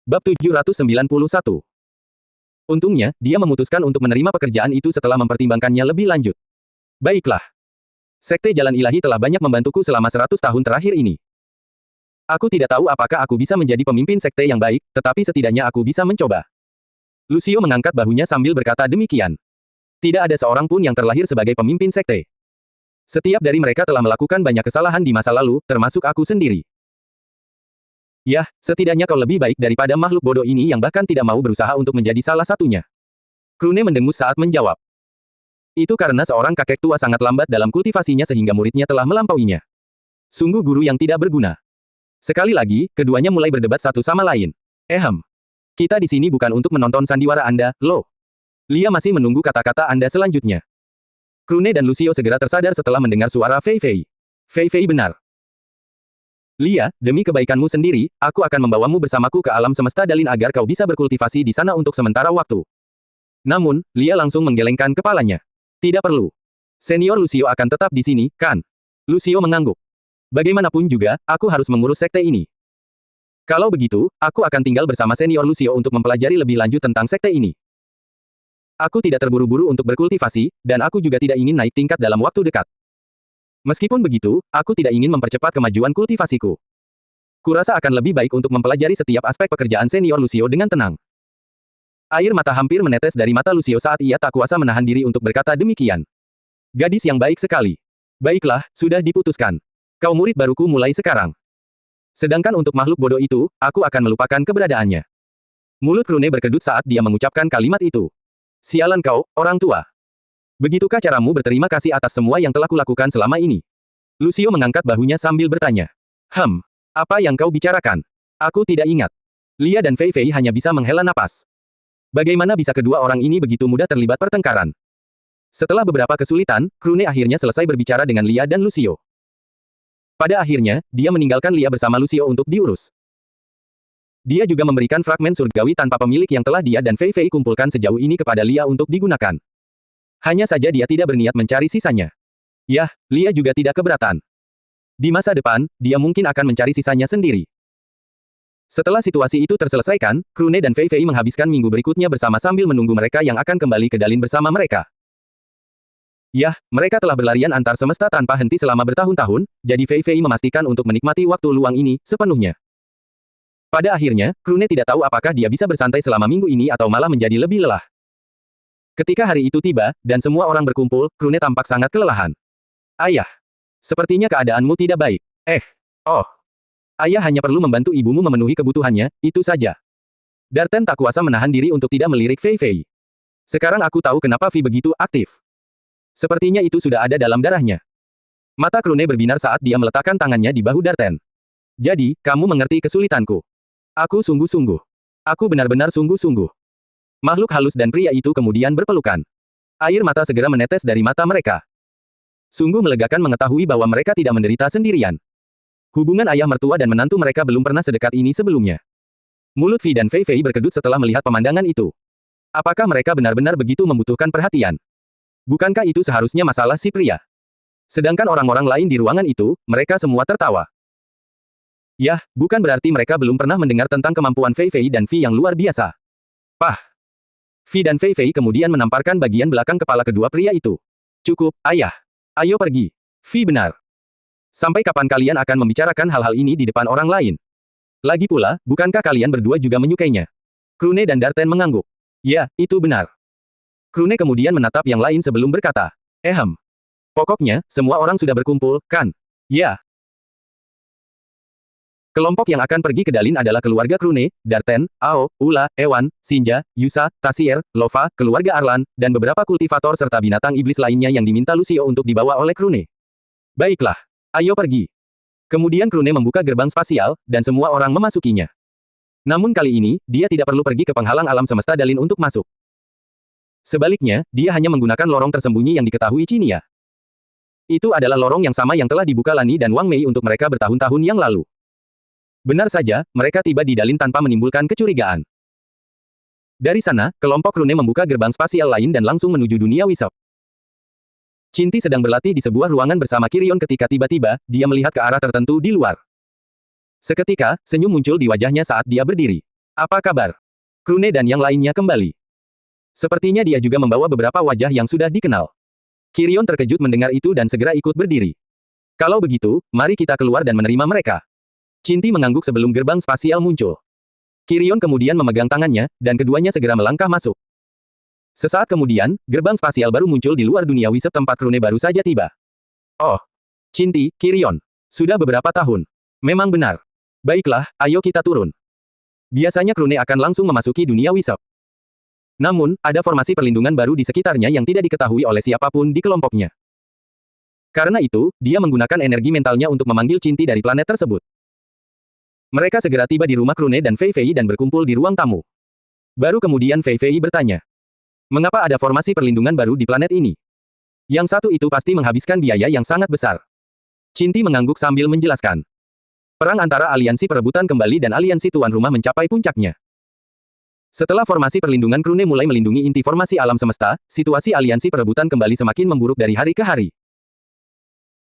Bab 791. Untungnya, dia memutuskan untuk menerima pekerjaan itu setelah mempertimbangkannya lebih lanjut. Baiklah. Sekte Jalan Ilahi telah banyak membantuku selama 100 tahun terakhir ini. Aku tidak tahu apakah aku bisa menjadi pemimpin sekte yang baik, tetapi setidaknya aku bisa mencoba. Lucio mengangkat bahunya sambil berkata demikian. Tidak ada seorang pun yang terlahir sebagai pemimpin sekte. Setiap dari mereka telah melakukan banyak kesalahan di masa lalu, termasuk aku sendiri. Yah, setidaknya kau lebih baik daripada makhluk bodoh ini yang bahkan tidak mau berusaha untuk menjadi salah satunya. Krune mendengus saat menjawab. Itu karena seorang kakek tua sangat lambat dalam kultivasinya sehingga muridnya telah melampauinya. Sungguh guru yang tidak berguna. Sekali lagi, keduanya mulai berdebat satu sama lain. Kita di sini bukan untuk menonton sandiwara Anda, Lo. Lia masih menunggu kata-kata Anda selanjutnya. Krune dan Lucio segera tersadar setelah mendengar suara Fei Fei. Fei Fei benar. Lia, demi kebaikanmu sendiri, aku akan membawamu bersamaku ke alam semesta Dalin agar kau bisa berkultivasi di sana untuk sementara waktu. Namun, Lia langsung menggelengkan kepalanya. Tidak perlu. Senior Lucio akan tetap di sini, kan? Lucio mengangguk. Bagaimanapun juga, aku harus mengurus sekte ini. Kalau begitu, aku akan tinggal bersama senior Lucio untuk mempelajari lebih lanjut tentang sekte ini. Aku tidak terburu-buru untuk berkultivasi, dan aku juga tidak ingin naik tingkat dalam waktu dekat. Meskipun begitu, aku tidak ingin mempercepat kemajuan kultivasiku. Kurasa akan lebih baik untuk mempelajari setiap aspek pekerjaan senior Lucio dengan tenang. Air mata hampir menetes dari mata Lucio saat ia tak kuasa menahan diri untuk berkata demikian. Gadis yang baik sekali. Baiklah, sudah diputuskan. Kau murid baruku mulai sekarang. Sedangkan untuk makhluk bodoh itu, aku akan melupakan keberadaannya. Mulut Krune berkedut saat dia mengucapkan kalimat itu. Sialan kau, orang tua. Begitukah caramu berterima kasih atas semua yang telah kulakukan selama ini? Lucio mengangkat bahunya sambil bertanya. Apa yang kau bicarakan? Aku tidak ingat. Lia dan Fei Fei hanya bisa menghela napas. Bagaimana bisa kedua orang ini begitu mudah terlibat pertengkaran? Setelah beberapa kesulitan, Krune akhirnya selesai berbicara dengan Lia dan Lucio. Pada akhirnya, dia meninggalkan Lia bersama Lucio untuk diurus. Dia juga memberikan fragmen surgawi tanpa pemilik yang telah dia dan Fei Fei kumpulkan sejauh ini kepada Lia untuk digunakan. Hanya saja dia tidak berniat mencari sisanya. Yah, Lia juga tidak keberatan. Di masa depan, dia mungkin akan mencari sisanya sendiri. Setelah situasi itu terselesaikan, Krune dan Fei Fei menghabiskan minggu berikutnya bersama sambil menunggu mereka yang akan kembali ke Dalin bersama mereka. Yah, mereka telah berlarian antar semesta tanpa henti selama bertahun-tahun, jadi Fei Fei memastikan untuk menikmati waktu luang ini sepenuhnya. Pada akhirnya, Krune tidak tahu apakah dia bisa bersantai selama minggu ini atau malah menjadi lebih lelah. Ketika hari itu tiba, dan semua orang berkumpul, Krune tampak sangat kelelahan. Ayah. Sepertinya keadaanmu tidak baik. Ayah hanya perlu membantu ibumu memenuhi kebutuhannya, itu saja. Darten tak kuasa menahan diri untuk tidak melirik Fei Fei. Sekarang aku tahu kenapa Vi begitu aktif. Sepertinya itu sudah ada dalam darahnya. Mata Krune berbinar saat dia meletakkan tangannya di bahu Darten. Jadi, kamu mengerti kesulitanku. Aku sungguh-sungguh. Aku benar-benar sungguh-sungguh. Makhluk halus dan pria itu kemudian berpelukan. Air mata segera menetes dari mata mereka. Sungguh melegakan mengetahui bahwa mereka tidak menderita sendirian. Hubungan ayah mertua dan menantu mereka belum pernah sedekat ini sebelumnya. Mulut Vi dan Fei Fei berkedut setelah melihat pemandangan itu. Apakah mereka benar-benar begitu membutuhkan perhatian? Bukankah itu seharusnya masalah si pria? Sedangkan orang-orang lain di ruangan itu, mereka semua tertawa. Yah, bukan berarti mereka belum pernah mendengar tentang kemampuan Fei Fei dan Vi yang luar biasa. Vi dan Fei Fei kemudian menamparkan bagian belakang kepala kedua pria itu. Cukup, ayah. Ayo pergi. Vi benar. Sampai kapan kalian akan membicarakan hal-hal ini di depan orang lain? Lagi pula, bukankah kalian berdua juga menyukainya? Krune dan Darten mengangguk. Ya, itu benar. Krune kemudian menatap yang lain sebelum berkata. Pokoknya, semua orang sudah berkumpul, kan? Ya. Kelompok yang akan pergi ke Dalin adalah keluarga Krune, Darten, Ao, Ula, Ewan, Sinja, Yusa, Tasier, Lova, keluarga Arlan, dan beberapa kultivator serta binatang iblis lainnya yang diminta Lucio untuk dibawa oleh Krune. Baiklah. Ayo pergi. Kemudian Krune membuka gerbang spasial, dan semua orang memasukinya. Namun kali ini, dia tidak perlu pergi ke penghalang alam semesta Dalin untuk masuk. Sebaliknya, dia hanya menggunakan lorong tersembunyi yang diketahui Cinia. Itu adalah lorong yang sama yang telah dibuka Lani dan Wang Mei untuk mereka bertahun-tahun yang lalu. Benar saja, mereka tiba di Dalin tanpa menimbulkan kecurigaan. Dari sana, kelompok Krune membuka gerbang spasial lain dan langsung menuju dunia Wisop. Cinti sedang berlatih di sebuah ruangan bersama Kirion ketika tiba-tiba, dia melihat ke arah tertentu di luar. Seketika, senyum muncul di wajahnya saat dia berdiri. Apa kabar? Krune dan yang lainnya kembali. Sepertinya dia juga membawa beberapa wajah yang sudah dikenal. Kirion terkejut mendengar itu dan segera ikut berdiri. Kalau begitu, mari kita keluar dan menerima mereka. Cinti mengangguk sebelum gerbang spasial muncul. Kirion kemudian memegang tangannya, dan keduanya segera melangkah masuk. Sesaat kemudian, gerbang spasial baru muncul di luar dunia wisep tempat Krune baru saja tiba. Oh, Cinti, Kirion. Sudah beberapa tahun. Memang benar. Baiklah, ayo kita turun. Biasanya Krune akan langsung memasuki dunia wisep. Namun, ada formasi perlindungan baru di sekitarnya yang tidak diketahui oleh siapapun di kelompoknya. Karena itu, dia menggunakan energi mentalnya untuk memanggil Cinti dari planet tersebut. Mereka segera tiba di rumah Krune dan Fei Fei dan berkumpul di ruang tamu. Baru kemudian Fei Fei bertanya, mengapa ada formasi perlindungan baru di planet ini? Yang satu itu pasti menghabiskan biaya yang sangat besar. Cinti mengangguk sambil menjelaskan. Perang antara aliansi perebutan kembali dan aliansi tuan rumah mencapai puncaknya. Setelah formasi perlindungan Krune mulai melindungi inti formasi alam semesta, situasi aliansi perebutan kembali semakin memburuk dari hari ke hari.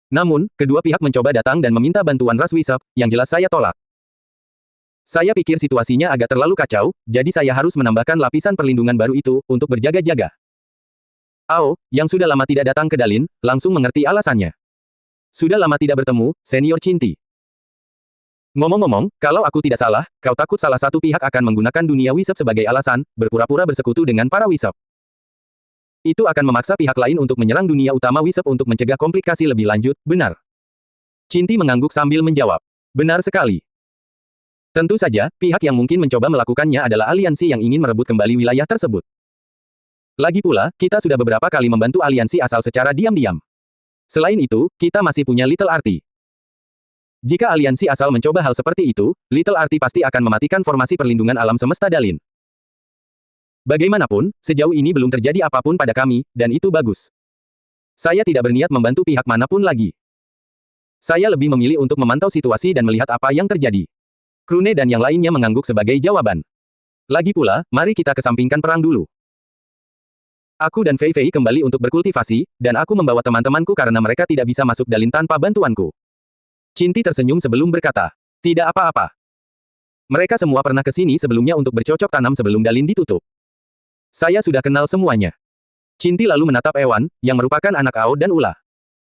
Namun, kedua pihak mencoba datang dan meminta bantuan ras Wisep, yang jelas saya tolak. Saya pikir situasinya agak terlalu kacau, jadi saya harus menambahkan lapisan perlindungan baru itu, untuk berjaga-jaga. Ao, yang sudah lama tidak datang ke Dalin, langsung mengerti alasannya. Sudah lama tidak bertemu, Senior Cinti. Ngomong-ngomong, kalau aku tidak salah, kau takut salah satu pihak akan menggunakan dunia Wisep sebagai alasan, berpura-pura bersekutu dengan para Wisep. Itu akan memaksa pihak lain untuk menyerang dunia utama Wisep untuk mencegah komplikasi lebih lanjut, benar? Cinti mengangguk sambil menjawab. Benar sekali. Tentu saja, pihak yang mungkin mencoba melakukannya adalah aliansi yang ingin merebut kembali wilayah tersebut. Lagi pula, kita sudah beberapa kali membantu aliansi asal secara diam-diam. Selain itu, kita masih punya Little Arti. Jika aliansi asal mencoba hal seperti itu, Little Arti pasti akan mematikan formasi perlindungan alam semesta Dalin. Bagaimanapun, sejauh ini belum terjadi apapun pada kami, dan itu bagus. Saya tidak berniat membantu pihak manapun lagi. Saya lebih memilih untuk memantau situasi dan melihat apa yang terjadi. Krune dan yang lainnya mengangguk sebagai jawaban. Lagi pula, mari kita kesampingkan perang dulu. Aku dan Fei Fei kembali untuk berkultivasi, dan aku membawa teman-temanku karena mereka tidak bisa masuk Dalin tanpa bantuanku. Cinti tersenyum sebelum berkata, tidak apa-apa. Mereka semua pernah ke sini sebelumnya untuk bercocok tanam sebelum Dalin ditutup. Saya sudah kenal semuanya. Cinti lalu menatap Ewan, yang merupakan anak Ao dan Ula.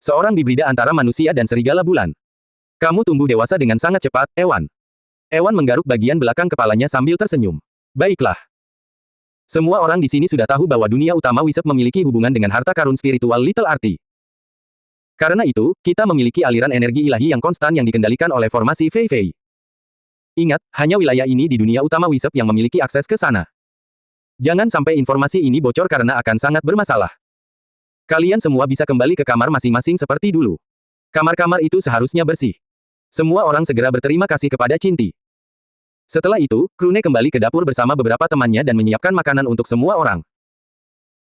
Seorang hibrida antara manusia dan serigala bulan. Kamu tumbuh dewasa dengan sangat cepat, Ewan. Ewan menggaruk bagian belakang kepalanya sambil tersenyum. Baiklah. Semua orang di sini sudah tahu bahwa dunia utama Wisep memiliki hubungan dengan harta karun spiritual Little Arti. Karena itu, kita memiliki aliran energi ilahi yang konstan yang dikendalikan oleh formasi Fei Fei. Ingat, hanya wilayah ini di dunia utama Wisep yang memiliki akses ke sana. Jangan sampai informasi ini bocor karena akan sangat bermasalah. Kalian semua bisa kembali ke kamar masing-masing seperti dulu. Kamar-kamar itu seharusnya bersih. Semua orang segera berterima kasih kepada Cinti. Setelah itu, Krune kembali ke dapur bersama beberapa temannya dan menyiapkan makanan untuk semua orang.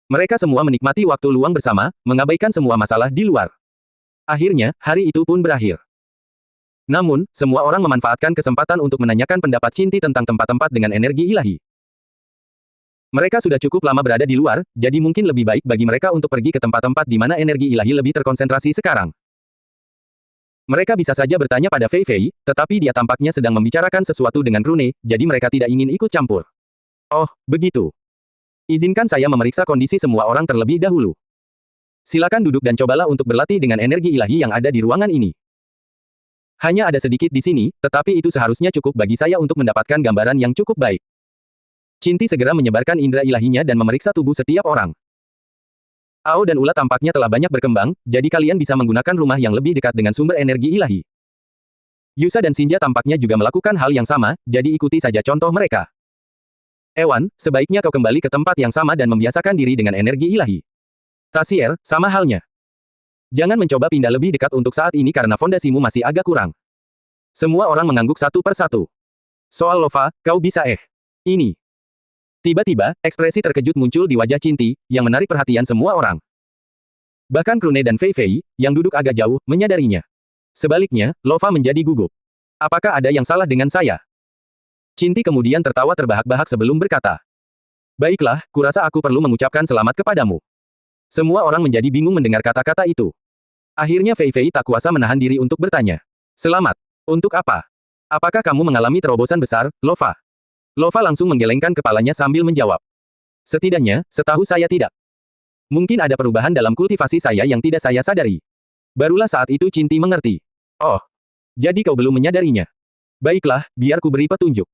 Mereka semua menikmati waktu luang bersama, mengabaikan semua masalah di luar. Akhirnya, hari itu pun berakhir. Namun, semua orang memanfaatkan kesempatan untuk menanyakan pendapat Cinti tentang tempat-tempat dengan energi ilahi. Mereka sudah cukup lama berada di luar, jadi mungkin lebih baik bagi mereka untuk pergi ke tempat-tempat di mana energi ilahi lebih terkonsentrasi sekarang. Mereka bisa saja bertanya pada Fei Fei, tetapi dia tampaknya sedang membicarakan sesuatu dengan Krune, jadi mereka tidak ingin ikut campur. Oh, begitu. Izinkan saya memeriksa kondisi semua orang terlebih dahulu. Silakan duduk dan cobalah untuk berlatih dengan energi ilahi yang ada di ruangan ini. Hanya ada sedikit di sini, tetapi itu seharusnya cukup bagi saya untuk mendapatkan gambaran yang cukup baik. Cinti segera menyebarkan indera ilahinya dan memeriksa tubuh setiap orang. Ao dan Ula tampaknya telah banyak berkembang, jadi kalian bisa menggunakan rumah yang lebih dekat dengan sumber energi ilahi. Yusa dan Sinja tampaknya juga melakukan hal yang sama, jadi ikuti saja contoh mereka. Ewan, sebaiknya kau kembali ke tempat yang sama dan membiasakan diri dengan energi ilahi. Tasier, sama halnya. Jangan mencoba pindah lebih dekat untuk saat ini karena fondasimu masih agak kurang. Semua orang mengangguk satu persatu. Soal Lova, kau bisa Ini. Tiba-tiba, ekspresi terkejut muncul di wajah Cinti, yang menarik perhatian semua orang. Bahkan Krune dan Fei Fei, yang duduk agak jauh, menyadarinya. Sebaliknya, Lova menjadi gugup. Apakah ada yang salah dengan saya? Cinti kemudian tertawa terbahak-bahak sebelum berkata. Baiklah, kurasa aku perlu mengucapkan selamat kepadamu. Semua orang menjadi bingung mendengar kata-kata itu. Akhirnya Fei Fei tak kuasa menahan diri untuk bertanya. Selamat. Untuk apa? Apakah kamu mengalami terobosan besar, Lova? Lova langsung menggelengkan kepalanya sambil menjawab. Setidaknya, setahu saya tidak. Mungkin ada perubahan dalam kultivasi saya yang tidak saya sadari. Barulah saat itu Cinti mengerti. Oh, jadi kau belum menyadarinya. Baiklah, biar ku beri petunjuk.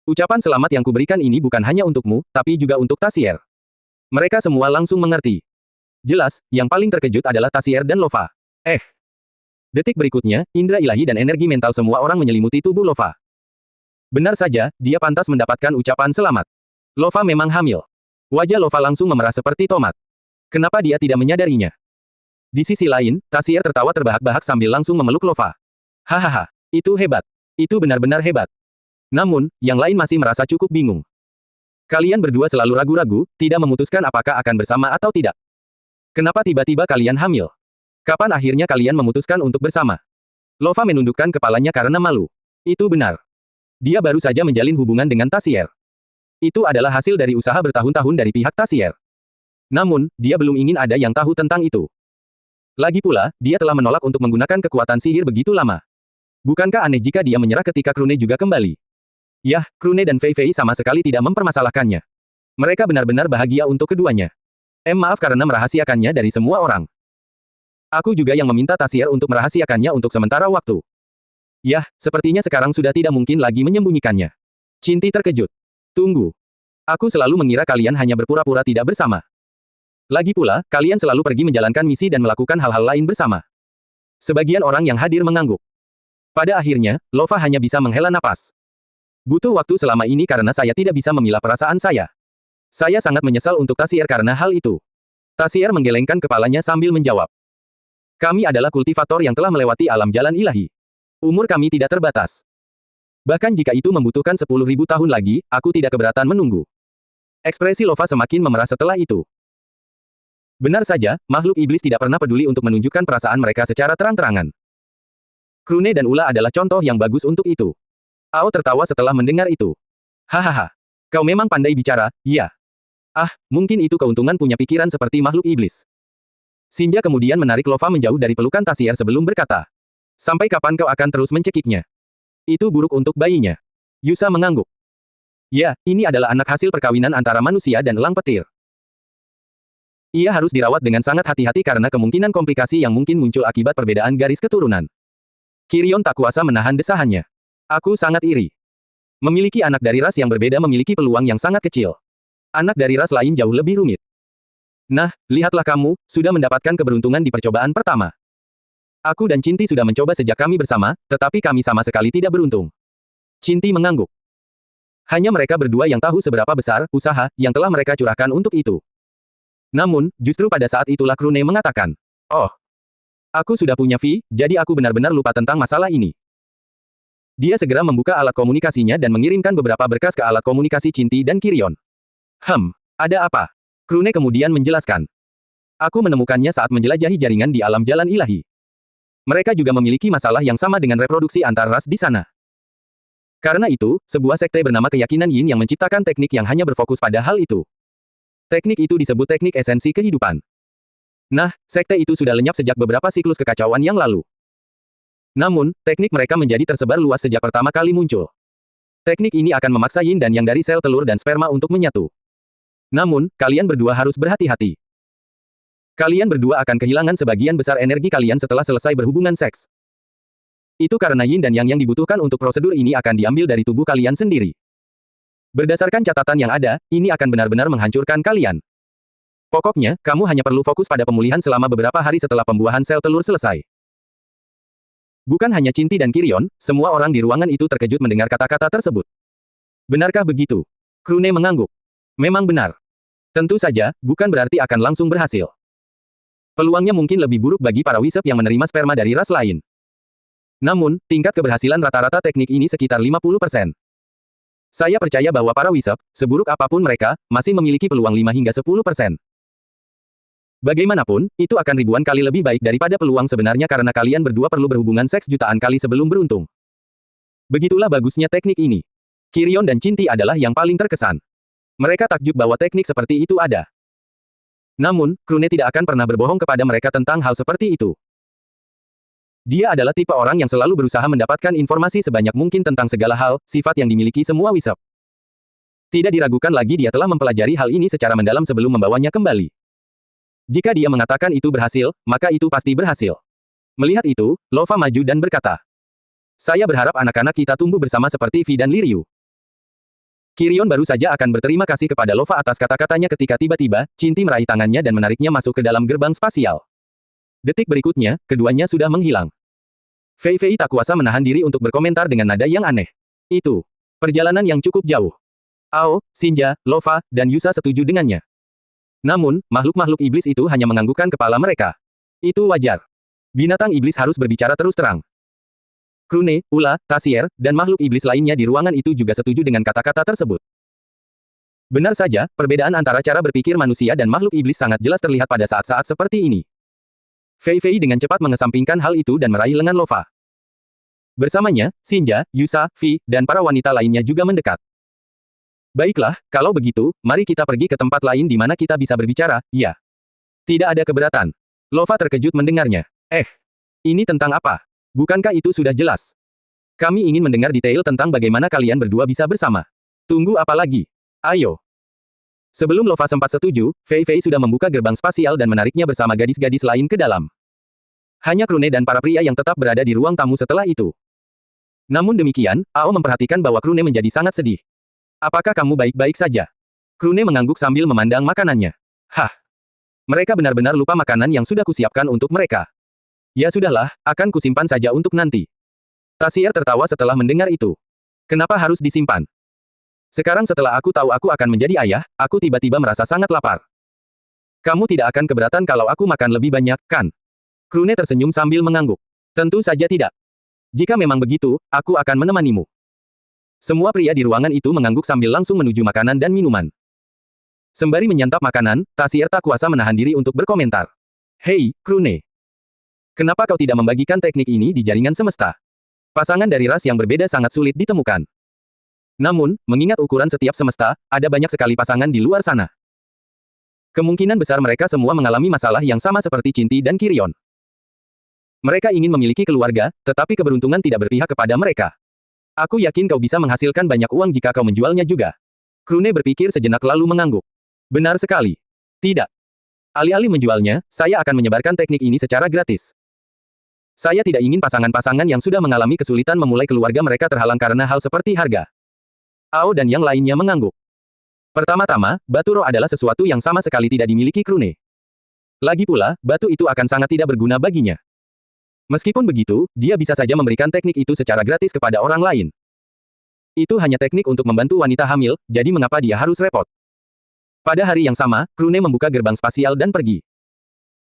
Ucapan selamat yang kuberikan ini bukan hanya untukmu, tapi juga untuk Tasier. Mereka semua langsung mengerti. Jelas, yang paling terkejut adalah Tasier dan Lova. Detik berikutnya, indera ilahi dan energi mental semua orang menyelimuti tubuh Lova. Benar saja, dia pantas mendapatkan ucapan selamat. Lova memang hamil. Wajah Lova langsung memerah seperti tomat. Kenapa dia tidak menyadarinya? Di sisi lain, Tasier tertawa terbahak-bahak sambil langsung memeluk Lova. Hahaha, itu hebat. Itu benar-benar hebat. Namun, yang lain masih merasa cukup bingung. Kalian berdua selalu ragu-ragu, tidak memutuskan apakah akan bersama atau tidak. Kenapa tiba-tiba kalian hamil? Kapan akhirnya kalian memutuskan untuk bersama? Lova menundukkan kepalanya karena malu. Itu benar. Dia baru saja menjalin hubungan dengan Tasier. Itu adalah hasil dari usaha bertahun-tahun dari pihak Tasier. Namun, dia belum ingin ada yang tahu tentang itu. Lagi pula, dia telah menolak untuk menggunakan kekuatan sihir begitu lama. Bukankah aneh jika dia menyerah ketika Krune juga kembali? Yah, Krune dan Fei Fei sama sekali tidak mempermasalahkannya. Mereka benar-benar bahagia untuk keduanya. Maaf karena merahasiakannya dari semua orang. Aku juga yang meminta Tasier untuk merahasiakannya untuk sementara waktu. Yah, sepertinya sekarang sudah tidak mungkin lagi menyembunyikannya. Cinti terkejut. Tunggu. Aku selalu mengira kalian hanya berpura-pura tidak bersama. Lagi pula, kalian selalu pergi menjalankan misi dan melakukan hal-hal lain bersama. Sebagian orang yang hadir mengangguk. Pada akhirnya, Lova hanya bisa menghela napas. Butuh waktu selama ini karena saya tidak bisa memilah perasaan saya. Saya sangat menyesal untuk Tasier karena hal itu. Tasier menggelengkan kepalanya sambil menjawab. Kami adalah kultivator yang telah melewati alam jalan ilahi. Umur kami tidak terbatas. Bahkan jika itu membutuhkan 10.000 tahun lagi, aku tidak keberatan menunggu. Ekspresi Lova semakin memerah setelah itu. Benar saja, makhluk iblis tidak pernah peduli untuk menunjukkan perasaan mereka secara terang-terangan. Krune dan Ula adalah contoh yang bagus untuk itu. Ao tertawa setelah mendengar itu. Hahaha. Kau memang pandai bicara, iya. Mungkin itu keuntungan punya pikiran seperti makhluk iblis. Sinja kemudian menarik Lova menjauh dari pelukan Tasier sebelum berkata. Sampai kapan kau akan terus mencekiknya? Itu buruk untuk bayinya. Yusa mengangguk. Ya, ini adalah anak hasil perkawinan antara manusia dan elang petir. Ia harus dirawat dengan sangat hati-hati karena kemungkinan komplikasi yang mungkin muncul akibat perbedaan garis keturunan. Kirion tak kuasa menahan desahannya. Aku sangat iri. Memiliki anak dari ras yang berbeda memiliki peluang yang sangat kecil. Anak dari ras lain jauh lebih rumit. Nah, lihatlah kamu, sudah mendapatkan keberuntungan di percobaan pertama. Aku dan Cinti sudah mencoba sejak kami bersama, tetapi kami sama sekali tidak beruntung. Cinti mengangguk. Hanya mereka berdua yang tahu seberapa besar usaha yang telah mereka curahkan untuk itu. Namun, justru pada saat itulah Krune mengatakan, "Oh, aku sudah punya Vi, jadi aku benar-benar lupa tentang masalah ini." Dia segera membuka alat komunikasinya dan mengirimkan beberapa berkas ke alat komunikasi Cinti dan Kirion. Ada apa? Krune kemudian menjelaskan. Aku menemukannya saat menjelajahi jaringan di alam jalan ilahi. Mereka juga memiliki masalah yang sama dengan reproduksi antar ras di sana. Karena itu, sebuah sekte bernama Keyakinan Yin yang menciptakan teknik yang hanya berfokus pada hal itu. Teknik itu disebut teknik esensi kehidupan. Nah, sekte itu sudah lenyap sejak beberapa siklus kekacauan yang lalu. Namun, teknik mereka menjadi tersebar luas sejak pertama kali muncul. Teknik ini akan memaksa yin dan yang dari sel telur dan sperma untuk menyatu. Namun, kalian berdua harus berhati-hati. Kalian berdua akan kehilangan sebagian besar energi kalian setelah selesai berhubungan seks. Itu karena yin dan yang dibutuhkan untuk prosedur ini akan diambil dari tubuh kalian sendiri. Berdasarkan catatan yang ada, ini akan benar-benar menghancurkan kalian. Pokoknya, kamu hanya perlu fokus pada pemulihan selama beberapa hari setelah pembuahan sel telur selesai. Bukan hanya Cinti dan Kirion, semua orang di ruangan itu terkejut mendengar kata-kata tersebut. Benarkah begitu? Krune mengangguk. Memang benar. Tentu saja, bukan berarti akan langsung berhasil. Peluangnya mungkin lebih buruk bagi para wisep yang menerima sperma dari ras lain. Namun, tingkat keberhasilan rata-rata teknik ini sekitar 50%. Saya percaya bahwa para wisep, seburuk apapun mereka, masih memiliki peluang 5 hingga 10%. Bagaimanapun, itu akan ribuan kali lebih baik daripada peluang sebenarnya karena kalian berdua perlu berhubungan seks jutaan kali sebelum beruntung. Begitulah bagusnya teknik ini. Kirion dan Cinti adalah yang paling terkesan. Mereka takjub bahwa teknik seperti itu ada. Namun, Krune tidak akan pernah berbohong kepada mereka tentang hal seperti itu. Dia adalah tipe orang yang selalu berusaha mendapatkan informasi sebanyak mungkin tentang segala hal, sifat yang dimiliki semua wisep. Tidak diragukan lagi dia telah mempelajari hal ini secara mendalam sebelum membawanya kembali. Jika dia mengatakan itu berhasil, maka itu pasti berhasil. Melihat itu, Lova maju dan berkata, "Saya berharap anak-anak kita tumbuh bersama seperti Vi dan Liryu." Kirion baru saja akan berterima kasih kepada Lova atas kata-katanya ketika tiba-tiba, Cinti meraih tangannya dan menariknya masuk ke dalam gerbang spasial. Detik berikutnya, keduanya sudah menghilang. Fei Fei tak kuasa menahan diri untuk berkomentar dengan nada yang aneh. Itu perjalanan yang cukup jauh. Ao, Xinjia, Lova, dan Yusa setuju dengannya. Namun, makhluk-makhluk iblis itu hanya menganggukkan kepala mereka. Itu wajar. Binatang iblis harus berbicara terus terang. Krune, Ula, Tasier, dan makhluk iblis lainnya di ruangan itu juga setuju dengan kata-kata tersebut. Benar saja, perbedaan antara cara berpikir manusia dan makhluk iblis sangat jelas terlihat pada saat-saat seperti ini. Fei Fei dengan cepat mengesampingkan hal itu dan meraih lengan Lova. Bersamanya, Xinjia, Yusa, Vi, dan para wanita lainnya juga mendekat. Baiklah, kalau begitu, mari kita pergi ke tempat lain di mana kita bisa berbicara, ya. Tidak ada keberatan. Lova terkejut mendengarnya. Ini tentang apa? Bukankah itu sudah jelas? Kami ingin mendengar detail tentang bagaimana kalian berdua bisa bersama. Tunggu apa lagi? Ayo. Sebelum Lova sempat setuju, Fei Fei sudah membuka gerbang spasial dan menariknya bersama gadis-gadis lain ke dalam. Hanya Krune dan para pria yang tetap berada di ruang tamu setelah itu. Namun demikian, Ao memperhatikan bahwa Krune menjadi sangat sedih. Apakah kamu baik-baik saja? Krune mengangguk sambil memandang makanannya. Hah. Mereka benar-benar lupa makanan yang sudah kusiapkan untuk mereka. Ya sudahlah, akan kusimpan saja untuk nanti. Tasier tertawa setelah mendengar itu. Kenapa harus disimpan? Sekarang setelah aku tahu aku akan menjadi ayah, aku tiba-tiba merasa sangat lapar. Kamu tidak akan keberatan kalau aku makan lebih banyak, kan? Krune tersenyum sambil mengangguk. Tentu saja tidak. Jika memang begitu, aku akan menemanimu. Semua pria di ruangan itu mengangguk sambil langsung menuju makanan dan minuman. Sembari menyantap makanan, Tasier tak kuasa menahan diri untuk berkomentar. Hei, Krune. Kenapa kau tidak membagikan teknik ini di jaringan semesta? Pasangan dari ras yang berbeda sangat sulit ditemukan. Namun, mengingat ukuran setiap semesta, ada banyak sekali pasangan di luar sana. Kemungkinan besar mereka semua mengalami masalah yang sama seperti Cinti dan Kirion. Mereka ingin memiliki keluarga, tetapi keberuntungan tidak berpihak kepada mereka. Aku yakin kau bisa menghasilkan banyak uang jika kau menjualnya juga. Krune berpikir sejenak lalu mengangguk. Benar sekali. Tidak. Alih-alih menjualnya, saya akan menyebarkan teknik ini secara gratis. Saya tidak ingin pasangan-pasangan yang sudah mengalami kesulitan memulai keluarga mereka terhalang karena hal seperti harga. Ao dan yang lainnya mengangguk. Pertama-tama, batu roh adalah sesuatu yang sama sekali tidak dimiliki Krune. Lagi pula, batu itu akan sangat tidak berguna baginya. Meskipun begitu, dia bisa saja memberikan teknik itu secara gratis kepada orang lain. Itu hanya teknik untuk membantu wanita hamil, jadi mengapa dia harus repot? Pada hari yang sama, Krune membuka gerbang spasial dan pergi.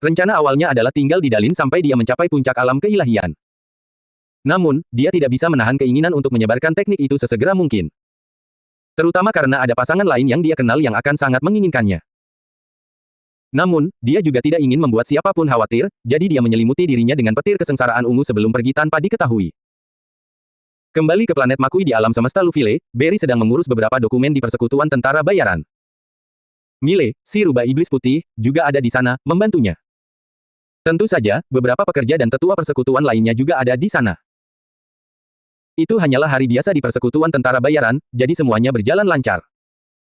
Rencana awalnya adalah tinggal di Dalin sampai dia mencapai puncak alam keilahian. Namun, dia tidak bisa menahan keinginan untuk menyebarkan teknik itu sesegera mungkin. Terutama karena ada pasangan lain yang dia kenal yang akan sangat menginginkannya. Namun, dia juga tidak ingin membuat siapapun khawatir, jadi dia menyelimuti dirinya dengan petir kesengsaraan ungu sebelum pergi tanpa diketahui. Kembali ke planet Makui di alam semesta Lufile, Berry sedang mengurus beberapa dokumen di persekutuan tentara bayaran. Mile, si rubah iblis putih, juga ada di sana, membantunya. Tentu saja, beberapa pekerja dan tetua persekutuan lainnya juga ada di sana. Itu hanyalah hari biasa di persekutuan tentara bayaran, jadi semuanya berjalan lancar.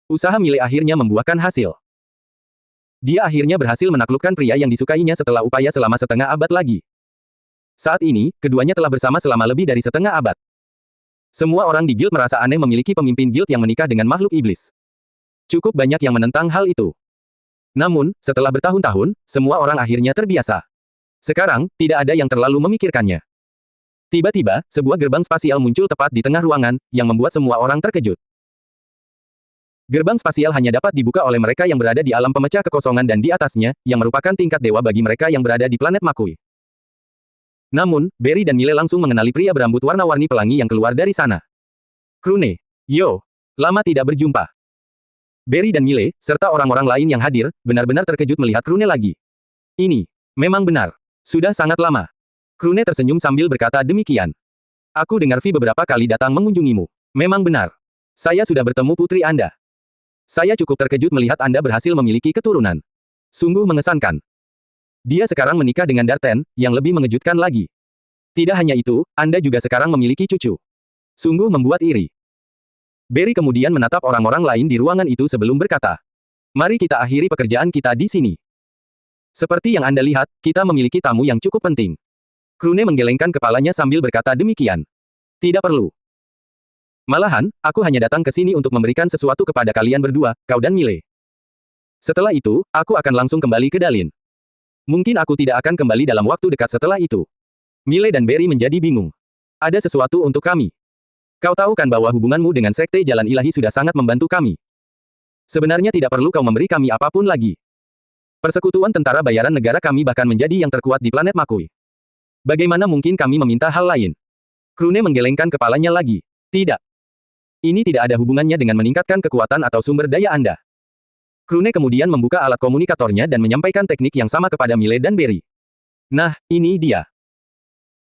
Usaha Mile akhirnya membuahkan hasil. Dia akhirnya berhasil menaklukkan pria yang disukainya setelah upaya selama setengah abad lagi. Saat ini, keduanya telah bersama selama lebih dari setengah abad. Semua orang di guild merasa aneh memiliki pemimpin guild yang menikah dengan makhluk iblis. Cukup banyak yang menentang hal itu. Namun, setelah bertahun-tahun, semua orang akhirnya terbiasa. Sekarang, tidak ada yang terlalu memikirkannya. Tiba-tiba, sebuah gerbang spasial muncul tepat di tengah ruangan, yang membuat semua orang terkejut. Gerbang spasial hanya dapat dibuka oleh mereka yang berada di alam pemecah kekosongan dan di atasnya, yang merupakan tingkat dewa bagi mereka yang berada di planet Makui. Namun, Berry dan Mile langsung mengenali pria berambut warna-warni pelangi yang keluar dari sana. Krune. Yo. Lama tidak berjumpa. Berry dan Mile, serta orang-orang lain yang hadir, benar-benar terkejut melihat Krune lagi. Ini. Memang benar. Sudah sangat lama. Krune tersenyum sambil berkata demikian. Aku dengar Vi beberapa kali datang mengunjungimu. Memang benar. Saya sudah bertemu putri Anda. Saya cukup terkejut melihat Anda berhasil memiliki keturunan. Sungguh mengesankan. Dia sekarang menikah dengan Darten, yang lebih mengejutkan lagi. Tidak hanya itu, Anda juga sekarang memiliki cucu. Sungguh membuat iri. Berry kemudian menatap orang-orang lain di ruangan itu sebelum berkata, "Mari kita akhiri pekerjaan kita di sini. Seperti yang Anda lihat, kita memiliki tamu yang cukup penting." Krune menggelengkan kepalanya sambil berkata demikian. "Tidak perlu. Malahan, aku hanya datang ke sini untuk memberikan sesuatu kepada kalian berdua, kau dan Mile. Setelah itu, aku akan langsung kembali ke Dalin. Mungkin aku tidak akan kembali dalam waktu dekat setelah itu." Mile dan Berry menjadi bingung. "Ada sesuatu untuk kami. Kau tahu kan bahwa hubunganmu dengan Sekte Jalan Ilahi sudah sangat membantu kami. Sebenarnya tidak perlu kau memberi kami apapun lagi. Persekutuan tentara bayaran negara kami bahkan menjadi yang terkuat di planet Makui. Bagaimana mungkin kami meminta hal lain?" Krune menggelengkan kepalanya lagi. "Tidak. Ini tidak ada hubungannya dengan meningkatkan kekuatan atau sumber daya Anda." Krune kemudian membuka alat komunikatornya dan menyampaikan teknik yang sama kepada Mile dan Berry. "Nah, ini dia.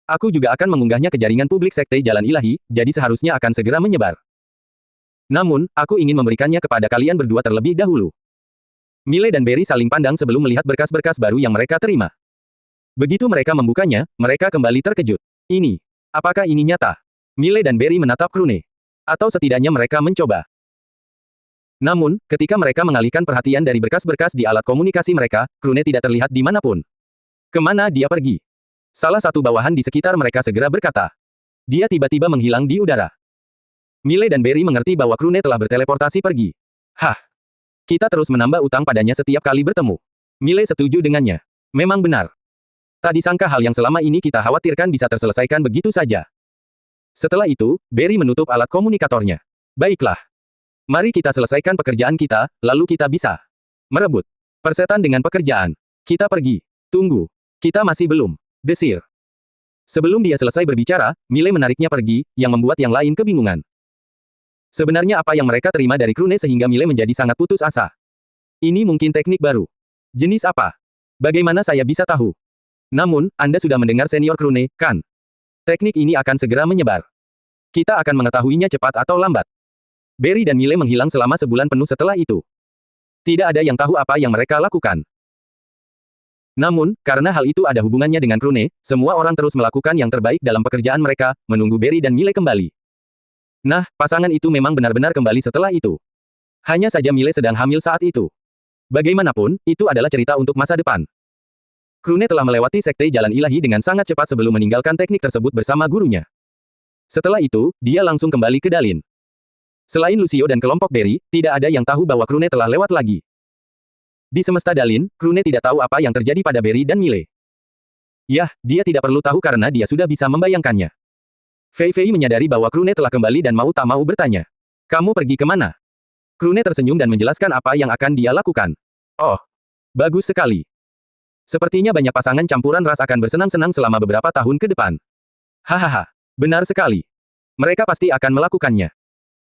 Aku juga akan mengunggahnya ke jaringan publik Sekte Jalan Ilahi, jadi seharusnya akan segera menyebar. Namun, aku ingin memberikannya kepada kalian berdua terlebih dahulu." Mile dan Berry saling pandang sebelum melihat berkas-berkas baru yang mereka terima. Begitu mereka membukanya, mereka kembali terkejut. Apakah ini nyata?" Mile dan Berry menatap Krune. Atau setidaknya mereka mencoba. Namun, ketika mereka mengalihkan perhatian dari berkas-berkas di alat komunikasi mereka, Krune tidak terlihat di manapun. "Kemana dia pergi?" Salah satu bawahan di sekitar mereka segera berkata. "Dia tiba-tiba menghilang di udara." Mile dan Berry mengerti bahwa Krune telah berteleportasi pergi. "Hah? Kita terus menambah utang padanya setiap kali bertemu." Mile setuju dengannya. "Memang benar. Tak disangka hal yang selama ini kita khawatirkan bisa terselesaikan begitu saja." Setelah itu, Berry menutup alat komunikatornya. "Baiklah. Mari kita selesaikan pekerjaan kita, lalu kita bisa merebut persetan dengan pekerjaan. Kita pergi." "Tunggu. Kita masih belum," desir. Sebelum dia selesai berbicara, Mile menariknya pergi, yang membuat yang lain kebingungan. Sebenarnya apa yang mereka terima dari Krune sehingga Mile menjadi sangat putus asa? Ini mungkin teknik baru. Jenis apa? Bagaimana saya bisa tahu? Namun, Anda sudah mendengar senior Krune, kan? Teknik ini akan segera menyebar. Kita akan mengetahuinya cepat atau lambat. Berry dan Mile menghilang selama sebulan penuh setelah itu. Tidak ada yang tahu apa yang mereka lakukan. Namun, karena hal itu ada hubungannya dengan Krune, semua orang terus melakukan yang terbaik dalam pekerjaan mereka, menunggu Berry dan Mile kembali. Nah, pasangan itu memang benar-benar kembali setelah itu. Hanya saja Mile sedang hamil saat itu. Bagaimanapun, itu adalah cerita untuk masa depan. Krune telah melewati Sekte Jalan Ilahi dengan sangat cepat sebelum meninggalkan teknik tersebut bersama gurunya. Setelah itu, dia langsung kembali ke Dalin. Selain Lucio dan kelompok Berry, tidak ada yang tahu bahwa Krune telah lewat lagi. Di semesta Dalin, Krune tidak tahu apa yang terjadi pada Berry dan Mile. Yah, dia tidak perlu tahu karena dia sudah bisa membayangkannya. Fei Fei menyadari bahwa Krune telah kembali dan mau tak mau bertanya. "Kamu pergi kemana?" Krune tersenyum dan menjelaskan apa yang akan dia lakukan. "Oh, bagus sekali. Sepertinya banyak pasangan campuran ras akan bersenang-senang selama beberapa tahun ke depan." "Hahaha, benar sekali. Mereka pasti akan melakukannya."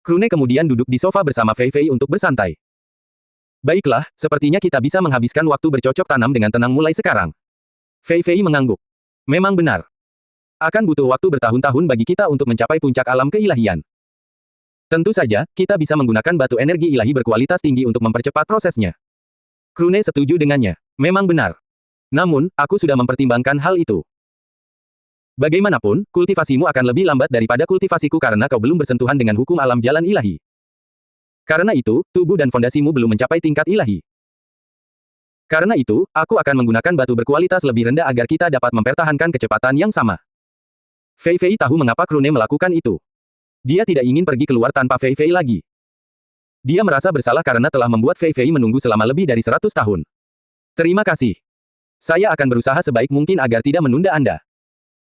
Krune kemudian duduk di sofa bersama Fei Fei untuk bersantai. "Baiklah, sepertinya kita bisa menghabiskan waktu bercocok tanam dengan tenang mulai sekarang." Fei Fei mengangguk. "Memang benar. Akan butuh waktu bertahun-tahun bagi kita untuk mencapai puncak alam keilahian. Tentu saja, kita bisa menggunakan batu energi ilahi berkualitas tinggi untuk mempercepat prosesnya." Krune setuju dengannya. "Memang benar. Namun, aku sudah mempertimbangkan hal itu. Bagaimanapun, kultivasimu akan lebih lambat daripada kultivasiku karena kau belum bersentuhan dengan hukum alam jalan ilahi. Karena itu, tubuh dan fondasimu belum mencapai tingkat ilahi. Karena itu, aku akan menggunakan batu berkualitas lebih rendah agar kita dapat mempertahankan kecepatan yang sama." Fei Fei tahu mengapa Krune melakukan itu. Dia tidak ingin pergi keluar tanpa Fei Fei lagi. Dia merasa bersalah karena telah membuat Fei Fei menunggu selama lebih dari 100 tahun. "Terima kasih. Saya akan berusaha sebaik mungkin agar tidak menunda Anda."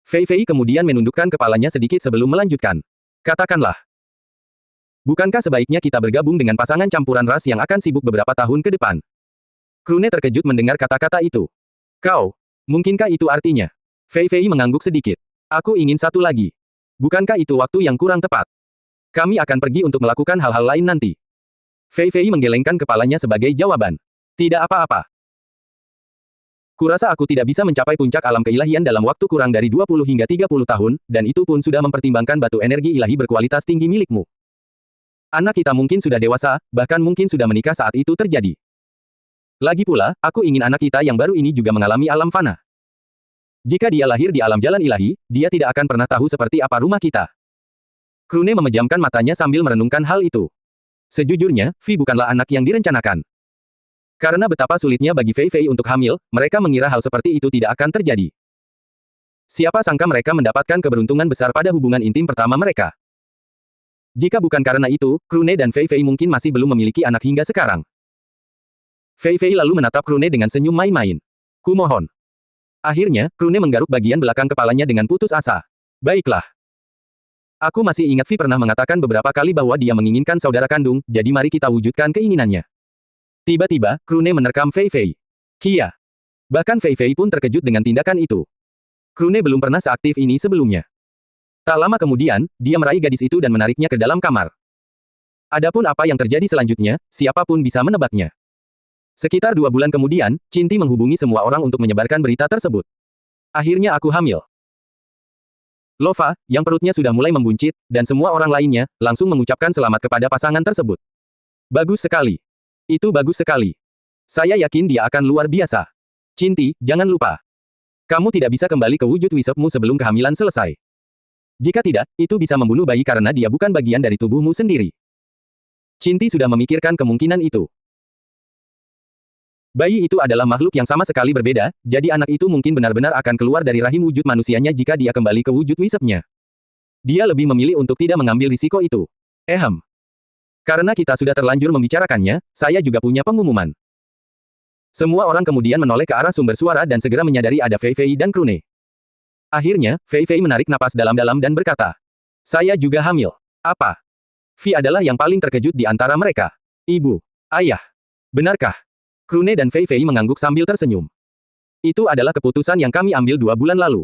Fei Fei kemudian menundukkan kepalanya sedikit sebelum melanjutkan. "Katakanlah. Bukankah sebaiknya kita bergabung dengan pasangan campuran ras yang akan sibuk beberapa tahun ke depan?" Krune terkejut mendengar kata-kata itu. "Kau, mungkinkah itu artinya?" Fei Fei mengangguk sedikit. "Aku ingin satu lagi. Bukankah itu waktu yang kurang tepat? Kami akan pergi untuk melakukan hal-hal lain nanti." Fei Fei menggelengkan kepalanya sebagai jawaban. "Tidak apa-apa. Kurasa aku tidak bisa mencapai puncak alam keilahian dalam waktu kurang dari 20 hingga 30 tahun, dan itu pun sudah mempertimbangkan batu energi ilahi berkualitas tinggi milikmu. Anak kita mungkin sudah dewasa, bahkan mungkin sudah menikah saat itu terjadi. Lagi pula, aku ingin anak kita yang baru ini juga mengalami alam fana. Jika dia lahir di alam jalan ilahi, dia tidak akan pernah tahu seperti apa rumah kita." Krune memejamkan matanya sambil merenungkan hal itu. Sejujurnya, Vi bukanlah anak yang direncanakan. Karena betapa sulitnya bagi Fei Fei untuk hamil, mereka mengira hal seperti itu tidak akan terjadi. Siapa sangka mereka mendapatkan keberuntungan besar pada hubungan intim pertama mereka. Jika bukan karena itu, Krune dan Fei Fei mungkin masih belum memiliki anak hingga sekarang. Fei Fei lalu menatap Krune dengan senyum main-main. Kumohon. Akhirnya, Krune menggaruk bagian belakang kepalanya dengan putus asa. Baiklah. Aku masih ingat Vi pernah mengatakan beberapa kali bahwa dia menginginkan saudara kandung, jadi mari kita wujudkan keinginannya. Tiba-tiba, Krune menerkam Fei Fei. Kia. Bahkan Fei Fei pun terkejut dengan tindakan itu. Krune belum pernah seaktif ini sebelumnya. Tak lama kemudian, dia meraih gadis itu dan menariknya ke dalam kamar. Adapun apa yang terjadi selanjutnya, siapapun bisa menebaknya. Sekitar 2 bulan kemudian, Cinti menghubungi semua orang untuk menyebarkan berita tersebut. Akhirnya aku hamil. Lova, yang perutnya sudah mulai membuncit, dan semua orang lainnya, langsung mengucapkan selamat kepada pasangan tersebut. Bagus sekali. Itu bagus sekali. Saya yakin dia akan luar biasa. Cinti, jangan lupa. Kamu tidak bisa kembali ke wujud wisepmu sebelum kehamilan selesai. Jika tidak, itu bisa membunuh bayi karena dia bukan bagian dari tubuhmu sendiri. Cinti sudah memikirkan kemungkinan itu. Bayi itu adalah makhluk yang sama sekali berbeda, jadi anak itu mungkin benar-benar akan keluar dari rahim wujud manusianya jika dia kembali ke wujud wisepnya. Dia lebih memilih untuk tidak mengambil risiko itu. Karena kita sudah terlanjur membicarakannya, saya juga punya pengumuman. Semua orang kemudian menoleh ke arah sumber suara dan segera menyadari ada Fei Fei dan Krune. Akhirnya, Fei Fei menarik napas dalam-dalam dan berkata, "Saya juga hamil." Apa? Vi adalah yang paling terkejut di antara mereka. Ibu. Ayah. Benarkah? Krune dan Fei Fei mengangguk sambil tersenyum. Itu adalah keputusan yang kami ambil 2 bulan lalu.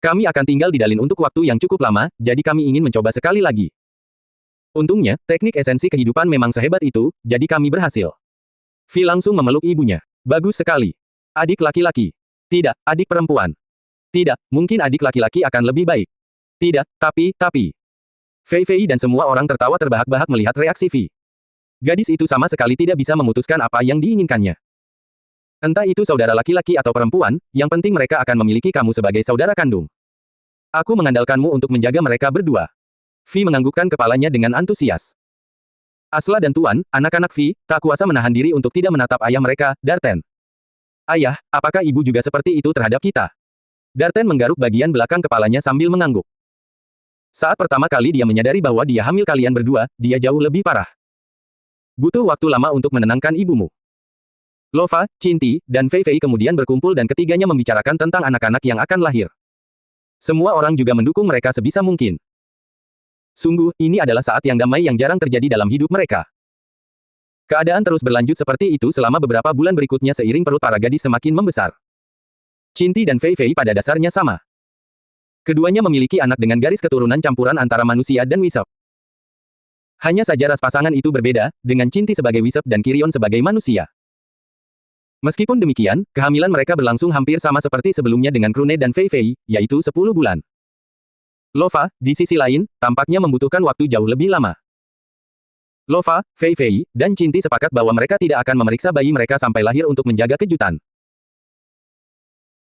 Kami akan tinggal di Dalin untuk waktu yang cukup lama, jadi kami ingin mencoba sekali lagi. Untungnya, teknik esensi kehidupan memang sehebat itu, jadi kami berhasil. Vi langsung memeluk ibunya. Bagus sekali. Adik laki-laki. Tidak, adik perempuan. Tidak, mungkin adik laki-laki akan lebih baik. Tidak, tapi. Fei Fei dan semua orang tertawa terbahak-bahak melihat reaksi Vi. Gadis itu sama sekali tidak bisa memutuskan apa yang diinginkannya. Entah itu saudara laki-laki atau perempuan, yang penting mereka akan memiliki kamu sebagai saudara kandung. Aku mengandalkanmu untuk menjaga mereka berdua. Vi menganggukkan kepalanya dengan antusias. Asla dan Tuan, anak-anak Vi, tak kuasa menahan diri untuk tidak menatap ayah mereka, Darten. Ayah, apakah ibu juga seperti itu terhadap kita? Darten menggaruk bagian belakang kepalanya sambil mengangguk. Saat pertama kali dia menyadari bahwa dia hamil kalian berdua, dia jauh lebih parah. Butuh waktu lama untuk menenangkan ibumu. Lova, Cinti, dan Fei Fei kemudian berkumpul dan ketiganya membicarakan tentang anak-anak yang akan lahir. Semua orang juga mendukung mereka sebisa mungkin. Sungguh, ini adalah saat yang damai yang jarang terjadi dalam hidup mereka. Keadaan terus berlanjut seperti itu selama beberapa bulan berikutnya seiring perut para gadis semakin membesar. Cinti dan Fei Fei pada dasarnya sama. Keduanya memiliki anak dengan garis keturunan campuran antara manusia dan wisep. Hanya saja ras pasangan itu berbeda, dengan Cinti sebagai wisep dan Kirion sebagai manusia. Meskipun demikian, kehamilan mereka berlangsung hampir sama seperti sebelumnya dengan Krune dan Fei Fei, yaitu 10 bulan. Lova, di sisi lain, tampaknya membutuhkan waktu jauh lebih lama. Lova, Fei Fei, dan Cinti sepakat bahwa mereka tidak akan memeriksa bayi mereka sampai lahir untuk menjaga kejutan.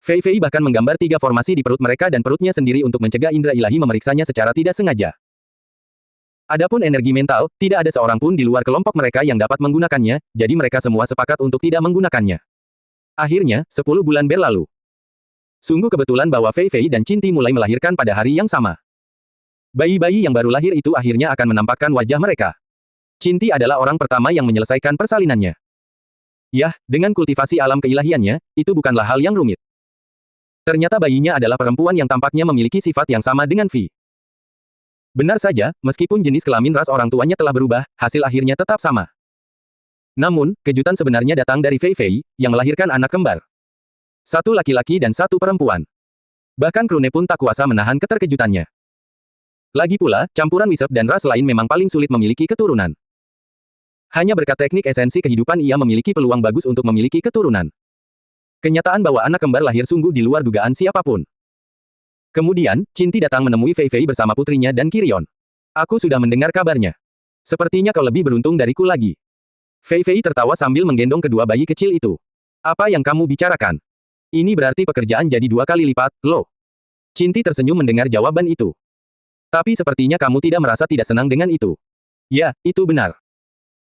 Fei Fei bahkan menggambar 3 formasi di perut mereka dan perutnya sendiri untuk mencegah indera ilahi memeriksanya secara tidak sengaja. Adapun energi mental, tidak ada seorang pun di luar kelompok mereka yang dapat menggunakannya, jadi mereka semua sepakat untuk tidak menggunakannya. Akhirnya, 10 bulan berlalu. Sungguh kebetulan bahwa Fei Fei dan Cinti mulai melahirkan pada hari yang sama. Bayi-bayi yang baru lahir itu akhirnya akan menampakkan wajah mereka. Cinti adalah orang pertama yang menyelesaikan persalinannya. Yah, dengan kultivasi alam keilahiannya, itu bukanlah hal yang rumit. Ternyata bayinya adalah perempuan yang tampaknya memiliki sifat yang sama dengan Vi. Benar saja, meskipun jenis kelamin ras orang tuanya telah berubah, hasil akhirnya tetap sama. Namun, kejutan sebenarnya datang dari Fei Fei, yang melahirkan anak kembar. 1 laki-laki dan 1 perempuan. Bahkan Krune pun tak kuasa menahan keterkejutannya. Lagi pula, campuran wisep dan ras lain memang paling sulit memiliki keturunan. Hanya berkat teknik esensi kehidupan ia memiliki peluang bagus untuk memiliki keturunan. Kenyataan bahwa anak kembar lahir sungguh di luar dugaan siapapun. Kemudian, Cinti datang menemui Fei Fei bersama putrinya dan Kirion. Aku sudah mendengar kabarnya. Sepertinya kau lebih beruntung dariku lagi. Fei Fei tertawa sambil menggendong kedua bayi kecil itu. Apa yang kamu bicarakan? Ini berarti pekerjaan jadi 2 kali lipat, loh. Cinti tersenyum mendengar jawaban itu. Tapi sepertinya kamu tidak merasa tidak senang dengan itu. Ya, itu benar.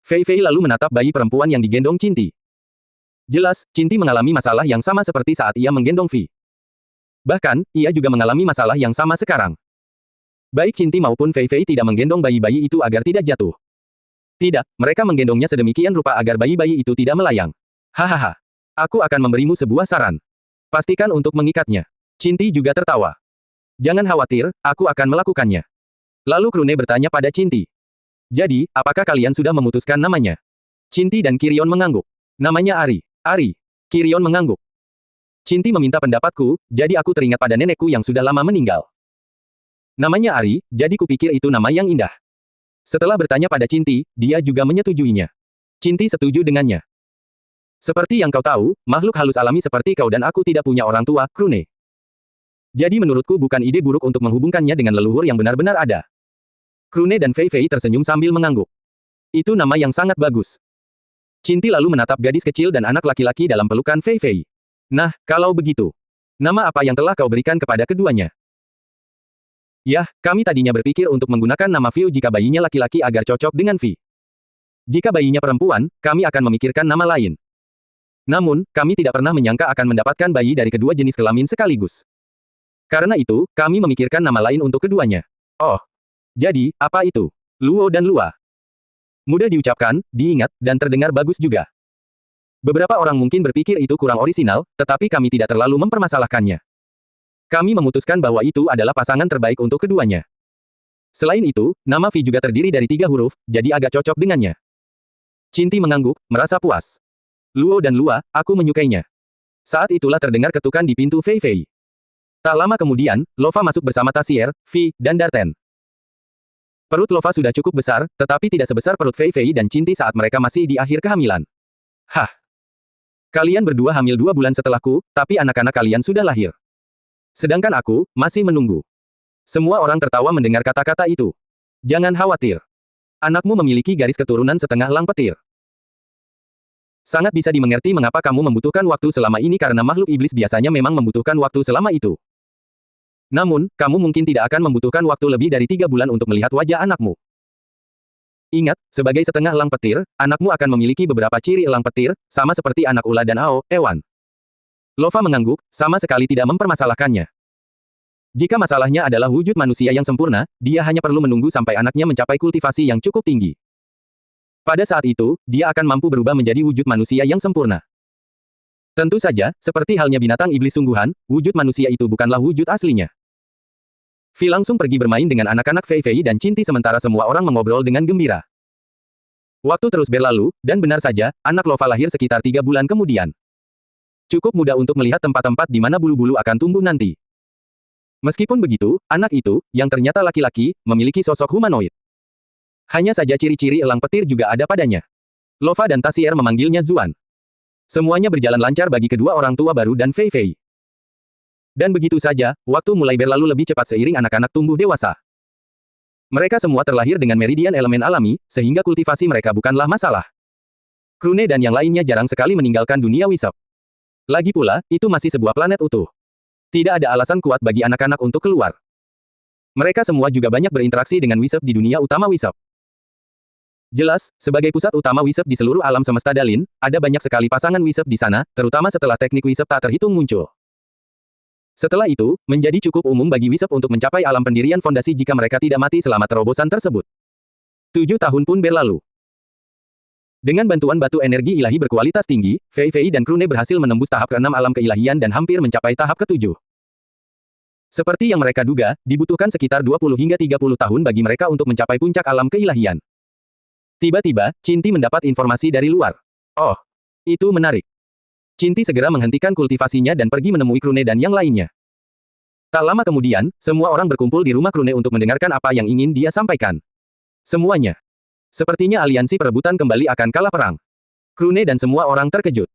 Fei Fei lalu menatap bayi perempuan yang digendong Cinti. Jelas, Cinti mengalami masalah yang sama seperti saat ia menggendong Vi. Bahkan, ia juga mengalami masalah yang sama sekarang. Baik Cinti maupun Fei Fei tidak menggendong bayi-bayi itu agar tidak jatuh. Tidak, mereka menggendongnya sedemikian rupa agar bayi-bayi itu tidak melayang. Hahaha. Aku akan memberimu sebuah saran. Pastikan untuk mengikatnya. Cinti juga tertawa. Jangan khawatir, aku akan melakukannya. Lalu Krune bertanya pada Cinti. Jadi, apakah kalian sudah memutuskan namanya? Cinti dan Kirion mengangguk. Namanya Ari. Ari. Kirion mengangguk. Cinti meminta pendapatku, jadi aku teringat pada nenekku yang sudah lama meninggal. Namanya Ari, jadi kupikir itu nama yang indah. Setelah bertanya pada Cinti, dia juga menyetujuinya. Cinti setuju dengannya. Seperti yang kau tahu, makhluk halus alami seperti kau dan aku tidak punya orang tua, Krune. Jadi menurutku bukan ide buruk untuk menghubungkannya dengan leluhur yang benar-benar ada. Krune dan Fei Fei tersenyum sambil mengangguk. Itu nama yang sangat bagus. Cinti lalu menatap gadis kecil dan anak laki-laki dalam pelukan Fei Fei. Nah, kalau begitu. Nama apa yang telah kau berikan kepada keduanya? Yah, kami tadinya berpikir untuk menggunakan nama Viu jika bayinya laki-laki agar cocok dengan Vi. Jika bayinya perempuan, kami akan memikirkan nama lain. Namun, kami tidak pernah menyangka akan mendapatkan bayi dari kedua jenis kelamin sekaligus. Karena itu, kami memikirkan nama lain untuk keduanya. Oh. Jadi, apa itu? Luo dan Lua. Mudah diucapkan, diingat, dan terdengar bagus juga. Beberapa orang mungkin berpikir itu kurang orisinal, tetapi kami tidak terlalu mempermasalahkannya. Kami memutuskan bahwa itu adalah pasangan terbaik untuk keduanya. Selain itu, nama Vi juga terdiri dari 3 huruf, jadi agak cocok dengannya. Cinti mengangguk, merasa puas. Luo dan Lua, aku menyukainya. Saat itulah terdengar ketukan di pintu Fei Fei. Tak lama kemudian, Lova masuk bersama Tasier, Vi, dan Darten. Perut Lova sudah cukup besar, tetapi tidak sebesar perut Fei Fei dan Cinti saat mereka masih di akhir kehamilan. Hah! Kalian berdua hamil 2 bulan setelahku, tapi anak-anak kalian sudah lahir. Sedangkan aku, masih menunggu. Semua orang tertawa mendengar kata-kata itu. Jangan khawatir. Anakmu memiliki garis keturunan setengah lang petir. Sangat bisa dimengerti mengapa kamu membutuhkan waktu selama ini karena makhluk iblis biasanya memang membutuhkan waktu selama itu. Namun, kamu mungkin tidak akan membutuhkan waktu lebih dari 3 bulan untuk melihat wajah anakmu. Ingat, sebagai setengah elang petir, anakmu akan memiliki beberapa ciri elang petir, sama seperti anak Ula dan Ao, Ewan. Lova mengangguk, sama sekali tidak mempermasalahkannya. Jika masalahnya adalah wujud manusia yang sempurna, dia hanya perlu menunggu sampai anaknya mencapai kultivasi yang cukup tinggi. Pada saat itu, dia akan mampu berubah menjadi wujud manusia yang sempurna. Tentu saja, seperti halnya binatang iblis sungguhan, wujud manusia itu bukanlah wujud aslinya. Vi langsung pergi bermain dengan anak-anak Fei Fei dan Cinti sementara semua orang mengobrol dengan gembira. Waktu terus berlalu, dan benar saja, anak Lova lahir sekitar 3 bulan kemudian. Cukup mudah untuk melihat tempat-tempat di mana bulu-bulu akan tumbuh nanti. Meskipun begitu, anak itu, yang ternyata laki-laki, memiliki sosok humanoid. Hanya saja ciri-ciri elang petir juga ada padanya. Lova dan Tasier memanggilnya Zuan. Semuanya berjalan lancar bagi kedua orang tua baru dan Fei Fei. Dan begitu saja, waktu mulai berlalu lebih cepat seiring anak-anak tumbuh dewasa. Mereka semua terlahir dengan meridian elemen alami, sehingga kultivasi mereka bukanlah masalah. Krune dan yang lainnya jarang sekali meninggalkan dunia Wisep. Lagi pula, itu masih sebuah planet utuh. Tidak ada alasan kuat bagi anak-anak untuk keluar. Mereka semua juga banyak berinteraksi dengan Wisep di dunia utama Wisep. Jelas, sebagai pusat utama Wisep di seluruh alam semesta Dalin, ada banyak sekali pasangan Wisep di sana, terutama setelah teknik Wisep tak terhitung muncul. Setelah itu, menjadi cukup umum bagi Wisep untuk mencapai alam pendirian fondasi jika mereka tidak mati selama terobosan tersebut. 7 tahun pun berlalu. Dengan bantuan batu energi ilahi berkualitas tinggi, Fei Fei dan Krune berhasil menembus tahap ke-6 alam keilahian dan hampir mencapai tahap ke-7. Seperti yang mereka duga, dibutuhkan sekitar 20 hingga 30 tahun bagi mereka untuk mencapai puncak alam keilahian. Tiba-tiba, Cinti mendapat informasi dari luar. Oh, itu menarik. Cinti segera menghentikan kultivasinya dan pergi menemui Krune dan yang lainnya. Tak lama kemudian, semua orang berkumpul di rumah Krune untuk mendengarkan apa yang ingin dia sampaikan. Semuanya. Sepertinya aliansi perebutan kembali akan kalah perang. Krune dan semua orang terkejut.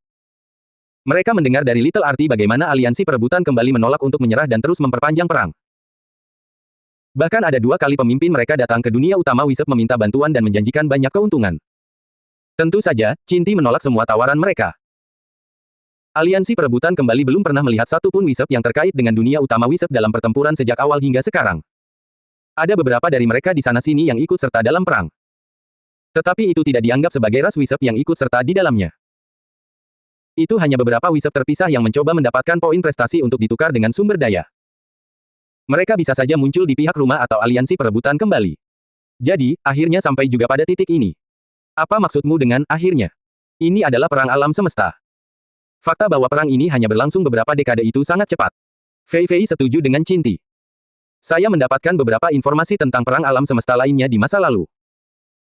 Mereka mendengar dari Little Arti bagaimana aliansi perebutan kembali menolak untuk menyerah dan terus memperpanjang perang. Bahkan ada 2 kali pemimpin mereka datang ke dunia utama Wisep meminta bantuan dan menjanjikan banyak keuntungan. Tentu saja, Cinti menolak semua tawaran mereka. Aliansi perebutan kembali belum pernah melihat satu pun Wisep yang terkait dengan dunia utama Wisep dalam pertempuran sejak awal hingga sekarang. Ada beberapa dari mereka di sana-sini yang ikut serta dalam perang. Tetapi itu tidak dianggap sebagai ras wisep yang ikut serta di dalamnya. Itu hanya beberapa wisep terpisah yang mencoba mendapatkan poin prestasi untuk ditukar dengan sumber daya. Mereka bisa saja muncul di pihak rumah atau aliansi perebutan kembali. Jadi, akhirnya sampai juga pada titik ini. Apa maksudmu dengan akhirnya? Ini adalah perang alam semesta. Fakta bahwa perang ini hanya berlangsung beberapa dekade itu sangat cepat. Fei Fei setuju dengan Cinti. Saya mendapatkan beberapa informasi tentang perang alam semesta lainnya di masa lalu.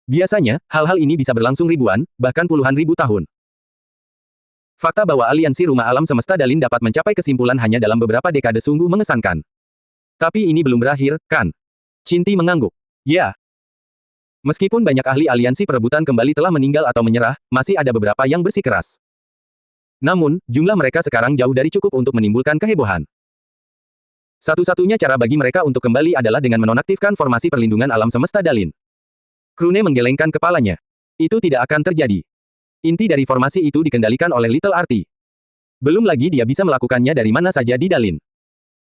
Biasanya, hal-hal ini bisa berlangsung ribuan, bahkan puluhan ribu tahun. Fakta bahwa aliansi rumah alam semesta Dalin dapat mencapai kesimpulan hanya dalam beberapa dekade sungguh mengesankan. Tapi ini belum berakhir, kan? Cinti mengangguk. Ya. Meskipun banyak ahli aliansi perebutan kembali telah meninggal atau menyerah, masih ada beberapa yang bersikeras. Namun, jumlah mereka sekarang jauh dari cukup untuk menimbulkan kehebohan. Satu-satunya cara bagi mereka untuk kembali adalah dengan menonaktifkan formasi perlindungan alam semesta Dalin. Krune menggelengkan kepalanya. Itu tidak akan terjadi. Inti dari formasi itu dikendalikan oleh Little Arti. Belum lagi dia bisa melakukannya dari mana saja di Dalin.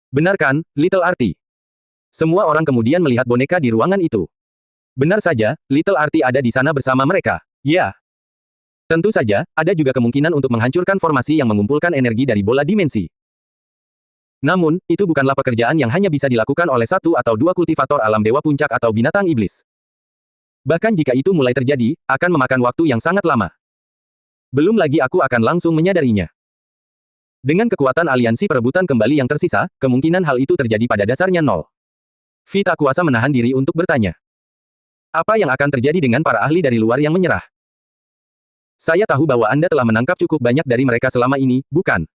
Benar kan, Little Arti? Semua orang kemudian melihat boneka di ruangan itu. Benar saja, Little Arti ada di sana bersama mereka. Ya. Tentu saja, ada juga kemungkinan untuk menghancurkan formasi yang mengumpulkan energi dari bola dimensi. Namun, itu bukanlah pekerjaan yang hanya bisa dilakukan oleh satu atau dua kultivator alam dewa puncak atau binatang iblis. Bahkan jika itu mulai terjadi, akan memakan waktu yang sangat lama. Belum lagi aku akan langsung menyadarinya. Dengan kekuatan aliansi perebutan kembali yang tersisa, kemungkinan hal itu terjadi pada dasarnya nol. Vi tak kuasa menahan diri untuk bertanya. Apa yang akan terjadi dengan para ahli dari luar yang menyerah? Saya tahu bahwa Anda telah menangkap cukup banyak dari mereka selama ini, bukan?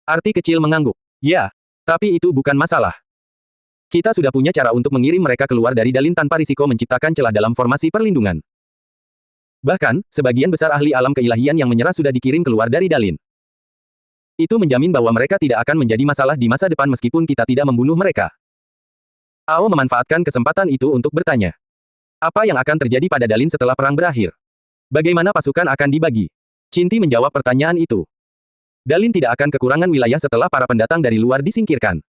Arti kecil mengangguk. Ya, tapi itu bukan masalah. Kita sudah punya cara untuk mengirim mereka keluar dari Dalin tanpa risiko menciptakan celah dalam formasi perlindungan. Bahkan, sebagian besar ahli alam keilahian yang menyerah sudah dikirim keluar dari Dalin. Itu menjamin bahwa mereka tidak akan menjadi masalah di masa depan meskipun kita tidak membunuh mereka. Ao memanfaatkan kesempatan itu untuk bertanya. Apa yang akan terjadi pada Dalin setelah perang berakhir? Bagaimana pasukan akan dibagi? Cinti menjawab pertanyaan itu. Dalin tidak akan kekurangan wilayah setelah para pendatang dari luar disingkirkan.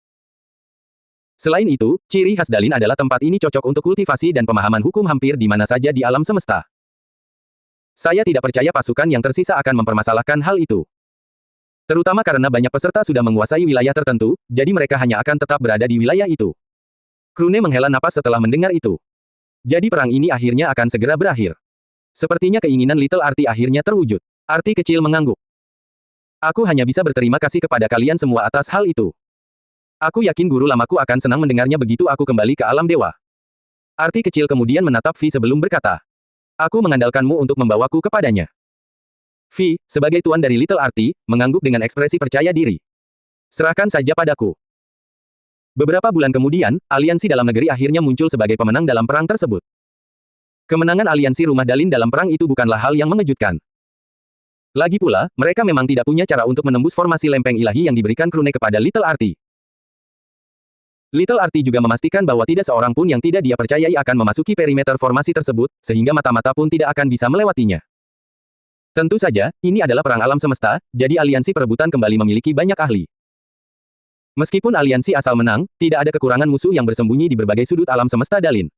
Selain itu, ciri khas Dalin adalah tempat ini cocok untuk kultivasi dan pemahaman hukum hampir di mana saja di alam semesta. Saya tidak percaya pasukan yang tersisa akan mempermasalahkan hal itu. Terutama karena banyak peserta sudah menguasai wilayah tertentu, jadi mereka hanya akan tetap berada di wilayah itu. Krune menghela napas setelah mendengar itu. Jadi perang ini akhirnya akan segera berakhir. Sepertinya keinginan Little Arti akhirnya terwujud. Arti kecil mengangguk. Aku hanya bisa berterima kasih kepada kalian semua atas hal itu. Aku yakin guru lamaku akan senang mendengarnya begitu aku kembali ke alam dewa. Arti kecil kemudian menatap Vi sebelum berkata. Aku mengandalkanmu untuk membawaku kepadanya. Vi, sebagai tuan dari Little Arti, mengangguk dengan ekspresi percaya diri. Serahkan saja padaku. Beberapa bulan kemudian, aliansi dalam negeri akhirnya muncul sebagai pemenang dalam perang tersebut. Kemenangan aliansi rumah Dalin dalam perang itu bukanlah hal yang mengejutkan. Lagi pula, mereka memang tidak punya cara untuk menembus formasi lempeng ilahi yang diberikan Krune kepada Little Arti. Little Arti juga memastikan bahwa tidak seorang pun yang tidak dia percayai akan memasuki perimeter formasi tersebut, sehingga mata-mata pun tidak akan bisa melewatinya. Tentu saja, ini adalah perang alam semesta, jadi aliansi perebutan kembali memiliki banyak ahli. Meskipun aliansi asal menang, tidak ada kekurangan musuh yang bersembunyi di berbagai sudut alam semesta Dalin.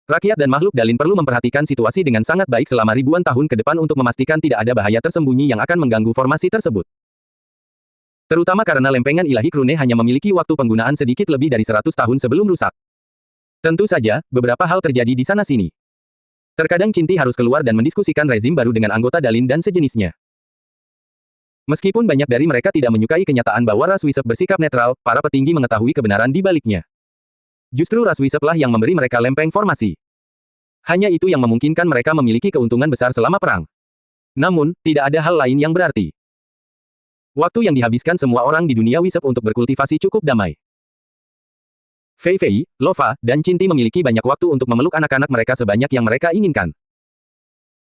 Rakyat dan makhluk Dalin perlu memperhatikan situasi dengan sangat baik selama ribuan tahun ke depan untuk memastikan tidak ada bahaya tersembunyi yang akan mengganggu formasi tersebut. Terutama karena lempengan ilahi Krune hanya memiliki waktu penggunaan sedikit lebih dari 100 tahun sebelum rusak. Tentu saja, beberapa hal terjadi di sana-sini. Terkadang Cinti harus keluar dan mendiskusikan rezim baru dengan anggota Dalin dan sejenisnya. Meskipun banyak dari mereka tidak menyukai kenyataan bahwa ras Wisep bersikap netral, para petinggi mengetahui kebenaran di baliknya. Justru ras Wisep lah yang memberi mereka lempeng formasi. Hanya itu yang memungkinkan mereka memiliki keuntungan besar selama perang. Namun, tidak ada hal lain yang berarti. Waktu yang dihabiskan semua orang di dunia Wisep untuk berkultivasi cukup damai. Fei Fei, Lova, dan Cinti memiliki banyak waktu untuk memeluk anak-anak mereka sebanyak yang mereka inginkan.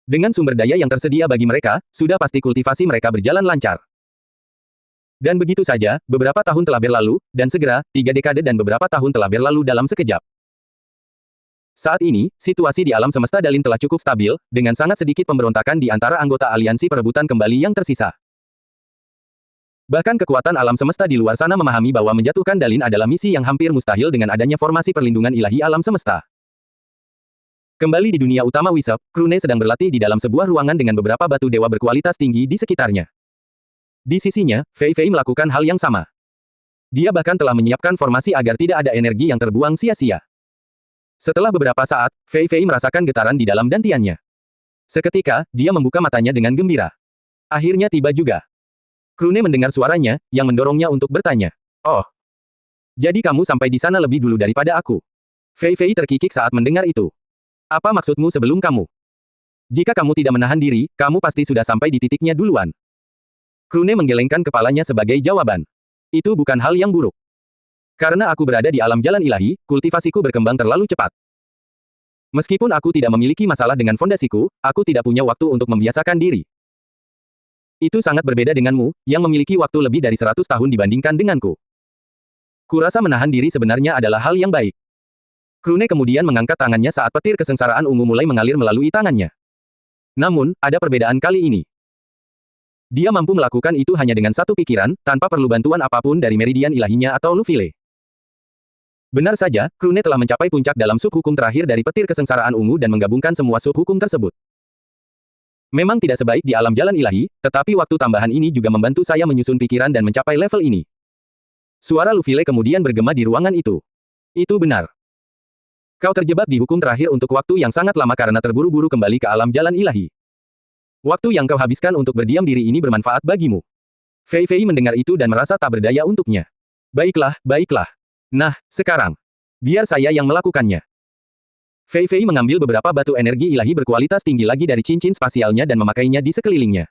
Dengan sumber daya yang tersedia bagi mereka, sudah pasti kultivasi mereka berjalan lancar. Dan begitu saja, beberapa tahun telah berlalu, dan segera, 3 dekade dan beberapa tahun telah berlalu dalam sekejap. Saat ini, situasi di alam semesta Dalin telah cukup stabil, dengan sangat sedikit pemberontakan di antara anggota aliansi perebutan kembali yang tersisa. Bahkan kekuatan alam semesta di luar sana memahami bahwa menjatuhkan Dalin adalah misi yang hampir mustahil dengan adanya formasi perlindungan ilahi alam semesta. Kembali di dunia utama Wisep, Krune sedang berlatih di dalam sebuah ruangan dengan beberapa batu dewa berkualitas tinggi di sekitarnya. Di sisinya, Fei Fei melakukan hal yang sama. Dia bahkan telah menyiapkan formasi agar tidak ada energi yang terbuang sia-sia. Setelah beberapa saat, Fei Fei merasakan getaran di dalam dantiannya. Seketika, dia membuka matanya dengan gembira. Akhirnya tiba juga. Krune mendengar suaranya, yang mendorongnya untuk bertanya. Oh. Jadi kamu sampai di sana lebih dulu daripada aku. Fei Fei terkikik saat mendengar itu. Apa maksudmu sebelum kamu? Jika kamu tidak menahan diri, kamu pasti sudah sampai di titiknya duluan. Krune menggelengkan kepalanya sebagai jawaban. Itu bukan hal yang buruk. Karena aku berada di alam jalan ilahi, kultivasiku berkembang terlalu cepat. Meskipun aku tidak memiliki masalah dengan fondasiku, aku tidak punya waktu untuk membiasakan diri. Itu sangat berbeda denganmu, yang memiliki waktu lebih dari 100 tahun dibandingkan denganku. Kurasa menahan diri sebenarnya adalah hal yang baik. Krune kemudian mengangkat tangannya saat petir kesengsaraan ungu mulai mengalir melalui tangannya. Namun, ada perbedaan kali ini. Dia mampu melakukan itu hanya dengan satu pikiran, tanpa perlu bantuan apapun dari meridian ilahinya atau Lufile. Benar saja, Krune telah mencapai puncak dalam subhukum terakhir dari petir kesengsaraan ungu dan menggabungkan semua subhukum tersebut. Memang tidak sebaik di alam jalan ilahi, tetapi waktu tambahan ini juga membantu saya menyusun pikiran dan mencapai level ini. Suara Lufile kemudian bergema di ruangan itu. Itu benar. Kau terjebak di hukum terakhir untuk waktu yang sangat lama karena terburu-buru kembali ke alam jalan ilahi. Waktu yang kau habiskan untuk berdiam diri ini bermanfaat bagimu. Fei Fei mendengar itu dan merasa tak berdaya untuknya. Baiklah, baiklah. Nah, sekarang. Biar saya yang melakukannya. Fei Fei mengambil beberapa batu energi ilahi berkualitas tinggi lagi dari cincin spasialnya dan memakainya di sekelilingnya.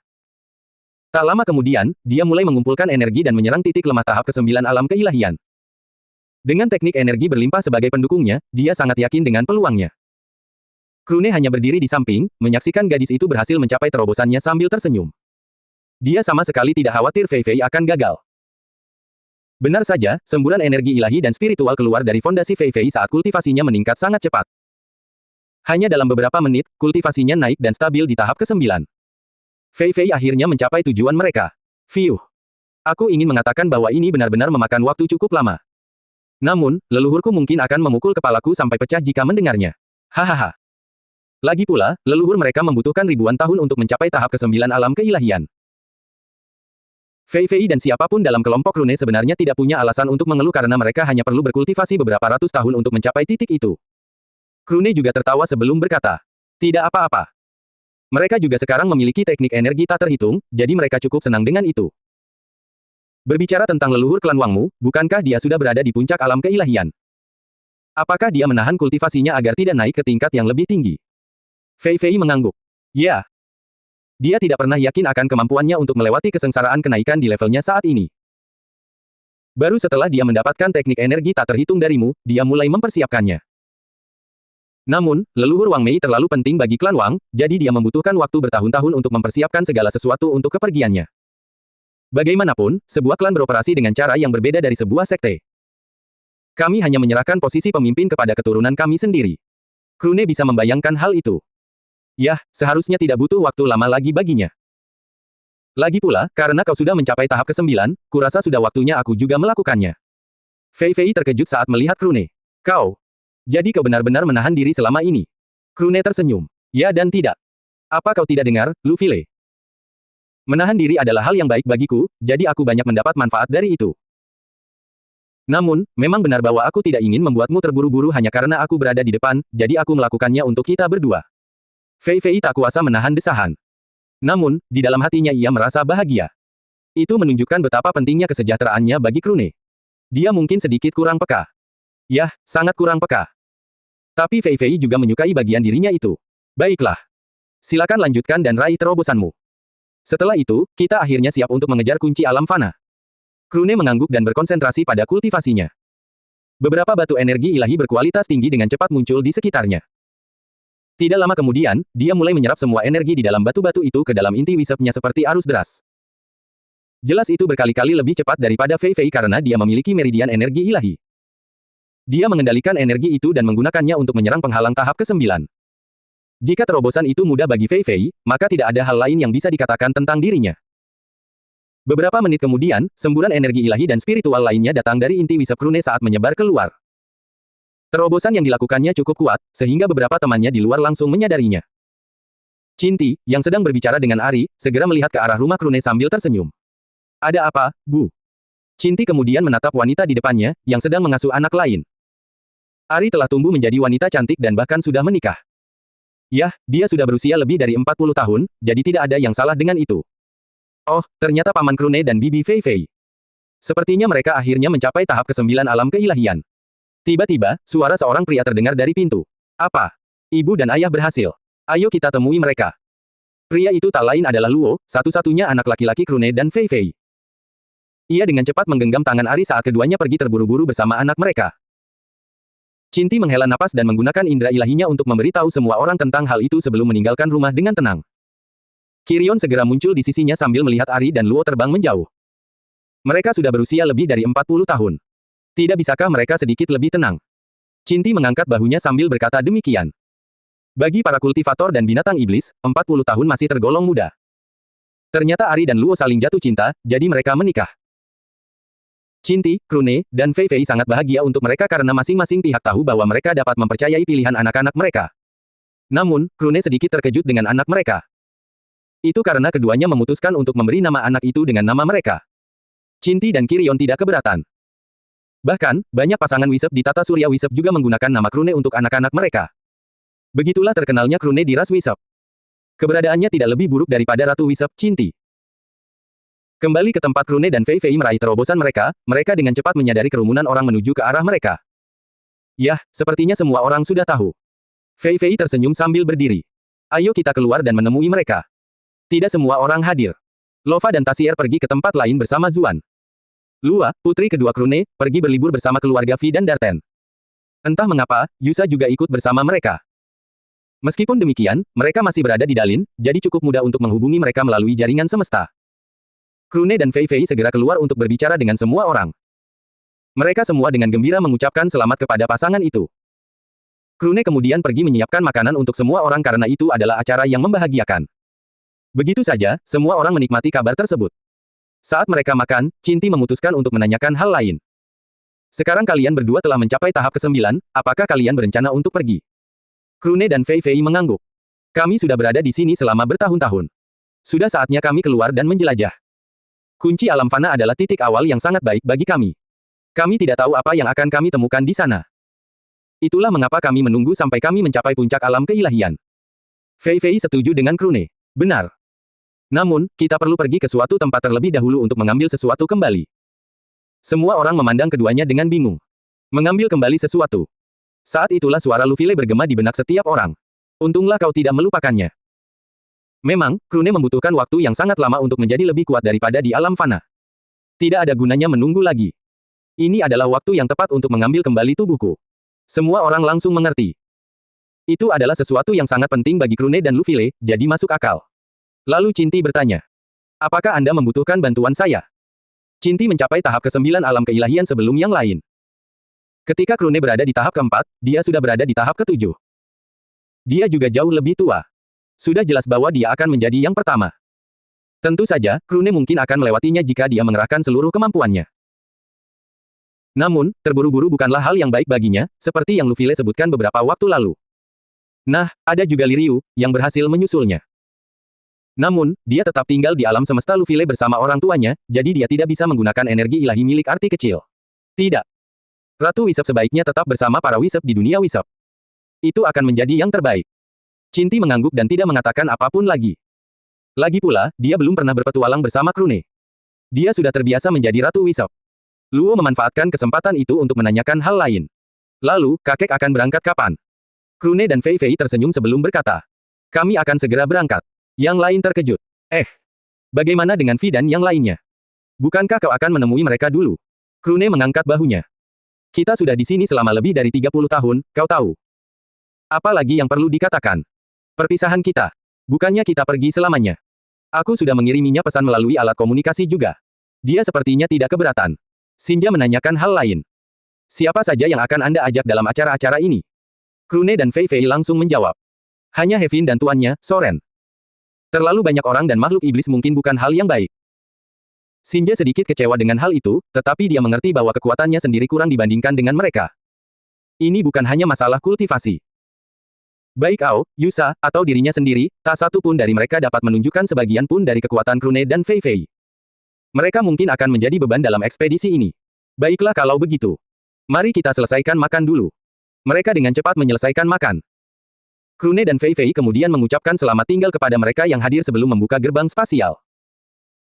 Tak lama kemudian, dia mulai mengumpulkan energi dan menyerang titik lemah tahap ke-9 alam keilahian. Dengan teknik energi berlimpah sebagai pendukungnya, dia sangat yakin dengan peluangnya. Krune hanya berdiri di samping, menyaksikan gadis itu berhasil mencapai terobosannya sambil tersenyum. Dia sama sekali tidak khawatir Fei Fei akan gagal. Benar saja, semburan energi ilahi dan spiritual keluar dari fondasi Fei Fei saat kultivasinya meningkat sangat cepat. Hanya dalam beberapa menit, kultivasinya naik dan stabil di tahap ke-9. Fei Fei akhirnya mencapai tujuan mereka. Fiuh. Aku ingin mengatakan bahwa ini benar-benar memakan waktu cukup lama. Namun, leluhurku mungkin akan memukul kepalaku sampai pecah jika mendengarnya. Hahaha. Lagi pula, leluhur mereka membutuhkan ribuan tahun untuk mencapai tahap ke-9 alam keilahian. Fei Fei dan siapapun dalam kelompok Krune sebenarnya tidak punya alasan untuk mengeluh karena mereka hanya perlu berkultivasi beberapa ratus tahun untuk mencapai titik itu. Krune juga tertawa sebelum berkata, tidak apa-apa. Mereka juga sekarang memiliki teknik energi tak terhitung, jadi mereka cukup senang dengan itu. Berbicara tentang leluhur klan Wangmu, bukankah dia sudah berada di puncak alam keilahian? Apakah dia menahan kultivasinya agar tidak naik ke tingkat yang lebih tinggi? Fei Fei mengangguk. Ya. Dia tidak pernah yakin akan kemampuannya untuk melewati kesengsaraan kenaikan di levelnya saat ini. Baru setelah dia mendapatkan teknik energi tak terhitung darimu, dia mulai mempersiapkannya. Namun, leluhur Wang Mei terlalu penting bagi klan Wang, jadi dia membutuhkan waktu bertahun-tahun untuk mempersiapkan segala sesuatu untuk kepergiannya. Bagaimanapun, sebuah klan beroperasi dengan cara yang berbeda dari sebuah sekte. Kami hanya menyerahkan posisi pemimpin kepada keturunan kami sendiri. Krune bisa membayangkan hal itu. Yah, seharusnya tidak butuh waktu lama lagi baginya. Lagi pula, karena kau sudah mencapai tahap ke-9, kurasa sudah waktunya aku juga melakukannya. Fei Fei terkejut saat melihat Krune. Kau. Jadi kau benar-benar menahan diri selama ini. Krune tersenyum. Ya dan tidak. Apa kau tidak dengar, Lufile? Menahan diri adalah hal yang baik bagiku, jadi aku banyak mendapat manfaat dari itu. Namun, memang benar bahwa aku tidak ingin membuatmu terburu-buru hanya karena aku berada di depan, jadi aku melakukannya untuk kita berdua. Fei Fei tak kuasa menahan desahan. Namun, di dalam hatinya ia merasa bahagia. Itu menunjukkan betapa pentingnya kesejahteraannya bagi Krune. Dia mungkin sedikit kurang peka. Yah, sangat kurang peka. Tapi Fei Fei juga menyukai bagian dirinya itu. Baiklah. Silakan lanjutkan dan raih terobosanmu. Setelah itu, kita akhirnya siap untuk mengejar kunci alam fana. Krune mengangguk dan berkonsentrasi pada kultivasinya. Beberapa batu energi ilahi berkualitas tinggi dengan cepat muncul di sekitarnya. Tidak lama kemudian, dia mulai menyerap semua energi di dalam batu-batu itu ke dalam inti wisepnya seperti arus deras. Jelas itu berkali-kali lebih cepat daripada Fei Fei karena dia memiliki meridian energi ilahi. Dia mengendalikan energi itu dan menggunakannya untuk menyerang penghalang tahap ke-9. Jika terobosan itu mudah bagi Fei Fei, maka tidak ada hal lain yang bisa dikatakan tentang dirinya. Beberapa menit kemudian, semburan energi ilahi dan spiritual lainnya datang dari inti wisep Krune saat menyebar keluar. Terobosan yang dilakukannya cukup kuat, sehingga beberapa temannya di luar langsung menyadarinya. Cinti, yang sedang berbicara dengan Ari, segera melihat ke arah rumah Krune sambil tersenyum. Ada apa, Bu? Cinti kemudian menatap wanita di depannya, yang sedang mengasuh anak lain. Ari telah tumbuh menjadi wanita cantik dan bahkan sudah menikah. Yah, dia sudah berusia lebih dari 40 tahun, jadi tidak ada yang salah dengan itu. Oh, ternyata Paman Krune dan Bibi Fei Fei. Sepertinya mereka akhirnya mencapai tahap ke-9 alam keilahian. Tiba-tiba, suara seorang pria terdengar dari pintu. Apa? Ibu dan ayah berhasil. Ayo kita temui mereka. Pria itu tak lain adalah Luo, satu-satunya anak laki-laki Krune dan Fei Fei. Ia dengan cepat menggenggam tangan Ari saat keduanya pergi terburu-buru bersama anak mereka. Cinti menghela napas dan menggunakan indera ilahinya untuk memberitahu semua orang tentang hal itu sebelum meninggalkan rumah dengan tenang. Kirion segera muncul di sisinya sambil melihat Ari dan Luo terbang menjauh. Mereka sudah berusia lebih dari 40 tahun. Tidak bisakah mereka sedikit lebih tenang? Cinti mengangkat bahunya sambil berkata demikian. Bagi para kultivator dan binatang iblis, 40 tahun masih tergolong muda. Ternyata Ari dan Luo saling jatuh cinta, jadi mereka menikah. Cinti, Krune, dan Fei Fei sangat bahagia untuk mereka karena masing-masing pihak tahu bahwa mereka dapat mempercayai pilihan anak-anak mereka. Namun, Krune sedikit terkejut dengan anak mereka. Itu karena keduanya memutuskan untuk memberi nama anak itu dengan nama mereka. Cinti dan Kirion tidak keberatan. Bahkan, banyak pasangan wisep di tata surya wisep juga menggunakan nama Krune untuk anak-anak mereka. Begitulah terkenalnya Krune di ras wisep. Keberadaannya tidak lebih buruk daripada Ratu Wisep, Cinti. Kembali ke tempat Krune dan Fei Fei meraih terobosan mereka, mereka dengan cepat menyadari kerumunan orang menuju ke arah mereka. Yah, sepertinya semua orang sudah tahu. Fei Fei tersenyum sambil berdiri. Ayo kita keluar dan menemui mereka. Tidak semua orang hadir. Lova dan Tasier pergi ke tempat lain bersama Zuan. Lua, putri kedua Krune, pergi berlibur bersama keluarga Vi dan Darten. Entah mengapa, Yusa juga ikut bersama mereka. Meskipun demikian, mereka masih berada di Dalin, jadi cukup mudah untuk menghubungi mereka melalui jaringan semesta. Krune dan Fei Fei segera keluar untuk berbicara dengan semua orang. Mereka semua dengan gembira mengucapkan selamat kepada pasangan itu. Krune kemudian pergi menyiapkan makanan untuk semua orang karena itu adalah acara yang membahagiakan. Begitu saja, semua orang menikmati kabar tersebut. Saat mereka makan, Cinti memutuskan untuk menanyakan hal lain. Sekarang kalian berdua telah mencapai tahap ke-9, apakah kalian berencana untuk pergi? Krune dan Fei Fei mengangguk. Kami sudah berada di sini selama bertahun-tahun. Sudah saatnya kami keluar dan menjelajah. Kunci alam fana adalah titik awal yang sangat baik bagi kami. Kami tidak tahu apa yang akan kami temukan di sana. Itulah mengapa kami menunggu sampai kami mencapai puncak alam keilahian. Fei Fei setuju dengan Krune. Benar. Namun, kita perlu pergi ke suatu tempat terlebih dahulu untuk mengambil sesuatu kembali. Semua orang memandang keduanya dengan bingung. Mengambil kembali sesuatu. Saat itulah suara Lufile bergema di benak setiap orang. Untunglah kau tidak melupakannya. Memang, Krune membutuhkan waktu yang sangat lama untuk menjadi lebih kuat daripada di alam fana. Tidak ada gunanya menunggu lagi. Ini adalah waktu yang tepat untuk mengambil kembali tubuhku. Semua orang langsung mengerti. Itu adalah sesuatu yang sangat penting bagi Krune dan Lufile, jadi masuk akal. Lalu Cinti bertanya. Apakah Anda membutuhkan bantuan saya? Cinti mencapai tahap ke-9 alam keilahian sebelum yang lain. Ketika Krune berada di tahap ke-4, dia sudah berada di tahap ke-7. Dia juga jauh lebih tua. Sudah jelas bahwa dia akan menjadi yang pertama. Tentu saja, Krune mungkin akan melewatinya jika dia mengerahkan seluruh kemampuannya. Namun, terburu-buru bukanlah hal yang baik baginya, seperti yang Lufile sebutkan beberapa waktu lalu. Nah, ada juga Liryu, yang berhasil menyusulnya. Namun, dia tetap tinggal di alam semesta Lufile bersama orang tuanya, jadi dia tidak bisa menggunakan energi ilahi milik arti kecil. Tidak. Ratu Wisep sebaiknya tetap bersama para Wisep di dunia Wisep. Itu akan menjadi yang terbaik. Cinti mengangguk dan tidak mengatakan apapun lagi. Lagi pula, dia belum pernah berpetualang bersama Krune. Dia sudah terbiasa menjadi Ratu Wisep. Luo memanfaatkan kesempatan itu untuk menanyakan hal lain. Lalu, kakek akan berangkat kapan? Krune dan Fei Fei tersenyum sebelum berkata. Kami akan segera berangkat. Yang lain terkejut. Bagaimana dengan Vi dan yang lainnya? Bukankah kau akan menemui mereka dulu? Krune mengangkat bahunya. Kita sudah di sini selama lebih dari 30 tahun, kau tahu. Apa lagi yang perlu dikatakan? Perpisahan kita. Bukannya kita pergi selamanya. Aku sudah mengiriminya pesan melalui alat komunikasi juga. Dia sepertinya tidak keberatan. Xinjia menanyakan hal lain. Siapa saja yang akan Anda ajak dalam acara-acara ini? Krune dan Fei Fei langsung menjawab. Hanya Hevin dan tuannya, Soren. Terlalu banyak orang dan makhluk iblis mungkin bukan hal yang baik. Shinja sedikit kecewa dengan hal itu, tetapi dia mengerti bahwa kekuatannya sendiri kurang dibandingkan dengan mereka. Ini bukan hanya masalah kultivasi. Baik Ao, Yusa, atau dirinya sendiri, tak satu pun dari mereka dapat menunjukkan sebagian pun dari kekuatan Krune dan Fei Fei. Mereka mungkin akan menjadi beban dalam ekspedisi ini. Baiklah kalau begitu. Mari kita selesaikan makan dulu. Mereka dengan cepat menyelesaikan makan. Krune dan Fei Fei kemudian mengucapkan selamat tinggal kepada mereka yang hadir sebelum membuka gerbang spasial.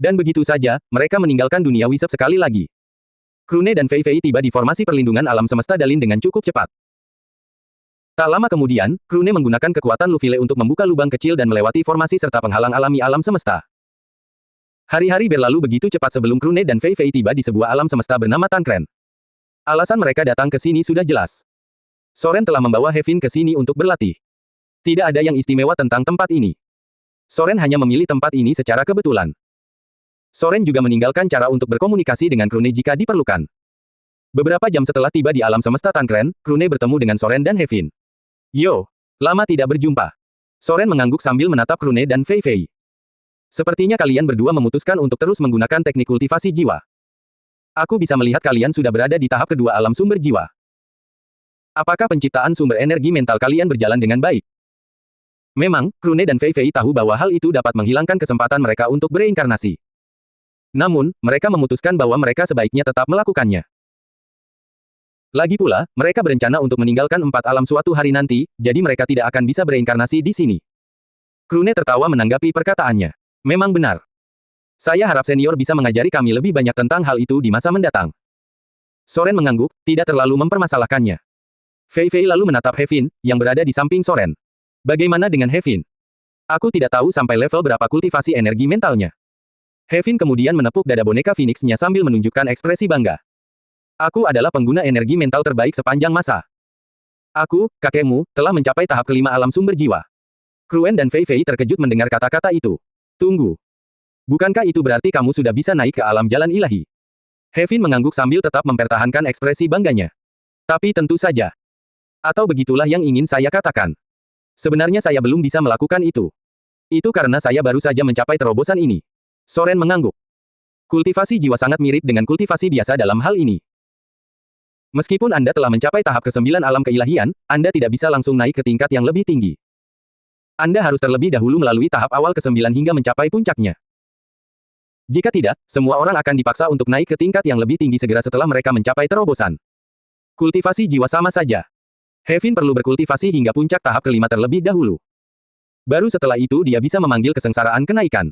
Dan begitu saja, mereka meninggalkan dunia Wisep sekali lagi. Krune dan Fei Fei tiba di formasi perlindungan alam semesta Dalin dengan cukup cepat. Tak lama kemudian, Krune menggunakan kekuatan Lufile untuk membuka lubang kecil dan melewati formasi serta penghalang alami alam semesta. Hari-hari berlalu begitu cepat sebelum Krune dan Fei Fei tiba di sebuah alam semesta bernama Tankren. Alasan mereka datang ke sini sudah jelas. Soren telah membawa Hevin ke sini untuk berlatih. Tidak ada yang istimewa tentang tempat ini. Soren hanya memilih tempat ini secara kebetulan. Soren juga meninggalkan cara untuk berkomunikasi dengan Krune jika diperlukan. Beberapa jam setelah tiba di alam semesta Tankren, Krune bertemu dengan Soren dan Hevin. Yo, lama tidak berjumpa. Soren mengangguk sambil menatap Krune dan Fei Fei. Sepertinya kalian berdua memutuskan untuk terus menggunakan teknik kultivasi jiwa. Aku bisa melihat kalian sudah berada di tahap kedua alam sumber jiwa. Apakah penciptaan sumber energi mental kalian berjalan dengan baik? Memang, Krune dan Fei Fei tahu bahwa hal itu dapat menghilangkan kesempatan mereka untuk bereinkarnasi. Namun, mereka memutuskan bahwa mereka sebaiknya tetap melakukannya. Lagi pula, mereka berencana untuk meninggalkan 4 alam suatu hari nanti, jadi mereka tidak akan bisa bereinkarnasi di sini. Krune tertawa menanggapi perkataannya. Memang benar. Saya harap senior bisa mengajari kami lebih banyak tentang hal itu di masa mendatang. Soren mengangguk, tidak terlalu mempermasalahkannya. Fei Fei lalu menatap Hevin, yang berada di samping Soren. Bagaimana dengan Hevin? Aku tidak tahu sampai level berapa kultivasi energi mentalnya. Hevin kemudian menepuk dada boneka Phoenix-nya sambil menunjukkan ekspresi bangga. Aku adalah pengguna energi mental terbaik sepanjang masa. Aku, kakekmu, telah mencapai tahap kelima alam sumber jiwa. Kruen dan Fei Fei terkejut mendengar kata-kata itu. Tunggu. Bukankah itu berarti kamu sudah bisa naik ke alam jalan ilahi? Hevin mengangguk sambil tetap mempertahankan ekspresi bangganya. Tapi tentu saja. Atau begitulah yang ingin saya katakan. Sebenarnya saya belum bisa melakukan itu. Itu karena saya baru saja mencapai terobosan ini. Soren mengangguk. Kultivasi jiwa sangat mirip dengan kultivasi biasa dalam hal ini. Meskipun Anda telah mencapai tahap ke-9 alam keilahian, Anda tidak bisa langsung naik ke tingkat yang lebih tinggi. Anda harus terlebih dahulu melalui tahap awal ke-9 hingga mencapai puncaknya. Jika tidak, semua orang akan dipaksa untuk naik ke tingkat yang lebih tinggi segera setelah mereka mencapai terobosan. Kultivasi jiwa sama saja. Hevin perlu berkultivasi hingga puncak tahap kelima terlebih dahulu. Baru setelah itu dia bisa memanggil kesengsaraan kenaikan.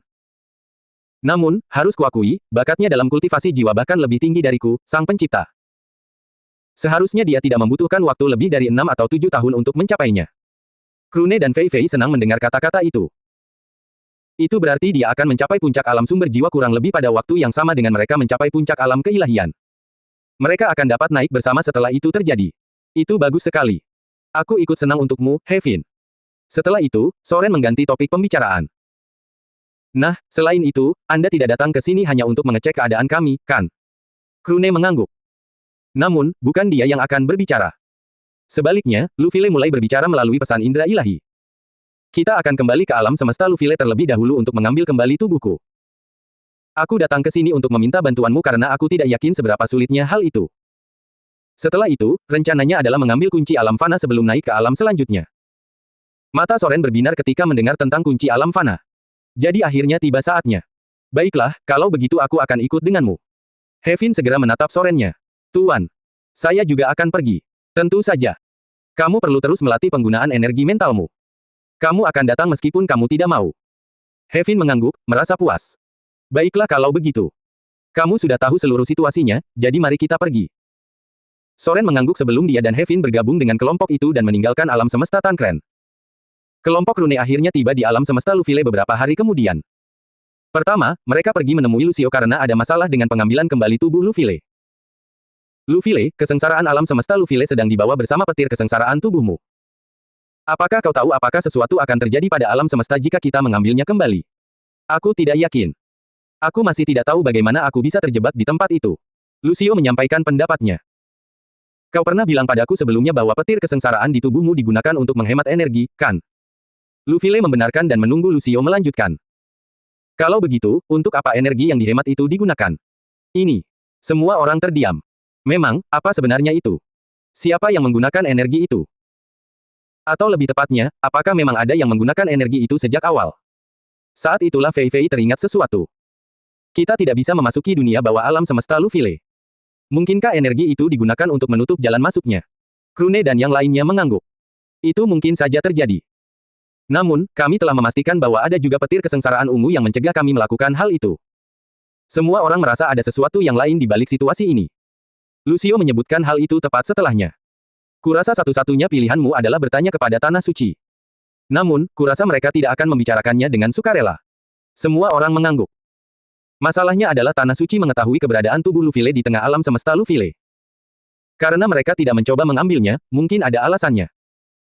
Namun, harus kuakui, bakatnya dalam kultivasi jiwa bahkan lebih tinggi dariku, sang pencipta. Seharusnya dia tidak membutuhkan waktu lebih dari 6 atau 7 tahun untuk mencapainya. Krune dan Fei Fei senang mendengar kata-kata itu. Itu berarti dia akan mencapai puncak alam sumber jiwa kurang lebih pada waktu yang sama dengan mereka mencapai puncak alam keilahian. Mereka akan dapat naik bersama setelah itu terjadi. Itu bagus sekali. Aku ikut senang untukmu, Hevin. Setelah itu, Soren mengganti topik pembicaraan. Nah, selain itu, Anda tidak datang ke sini hanya untuk mengecek keadaan kami, kan? Krune mengangguk. Namun, bukan dia yang akan berbicara. Sebaliknya, Lufile mulai berbicara melalui pesan indera ilahi. Kita akan kembali ke alam semesta Lufile terlebih dahulu untuk mengambil kembali tubuhku. Aku datang ke sini untuk meminta bantuanmu karena aku tidak yakin seberapa sulitnya hal itu. Setelah itu, rencananya adalah mengambil kunci alam fana sebelum naik ke alam selanjutnya. Mata Soren berbinar ketika mendengar tentang kunci alam fana. Jadi akhirnya tiba saatnya. Baiklah, kalau begitu aku akan ikut denganmu. Hevin segera menatap Sorennya. Tuan, saya juga akan pergi. Tentu saja. Kamu perlu terus melatih penggunaan energi mentalmu. Kamu akan datang meskipun kamu tidak mau. Hevin mengangguk, merasa puas. Baiklah kalau begitu. Kamu sudah tahu seluruh situasinya, jadi mari kita pergi. Soren mengangguk sebelum dia dan Hevin bergabung dengan kelompok itu dan meninggalkan alam semesta Tankren. Kelompok Krune akhirnya tiba di alam semesta Lufile beberapa hari kemudian. Pertama, mereka pergi menemui Lucio karena ada masalah dengan pengambilan kembali tubuh Lufile. Lufile, kesengsaraan alam semesta Lufile sedang dibawa bersama petir kesengsaraan tubuhmu. Apakah kau tahu apakah sesuatu akan terjadi pada alam semesta jika kita mengambilnya kembali? Aku tidak yakin. Aku masih tidak tahu bagaimana aku bisa terjebak di tempat itu. Lucio menyampaikan pendapatnya. Kau pernah bilang padaku sebelumnya bahwa petir kesengsaraan di tubuhmu digunakan untuk menghemat energi, kan? Lufile membenarkan dan menunggu Lucio melanjutkan. Kalau begitu, untuk apa energi yang dihemat itu digunakan? Ini. Semua orang terdiam. Memang, apa sebenarnya itu? Siapa yang menggunakan energi itu? Atau lebih tepatnya, apakah memang ada yang menggunakan energi itu sejak awal? Saat itulah Fei Fei teringat sesuatu. Kita tidak bisa memasuki dunia bawah alam semesta Lufile. Mungkinkah energi itu digunakan untuk menutup jalan masuknya? Krune dan yang lainnya mengangguk. Itu mungkin saja terjadi. Namun, kami telah memastikan bahwa ada juga petir kesengsaraan ungu yang mencegah kami melakukan hal itu. Semua orang merasa ada sesuatu yang lain di balik situasi ini. Lucio menyebutkan hal itu tepat setelahnya. Kurasa satu-satunya pilihanmu adalah bertanya kepada Tanah Suci. Namun, kurasa mereka tidak akan membicarakannya dengan sukarela. Semua orang mengangguk. Masalahnya adalah Tanah Suci mengetahui keberadaan tubuh Lufile di tengah alam semesta Lufile. Karena mereka tidak mencoba mengambilnya, mungkin ada alasannya.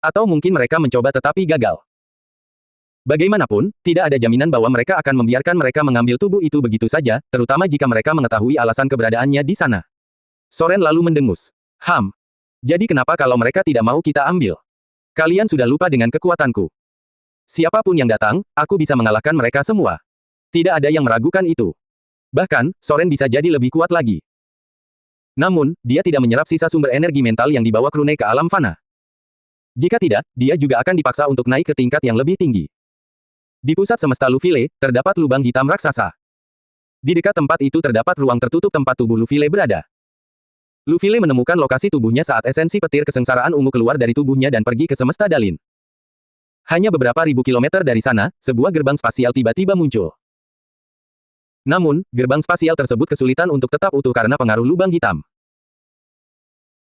Atau mungkin mereka mencoba tetapi gagal. Bagaimanapun, tidak ada jaminan bahwa mereka akan membiarkan mereka mengambil tubuh itu begitu saja, terutama jika mereka mengetahui alasan keberadaannya di sana. Soren lalu mendengus. Jadi kenapa kalau mereka tidak mau kita ambil? Kalian sudah lupa dengan kekuatanku. Siapapun yang datang, aku bisa mengalahkan mereka semua. Tidak ada yang meragukan itu. Bahkan, Soren bisa jadi lebih kuat lagi. Namun, dia tidak menyerap sisa sumber energi mental yang dibawa Krune ke alam fana. Jika tidak, dia juga akan dipaksa untuk naik ke tingkat yang lebih tinggi. Di pusat semesta Lufile, terdapat lubang hitam raksasa. Di dekat tempat itu terdapat ruang tertutup tempat tubuh Lufile berada. Lufile menemukan lokasi tubuhnya saat esensi petir kesengsaraan ungu keluar dari tubuhnya dan pergi ke semesta Dalin. Hanya beberapa ribu kilometer dari sana, sebuah gerbang spasial tiba-tiba muncul. Namun, gerbang spasial tersebut kesulitan untuk tetap utuh karena pengaruh lubang hitam.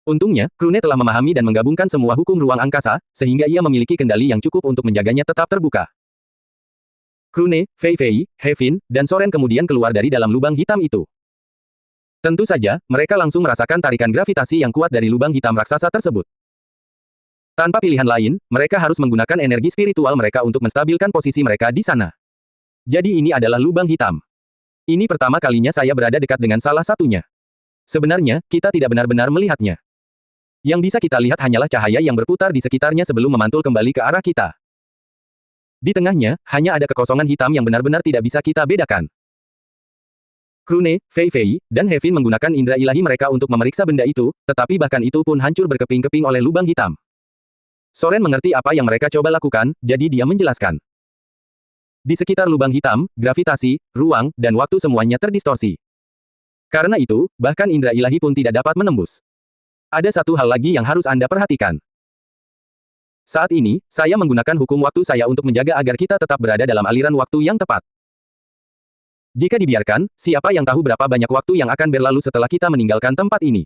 Untungnya, Krune telah memahami dan menggabungkan semua hukum ruang angkasa, sehingga ia memiliki kendali yang cukup untuk menjaganya tetap terbuka. Krune, Fei Fei, Hevin, dan Soren kemudian keluar dari dalam lubang hitam itu. Tentu saja, mereka langsung merasakan tarikan gravitasi yang kuat dari lubang hitam raksasa tersebut. Tanpa pilihan lain, mereka harus menggunakan energi spiritual mereka untuk menstabilkan posisi mereka di sana. Jadi ini adalah lubang hitam. Ini pertama kalinya saya berada dekat dengan salah satunya. Sebenarnya, kita tidak benar-benar melihatnya. Yang bisa kita lihat hanyalah cahaya yang berputar di sekitarnya sebelum memantul kembali ke arah kita. Di tengahnya, hanya ada kekosongan hitam yang benar-benar tidak bisa kita bedakan. Krune, Fei Fei, dan Hevin menggunakan indera ilahi mereka untuk memeriksa benda itu, tetapi bahkan itu pun hancur berkeping-keping oleh lubang hitam. Soren mengerti apa yang mereka coba lakukan, jadi dia menjelaskan. Di sekitar lubang hitam, gravitasi, ruang, dan waktu semuanya terdistorsi. Karena itu, bahkan indera ilahi pun tidak dapat menembus. Ada satu hal lagi yang harus Anda perhatikan. Saat ini, saya menggunakan hukum waktu saya untuk menjaga agar kita tetap berada dalam aliran waktu yang tepat. Jika dibiarkan, siapa yang tahu berapa banyak waktu yang akan berlalu setelah kita meninggalkan tempat ini.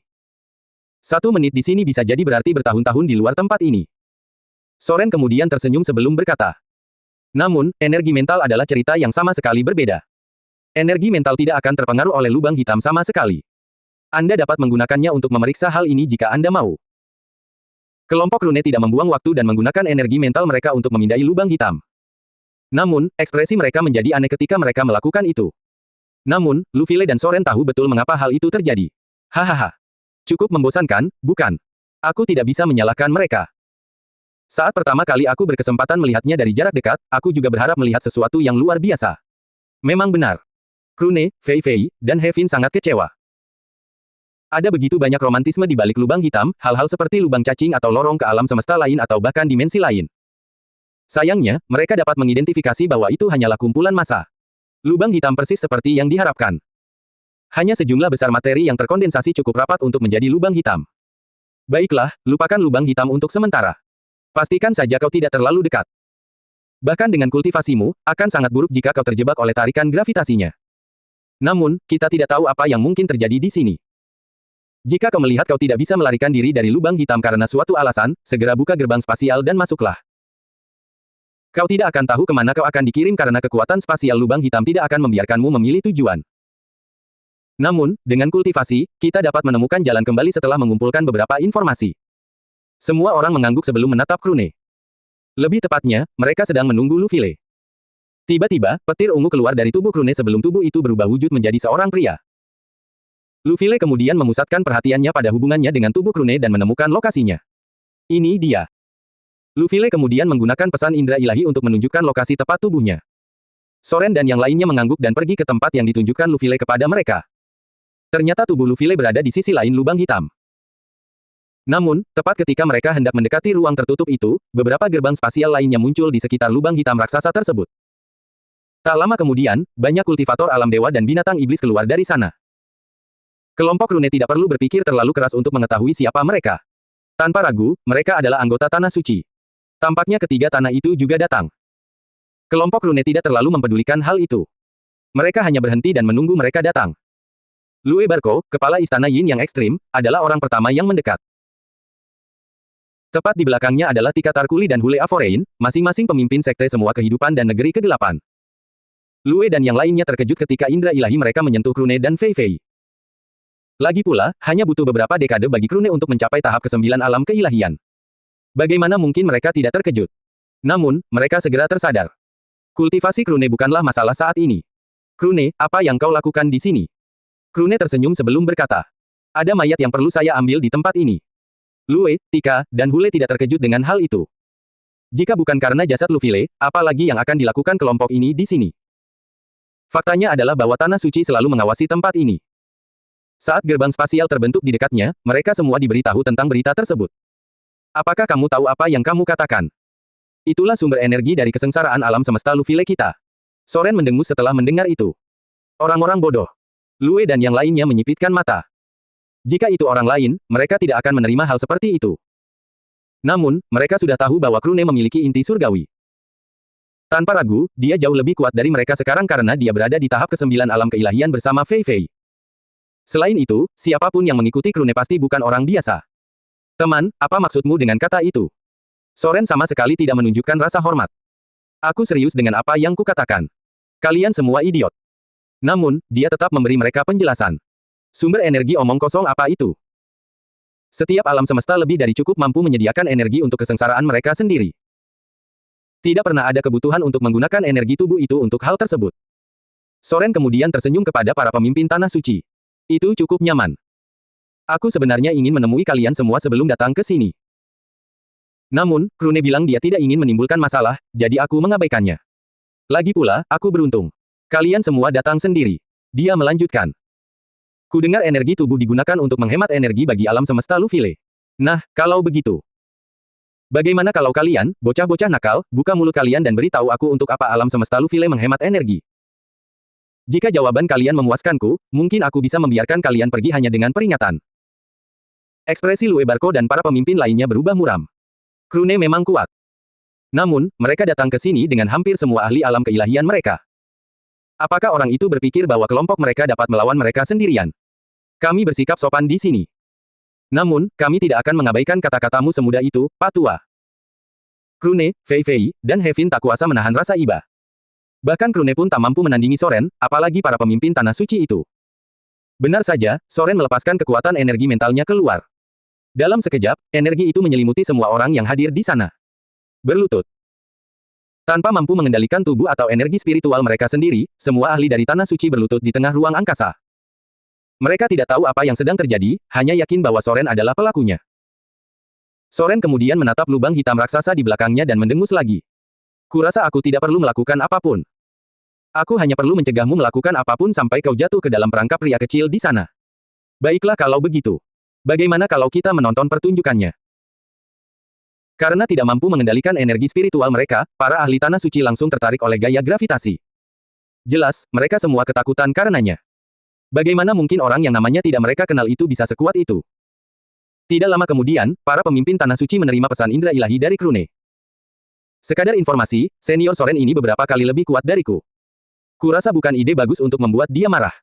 1 menit di sini bisa jadi berarti bertahun-tahun di luar tempat ini. Soren kemudian tersenyum sebelum berkata. Namun, energi mental adalah cerita yang sama sekali berbeda. Energi mental tidak akan terpengaruh oleh lubang hitam sama sekali. Anda dapat menggunakannya untuk memeriksa hal ini jika Anda mau. Kelompok Krune tidak membuang waktu dan menggunakan energi mental mereka untuk memindai lubang hitam. Namun, ekspresi mereka menjadi aneh ketika mereka melakukan itu. Namun, Lufile dan Soren tahu betul mengapa hal itu terjadi. Hahaha. Cukup membosankan, bukan? Aku tidak bisa menyalahkan mereka. Saat pertama kali aku berkesempatan melihatnya dari jarak dekat, aku juga berharap melihat sesuatu yang luar biasa. Memang benar. Krune, Fei Fei, dan Hevin sangat kecewa. Ada begitu banyak romantisme di balik lubang hitam, hal-hal seperti lubang cacing atau lorong ke alam semesta lain atau bahkan dimensi lain. Sayangnya, mereka dapat mengidentifikasi bahwa itu hanyalah kumpulan massa. Lubang hitam persis seperti yang diharapkan. Hanya sejumlah besar materi yang terkondensasi cukup rapat untuk menjadi lubang hitam. Baiklah, lupakan lubang hitam untuk sementara. Pastikan saja kau tidak terlalu dekat. Bahkan dengan kultivasimu, akan sangat buruk jika kau terjebak oleh tarikan gravitasinya. Namun, kita tidak tahu apa yang mungkin terjadi di sini. Jika kau melihat kau tidak bisa melarikan diri dari lubang hitam karena suatu alasan, segera buka gerbang spasial dan masuklah. Kau tidak akan tahu kemana kau akan dikirim karena kekuatan spasial lubang hitam tidak akan membiarkanmu memilih tujuan. Namun, dengan kultivasi, kita dapat menemukan jalan kembali setelah mengumpulkan beberapa informasi. Semua orang mengangguk sebelum menatap Krune. Lebih tepatnya, mereka sedang menunggu Lufile. Tiba-tiba, petir ungu keluar dari tubuh Krune sebelum tubuh itu berubah wujud menjadi seorang pria. Lufile kemudian memusatkan perhatiannya pada hubungannya dengan tubuh Krune dan menemukan lokasinya. Ini dia. Lufile kemudian menggunakan pesan indera ilahi untuk menunjukkan lokasi tepat tubuhnya. Soren dan yang lainnya mengangguk dan pergi ke tempat yang ditunjukkan Lufile kepada mereka. Ternyata tubuh Lufile berada di sisi lain lubang hitam. Namun, tepat ketika mereka hendak mendekati ruang tertutup itu, beberapa gerbang spasial lainnya muncul di sekitar lubang hitam raksasa tersebut. Tak lama kemudian, banyak kultivator alam dewa dan binatang iblis keluar dari sana. Kelompok Rune tidak perlu berpikir terlalu keras untuk mengetahui siapa mereka. Tanpa ragu, mereka adalah anggota Tanah Suci. Tampaknya ketiga tanah itu juga datang. Kelompok Rune tidak terlalu mempedulikan hal itu. Mereka hanya berhenti dan menunggu mereka datang. Lue Barco, kepala istana Yin yang ekstrim, adalah orang pertama yang mendekat. Tepat di belakangnya adalah Tika Tarkuli dan Hule Avorein, masing-masing pemimpin sekte semua kehidupan dan negeri kegelapan. Lue dan yang lainnya terkejut ketika indera ilahi mereka menyentuh Krune dan Fei Fei. Lagi pula, hanya butuh beberapa dekade bagi Krune untuk mencapai tahap ke-9 alam keilahian. Bagaimana mungkin mereka tidak terkejut? Namun, mereka segera tersadar. Kultivasi Krune bukanlah masalah saat ini. Krune, apa yang kau lakukan di sini? Krune tersenyum sebelum berkata. Ada mayat yang perlu saya ambil di tempat ini. Lue, Tika, dan Hule tidak terkejut dengan hal itu. Jika bukan karena jasad Lufile, apa lagi yang akan dilakukan kelompok ini di sini? Faktanya adalah bahwa Tanah Suci selalu mengawasi tempat ini. Saat gerbang spasial terbentuk di dekatnya, mereka semua diberitahu tentang berita tersebut. Apakah kamu tahu apa yang kamu katakan? Itulah sumber energi dari kesengsaraan alam semesta Lufile kita. Soren mendengus setelah mendengar itu. Orang-orang bodoh. Lue dan yang lainnya menyipitkan mata. Jika itu orang lain, mereka tidak akan menerima hal seperti itu. Namun, mereka sudah tahu bahwa Krune memiliki inti surgawi. Tanpa ragu, dia jauh lebih kuat dari mereka sekarang karena dia berada di tahap ke-9 alam keilahian bersama Fei Fei. Selain itu, siapapun yang mengikuti Krune pasti bukan orang biasa. Teman, apa maksudmu dengan kata itu? Soren sama sekali tidak menunjukkan rasa hormat. Aku serius dengan apa yang kukatakan. Kalian semua idiot. Namun, dia tetap memberi mereka penjelasan. Sumber energi omong kosong apa itu? Setiap alam semesta lebih dari cukup mampu menyediakan energi untuk kesengsaraan mereka sendiri. Tidak pernah ada kebutuhan untuk menggunakan energi tubuh itu untuk hal tersebut. Soren kemudian tersenyum kepada para pemimpin Tanah Suci. Itu cukup nyaman. Aku sebenarnya ingin menemui kalian semua sebelum datang ke sini. Namun, Krune bilang dia tidak ingin menimbulkan masalah, jadi aku mengabaikannya. Lagi pula, aku beruntung. Kalian semua datang sendiri. Dia melanjutkan. Kudengar energi tubuh digunakan untuk menghemat energi bagi alam semesta Lufile. Nah, kalau begitu. Bagaimana kalau kalian, bocah-bocah nakal, buka mulut kalian dan beritahu aku untuk apa alam semesta Lufile menghemat energi? Jika jawaban kalian memuaskanku, mungkin aku bisa membiarkan kalian pergi hanya dengan peringatan. Ekspresi Lue Barco dan para pemimpin lainnya berubah muram. Krune memang kuat. Namun, mereka datang ke sini dengan hampir semua ahli alam keilahian mereka. Apakah orang itu berpikir bahwa kelompok mereka dapat melawan mereka sendirian? Kami bersikap sopan di sini. Namun, kami tidak akan mengabaikan kata-katamu semudah itu, Pak Tua. Krune, Fei Fei, dan Hevin tak kuasa menahan rasa iba. Bahkan Krune pun tak mampu menandingi Soren, apalagi para pemimpin Tanah Suci itu. Benar saja, Soren melepaskan kekuatan energi mentalnya keluar. Dalam sekejap, energi itu menyelimuti semua orang yang hadir di sana. Berlutut. Tanpa mampu mengendalikan tubuh atau energi spiritual mereka sendiri, semua ahli dari Tanah Suci berlutut di tengah ruang angkasa. Mereka tidak tahu apa yang sedang terjadi, hanya yakin bahwa Soren adalah pelakunya. Soren kemudian menatap lubang hitam raksasa di belakangnya dan mendengus lagi. Kurasa aku tidak perlu melakukan apapun. Aku hanya perlu mencegahmu melakukan apapun sampai kau jatuh ke dalam perangkap pria kecil di sana. Baiklah kalau begitu. Bagaimana kalau kita menonton pertunjukannya? Karena tidak mampu mengendalikan energi spiritual mereka, para ahli Tanah Suci langsung tertarik oleh gaya gravitasi. Jelas, mereka semua ketakutan karenanya. Bagaimana mungkin orang yang namanya tidak mereka kenal itu bisa sekuat itu? Tidak lama kemudian, para pemimpin Tanah Suci menerima pesan indera ilahi dari Krune. Sekadar informasi, senior Soren ini beberapa kali lebih kuat dariku. Kurasa bukan ide bagus untuk membuat dia marah.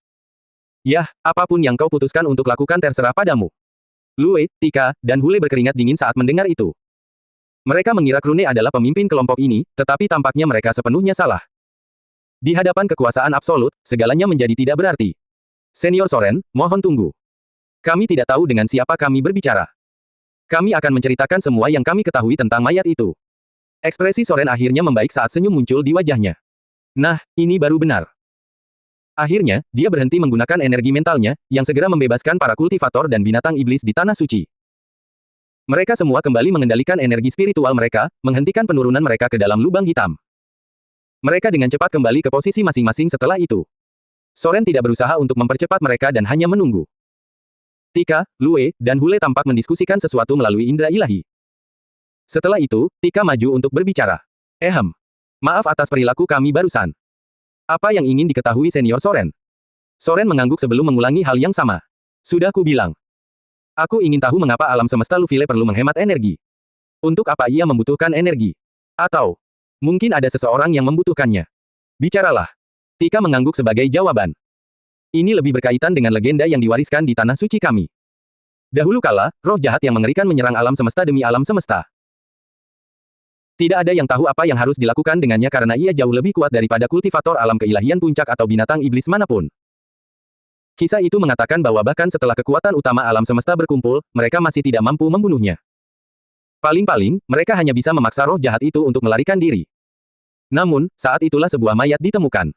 Yah, apapun yang kau putuskan untuk lakukan terserah padamu. Lue, Tika, dan Hule berkeringat dingin saat mendengar itu. Mereka mengira Krune adalah pemimpin kelompok ini, tetapi tampaknya mereka sepenuhnya salah. Di hadapan kekuasaan absolut, segalanya menjadi tidak berarti. Senior Soren, mohon tunggu. Kami tidak tahu dengan siapa kami berbicara. Kami akan menceritakan semua yang kami ketahui tentang mayat itu. Ekspresi Soren akhirnya membaik saat senyum muncul di wajahnya. Nah, ini baru benar. Akhirnya, dia berhenti menggunakan energi mentalnya, yang segera membebaskan para kultivator dan binatang iblis di Tanah Suci. Mereka semua kembali mengendalikan energi spiritual mereka, menghentikan penurunan mereka ke dalam lubang hitam. Mereka dengan cepat kembali ke posisi masing-masing setelah itu. Soren tidak berusaha untuk mempercepat mereka dan hanya menunggu. Tika, Lue, dan Hule tampak mendiskusikan sesuatu melalui indera ilahi. Setelah itu, Tika maju untuk berbicara. Maaf atas perilaku kami barusan. Apa yang ingin diketahui Senior Soren? Soren mengangguk sebelum mengulangi hal yang sama. Sudah ku bilang. Aku ingin tahu mengapa alam semesta Lufile perlu menghemat energi. Untuk apa ia membutuhkan energi? Atau, mungkin ada seseorang yang membutuhkannya. Bicaralah. Tika mengangguk sebagai jawaban. Ini lebih berkaitan dengan legenda yang diwariskan di tanah suci kami. Dahulu kala, roh jahat yang mengerikan menyerang alam semesta demi alam semesta. Tidak ada yang tahu apa yang harus dilakukan dengannya karena ia jauh lebih kuat daripada kultivator alam keilahian puncak atau binatang iblis manapun. Kisah itu mengatakan bahwa bahkan setelah kekuatan utama alam semesta berkumpul, mereka masih tidak mampu membunuhnya. Paling-paling, mereka hanya bisa memaksa roh jahat itu untuk melarikan diri. Namun, saat itulah sebuah mayat ditemukan.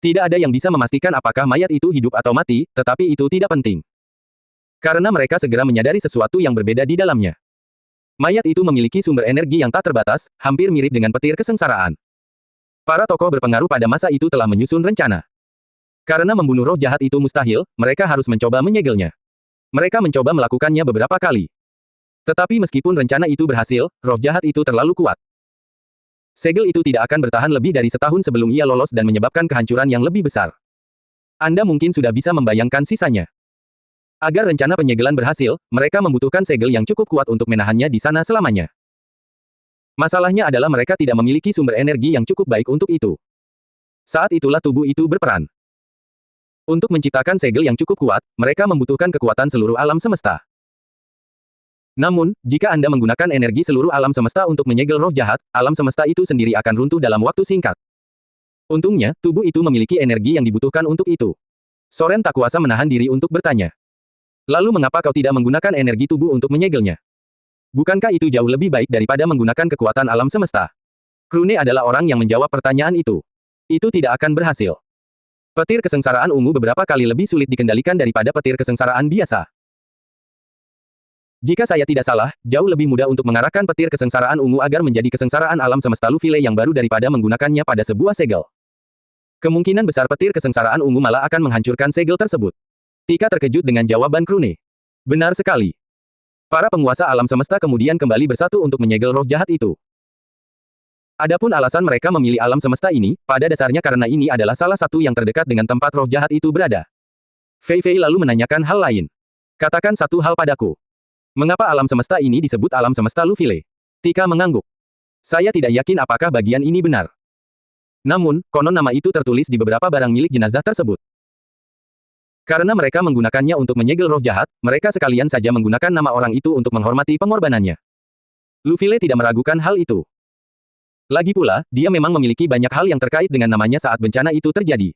Tidak ada yang bisa memastikan apakah mayat itu hidup atau mati, tetapi itu tidak penting. Karena mereka segera menyadari sesuatu yang berbeda di dalamnya. Mayat itu memiliki sumber energi yang tak terbatas, hampir mirip dengan petir kesengsaraan. Para tokoh berpengaruh pada masa itu telah menyusun rencana. Karena membunuh roh jahat itu mustahil, mereka harus mencoba menyegelnya. Mereka mencoba melakukannya beberapa kali. Tetapi meskipun rencana itu berhasil, roh jahat itu terlalu kuat. Segel itu tidak akan bertahan lebih dari setahun sebelum ia lolos dan menyebabkan kehancuran yang lebih besar. Anda mungkin sudah bisa membayangkan sisanya. Agar rencana penyegelan berhasil, mereka membutuhkan segel yang cukup kuat untuk menahannya di sana selamanya. Masalahnya adalah mereka tidak memiliki sumber energi yang cukup baik untuk itu. Saat itulah tubuh itu berperan. Untuk menciptakan segel yang cukup kuat, mereka membutuhkan kekuatan seluruh alam semesta. Namun, jika Anda menggunakan energi seluruh alam semesta untuk menyegel roh jahat, alam semesta itu sendiri akan runtuh dalam waktu singkat. Untungnya, tubuh itu memiliki energi yang dibutuhkan untuk itu. Soren tak kuasa menahan diri untuk bertanya. Lalu mengapa kau tidak menggunakan energi tubuh untuk menyegelnya? Bukankah itu jauh lebih baik daripada menggunakan kekuatan alam semesta? Krune adalah orang yang menjawab pertanyaan itu. Itu tidak akan berhasil. Petir kesengsaraan ungu beberapa kali lebih sulit dikendalikan daripada petir kesengsaraan biasa. Jika saya tidak salah, jauh lebih mudah untuk mengarahkan petir kesengsaraan ungu agar menjadi kesengsaraan alam semesta Lufile yang baru daripada menggunakannya pada sebuah segel. Kemungkinan besar petir kesengsaraan ungu malah akan menghancurkan segel tersebut. Tika terkejut dengan jawaban Krune. Benar sekali. Para penguasa alam semesta kemudian kembali bersatu untuk menyegel roh jahat itu. Adapun alasan mereka memilih alam semesta ini, pada dasarnya karena ini adalah salah satu yang terdekat dengan tempat roh jahat itu berada. Fei Fei lalu menanyakan hal lain. Katakan satu hal padaku. Mengapa alam semesta ini disebut alam semesta Lufile? Tika mengangguk. Saya tidak yakin apakah bagian ini benar. Namun, konon nama itu tertulis di beberapa barang milik jenazah tersebut. Karena mereka menggunakannya untuk menyegel roh jahat, mereka sekalian saja menggunakan nama orang itu untuk menghormati pengorbanannya. Lufile tidak meragukan hal itu. Lagi pula, dia memang memiliki banyak hal yang terkait dengan namanya saat bencana itu terjadi.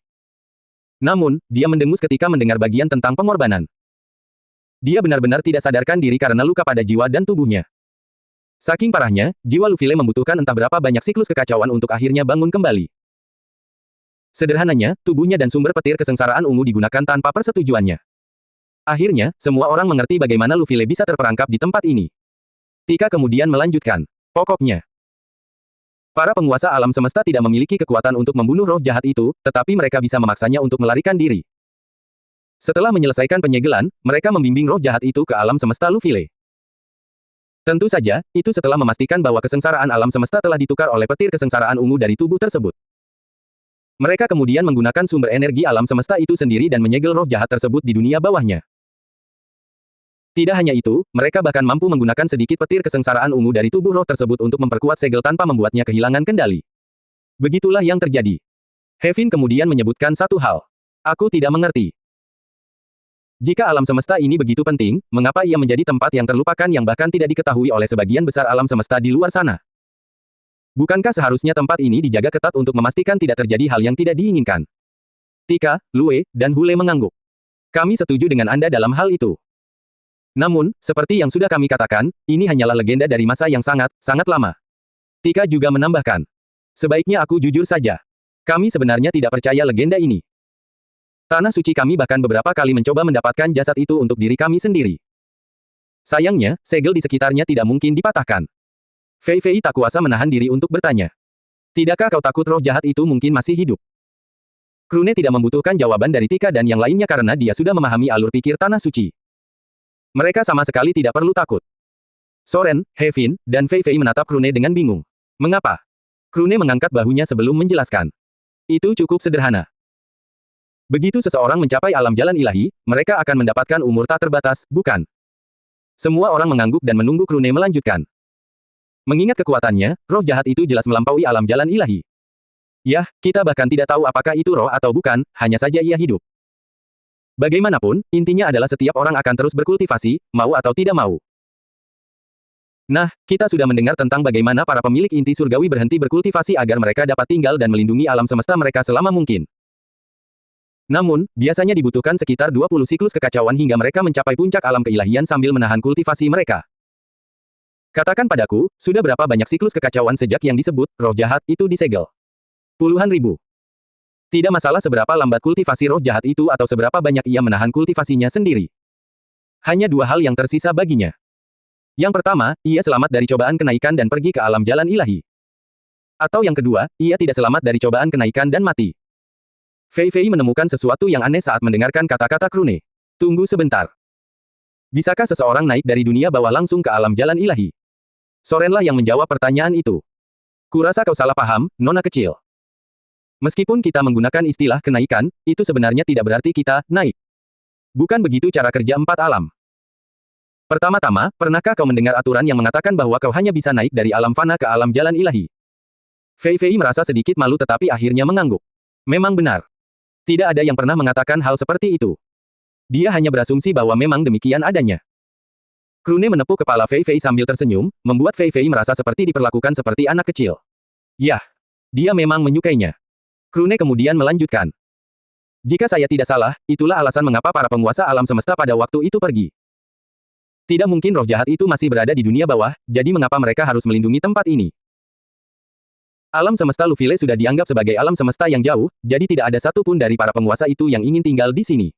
Namun, dia mendengus ketika mendengar bagian tentang pengorbanan. Dia benar-benar tidak sadarkan diri karena luka pada jiwa dan tubuhnya. Saking parahnya, jiwa Lufile membutuhkan entah berapa banyak siklus kekacauan untuk akhirnya bangun kembali. Sederhananya, tubuhnya dan sumber petir kesengsaraan ungu digunakan tanpa persetujuannya. Akhirnya, semua orang mengerti bagaimana Lufile bisa terperangkap di tempat ini. Tika kemudian melanjutkan. Pokoknya, para penguasa alam semesta tidak memiliki kekuatan untuk membunuh roh jahat itu, tetapi mereka bisa memaksanya untuk melarikan diri. Setelah menyelesaikan penyegelan, mereka membimbing roh jahat itu ke alam semesta Lufile. Tentu saja, itu setelah memastikan bahwa kesengsaraan alam semesta telah ditukar oleh petir kesengsaraan ungu dari tubuh tersebut. Mereka kemudian menggunakan sumber energi alam semesta itu sendiri dan menyegel roh jahat tersebut di dunia bawahnya. Tidak hanya itu, mereka bahkan mampu menggunakan sedikit petir kesengsaraan ungu dari tubuh roh tersebut untuk memperkuat segel tanpa membuatnya kehilangan kendali. Begitulah yang terjadi. Hevin kemudian menyebutkan satu hal. Aku tidak mengerti. Jika alam semesta ini begitu penting, mengapa ia menjadi tempat yang terlupakan yang bahkan tidak diketahui oleh sebagian besar alam semesta di luar sana? Bukankah seharusnya tempat ini dijaga ketat untuk memastikan tidak terjadi hal yang tidak diinginkan? Tika, Lue, dan Hule mengangguk. Kami setuju dengan Anda dalam hal itu. Namun, seperti yang sudah kami katakan, ini hanyalah legenda dari masa yang sangat, sangat lama. Tika juga menambahkan. Sebaiknya aku jujur saja. Kami sebenarnya tidak percaya legenda ini. Tanah suci kami bahkan beberapa kali mencoba mendapatkan jasad itu untuk diri kami sendiri. Sayangnya, segel di sekitarnya tidak mungkin dipatahkan. Fei Fei tak kuasa menahan diri untuk bertanya. Tidakkah kau takut roh jahat itu mungkin masih hidup? Krune tidak membutuhkan jawaban dari Tika dan yang lainnya karena dia sudah memahami alur pikir Tanah Suci. Mereka sama sekali tidak perlu takut. Soren, Hevin, dan Fei Fei menatap Krune dengan bingung. Mengapa? Krune mengangkat bahunya sebelum menjelaskan. Itu cukup sederhana. Begitu seseorang mencapai alam jalan ilahi, mereka akan mendapatkan umur tak terbatas, bukan? Semua orang mengangguk dan menunggu Krune melanjutkan. Mengingat kekuatannya, roh jahat itu jelas melampaui alam jalan ilahi. Yah, kita bahkan tidak tahu apakah itu roh atau bukan, hanya saja ia hidup. Bagaimanapun, intinya adalah setiap orang akan terus berkultivasi, mau atau tidak mau. Nah, kita sudah mendengar tentang bagaimana para pemilik inti surgawi berhenti berkultivasi agar mereka dapat tinggal dan melindungi alam semesta mereka selama mungkin. Namun, biasanya dibutuhkan sekitar 20 siklus kekacauan hingga mereka mencapai puncak alam keilahian sambil menahan kultivasi mereka. Katakan padaku, sudah berapa banyak siklus kekacauan sejak yang disebut roh jahat itu disegel? Puluhan ribu. Tidak masalah seberapa lambat kultivasi roh jahat itu atau seberapa banyak ia menahan kultivasinya sendiri. Hanya dua hal yang tersisa baginya. Yang pertama, ia selamat dari cobaan kenaikan dan pergi ke alam jalan ilahi. Atau yang kedua, ia tidak selamat dari cobaan kenaikan dan mati. Fei Fei menemukan sesuatu yang aneh saat mendengarkan kata-kata Krune. Tunggu sebentar. Bisakah seseorang naik dari dunia bawah langsung ke alam jalan ilahi? Sorenlah yang menjawab pertanyaan itu. Kurasa kau salah paham, nona kecil. Meskipun kita menggunakan istilah kenaikan, itu sebenarnya tidak berarti kita naik. Bukan begitu cara kerja empat alam. Pertama-tama, pernahkah kau mendengar aturan yang mengatakan bahwa kau hanya bisa naik dari alam fana ke alam jalan ilahi? Fei Fei merasa sedikit malu tetapi akhirnya mengangguk. Memang benar. Tidak ada yang pernah mengatakan hal seperti itu. Dia hanya berasumsi bahwa memang demikian adanya. Krune menepuk kepala Fei Fei sambil tersenyum, membuat Fei Fei merasa seperti diperlakukan seperti anak kecil. Yah, dia memang menyukainya. Krune kemudian melanjutkan. Jika saya tidak salah, itulah alasan mengapa para penguasa alam semesta pada waktu itu pergi. Tidak mungkin roh jahat itu masih berada di dunia bawah, jadi mengapa mereka harus melindungi tempat ini? Alam semesta Lufile sudah dianggap sebagai alam semesta yang jauh, jadi tidak ada satupun dari para penguasa itu yang ingin tinggal di sini.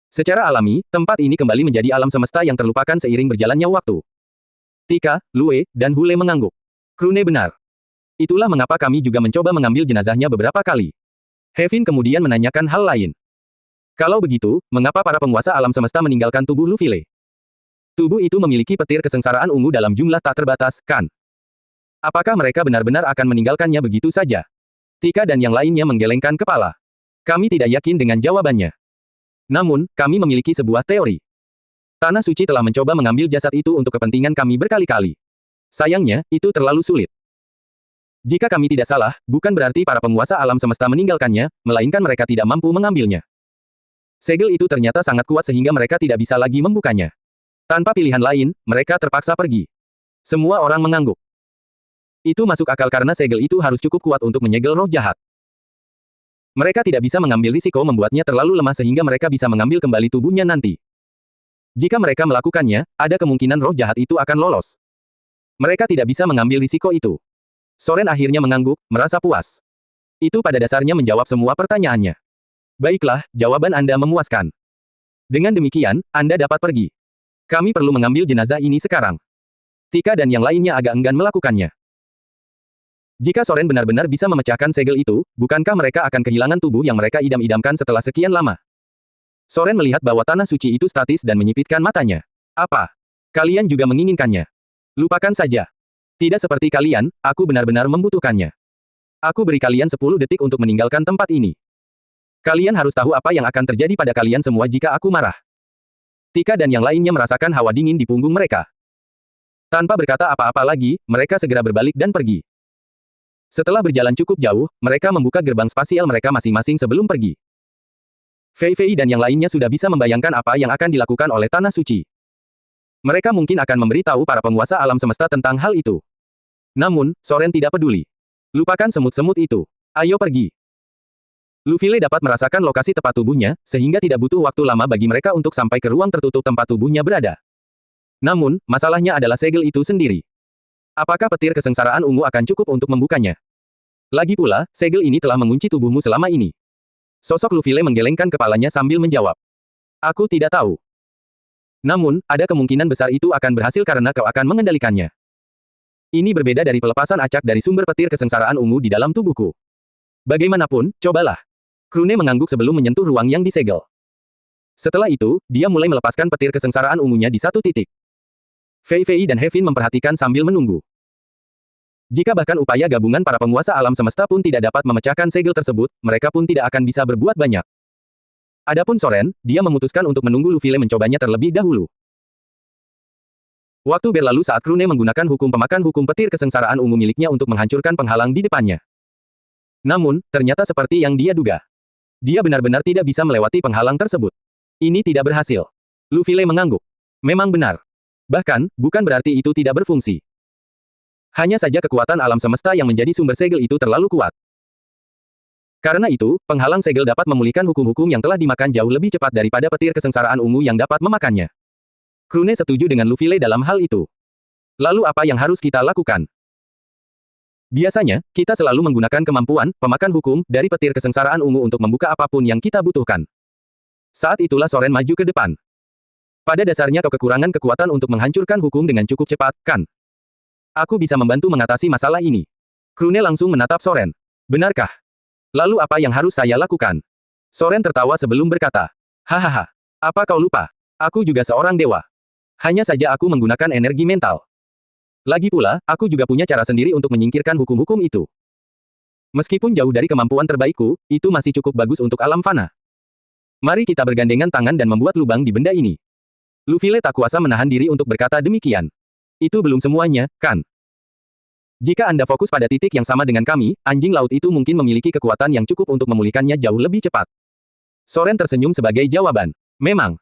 Secara alami, tempat ini kembali menjadi alam semesta yang terlupakan seiring berjalannya waktu. Tika, Lue, dan Hule mengangguk. Krune benar. Itulah mengapa kami juga mencoba mengambil jenazahnya beberapa kali. Hevin kemudian menanyakan hal lain. Kalau begitu, mengapa para penguasa alam semesta meninggalkan tubuh Lufile? Tubuh itu memiliki petir kesengsaraan ungu dalam jumlah tak terbatas, kan? Apakah mereka benar-benar akan meninggalkannya begitu saja? Tika dan yang lainnya menggelengkan kepala. Kami tidak yakin dengan jawabannya. Namun, kami memiliki sebuah teori. Tanah Suci telah mencoba mengambil jasad itu untuk kepentingan kami berkali-kali. Sayangnya, itu terlalu sulit. Jika kami tidak salah, bukan berarti para penguasa alam semesta meninggalkannya, melainkan mereka tidak mampu mengambilnya. Segel itu ternyata sangat kuat sehingga mereka tidak bisa lagi membukanya. Tanpa pilihan lain, mereka terpaksa pergi. Semua orang mengangguk. Itu masuk akal karena segel itu harus cukup kuat untuk menyegel roh jahat. Mereka tidak bisa mengambil risiko membuatnya terlalu lemah sehingga mereka bisa mengambil kembali tubuhnya nanti. Jika mereka melakukannya, ada kemungkinan roh jahat itu akan lolos. Mereka tidak bisa mengambil risiko itu. Soren akhirnya mengangguk, merasa puas. Itu pada dasarnya menjawab semua pertanyaannya. Baiklah, jawaban Anda memuaskan. Dengan demikian, Anda dapat pergi. Kami perlu mengambil jenazah ini sekarang. Tika dan yang lainnya agak enggan melakukannya. Jika Soren benar-benar bisa memecahkan segel itu, bukankah mereka akan kehilangan tubuh yang mereka idam-idamkan setelah sekian lama? Soren melihat bahwa tanah suci itu statis dan menyipitkan matanya. Apa? Kalian juga menginginkannya? Lupakan saja. Tidak seperti kalian, aku benar-benar membutuhkannya. Aku beri kalian 10 detik untuk meninggalkan tempat ini. Kalian harus tahu apa yang akan terjadi pada kalian semua jika aku marah. Tika dan yang lainnya merasakan hawa dingin di punggung mereka. Tanpa berkata apa-apa lagi, mereka segera berbalik dan pergi. Setelah berjalan cukup jauh, mereka membuka gerbang spasial mereka masing-masing sebelum pergi. Fei Fei dan yang lainnya sudah bisa membayangkan apa yang akan dilakukan oleh Tanah Suci. Mereka mungkin akan memberitahu para penguasa alam semesta tentang hal itu. Namun, Soren tidak peduli. Lupakan semut-semut itu. Ayo pergi. Lufile dapat merasakan lokasi tepat tubuhnya, sehingga tidak butuh waktu lama bagi mereka untuk sampai ke ruang tertutup tempat tubuhnya berada. Namun, masalahnya adalah segel itu sendiri. Apakah petir kesengsaraan ungu akan cukup untuk membukanya? Lagi pula, segel ini telah mengunci tubuhmu selama ini. Sosok Lufile menggelengkan kepalanya sambil menjawab. Aku tidak tahu. Namun, ada kemungkinan besar itu akan berhasil karena kau akan mengendalikannya. Ini berbeda dari pelepasan acak dari sumber petir kesengsaraan ungu di dalam tubuhku. Bagaimanapun, cobalah. Krune mengangguk sebelum menyentuh ruang yang disegel. Setelah itu, dia mulai melepaskan petir kesengsaraan ungunya di satu titik. Fei Fei dan Hevin memperhatikan sambil menunggu. Jika bahkan upaya gabungan para penguasa alam semesta pun tidak dapat memecahkan segel tersebut, mereka pun tidak akan bisa berbuat banyak. Adapun Soren, dia memutuskan untuk menunggu Lufile mencobanya terlebih dahulu. Waktu berlalu saat Krune menggunakan hukum pemakan hukum petir kesengsaraan ungu miliknya untuk menghancurkan penghalang di depannya. Namun, ternyata seperti yang dia duga. Dia benar-benar tidak bisa melewati penghalang tersebut. Ini tidak berhasil. Lufile mengangguk. Memang benar. Bahkan, bukan berarti itu tidak berfungsi. Hanya saja kekuatan alam semesta yang menjadi sumber segel itu terlalu kuat. Karena itu, penghalang segel dapat memulihkan hukum-hukum yang telah dimakan jauh lebih cepat daripada petir kesengsaraan ungu yang dapat memakannya. Krune setuju dengan Lufile dalam hal itu. Lalu apa yang harus kita lakukan? Biasanya, kita selalu menggunakan kemampuan pemakan hukum dari petir kesengsaraan ungu untuk membuka apapun yang kita butuhkan. Saat itulah Soren maju ke depan. Pada dasarnya kau kekurangan kekuatan untuk menghancurkan hukum dengan cukup cepat, kan? Aku bisa membantu mengatasi masalah ini. Krune langsung menatap Soren. Benarkah? Lalu apa yang harus saya lakukan? Soren tertawa sebelum berkata. Hahaha. Apa kau lupa? Aku juga seorang dewa. Hanya saja aku menggunakan energi mental. Lagi pula, aku juga punya cara sendiri untuk menyingkirkan hukum-hukum itu. Meskipun jauh dari kemampuan terbaikku, itu masih cukup bagus untuk alam fana. Mari kita bergandengan tangan dan membuat lubang di benda ini. Lufile tak kuasa menahan diri untuk berkata demikian. Itu belum semuanya, kan? Jika Anda fokus pada titik yang sama dengan kami, anjing laut itu mungkin memiliki kekuatan yang cukup untuk memulihkannya jauh lebih cepat. Soren tersenyum sebagai jawaban. Memang.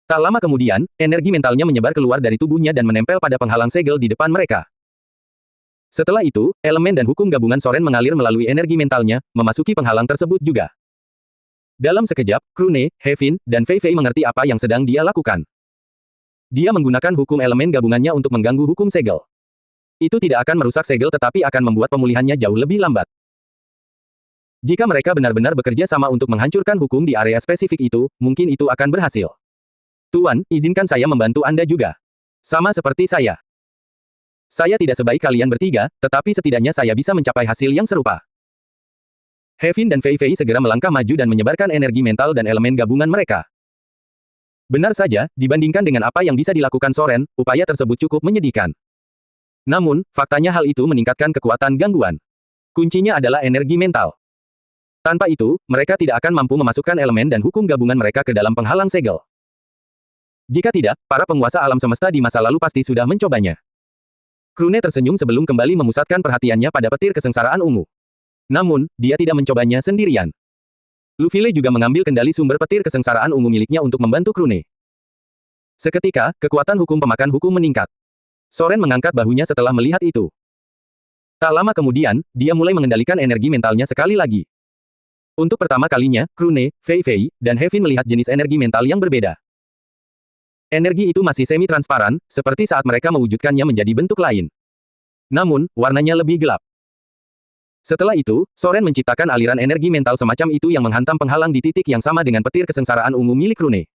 Tak lama kemudian, energi mentalnya menyebar keluar dari tubuhnya dan menempel pada penghalang segel di depan mereka. Setelah itu, elemen dan hukum gabungan Soren mengalir melalui energi mentalnya, memasuki penghalang tersebut juga. Dalam sekejap, Krune, Hevin, dan Fei Fei mengerti apa yang sedang dia lakukan. Dia menggunakan hukum elemen gabungannya untuk mengganggu hukum segel. Itu tidak akan merusak segel tetapi akan membuat pemulihannya jauh lebih lambat. Jika mereka benar-benar bekerja sama untuk menghancurkan hukum di area spesifik itu, mungkin itu akan berhasil. Tuan, izinkan saya membantu Anda juga. Sama seperti saya. Saya tidak sebaik kalian bertiga, tetapi setidaknya saya bisa mencapai hasil yang serupa. Hevin dan Fei Fei segera melangkah maju dan menyebarkan energi mental dan elemen gabungan mereka. Benar saja, dibandingkan dengan apa yang bisa dilakukan Soren, upaya tersebut cukup menyedihkan. Namun, faktanya hal itu meningkatkan kekuatan gangguan. Kuncinya adalah energi mental. Tanpa itu, mereka tidak akan mampu memasukkan elemen dan hukum gabungan mereka ke dalam penghalang segel. Jika tidak, para penguasa alam semesta di masa lalu pasti sudah mencobanya. Krune tersenyum sebelum kembali memusatkan perhatiannya pada petir kesengsaraan ungu. Namun, dia tidak mencobanya sendirian. Lufile juga mengambil kendali sumber petir kesengsaraan ungu miliknya untuk membantu Krune. Seketika, kekuatan hukum pemakan hukum meningkat. Soren mengangkat bahunya setelah melihat itu. Tak lama kemudian, dia mulai mengendalikan energi mentalnya sekali lagi. Untuk pertama kalinya, Krune, Fei Fei, dan Hevin melihat jenis energi mental yang berbeda. Energi itu masih semi-transparan, seperti saat mereka mewujudkannya menjadi bentuk lain. Namun, warnanya lebih gelap. Setelah itu, Soren menciptakan aliran energi mental semacam itu yang menghantam penghalang di titik yang sama dengan petir kesengsaraan ungu milik Krune.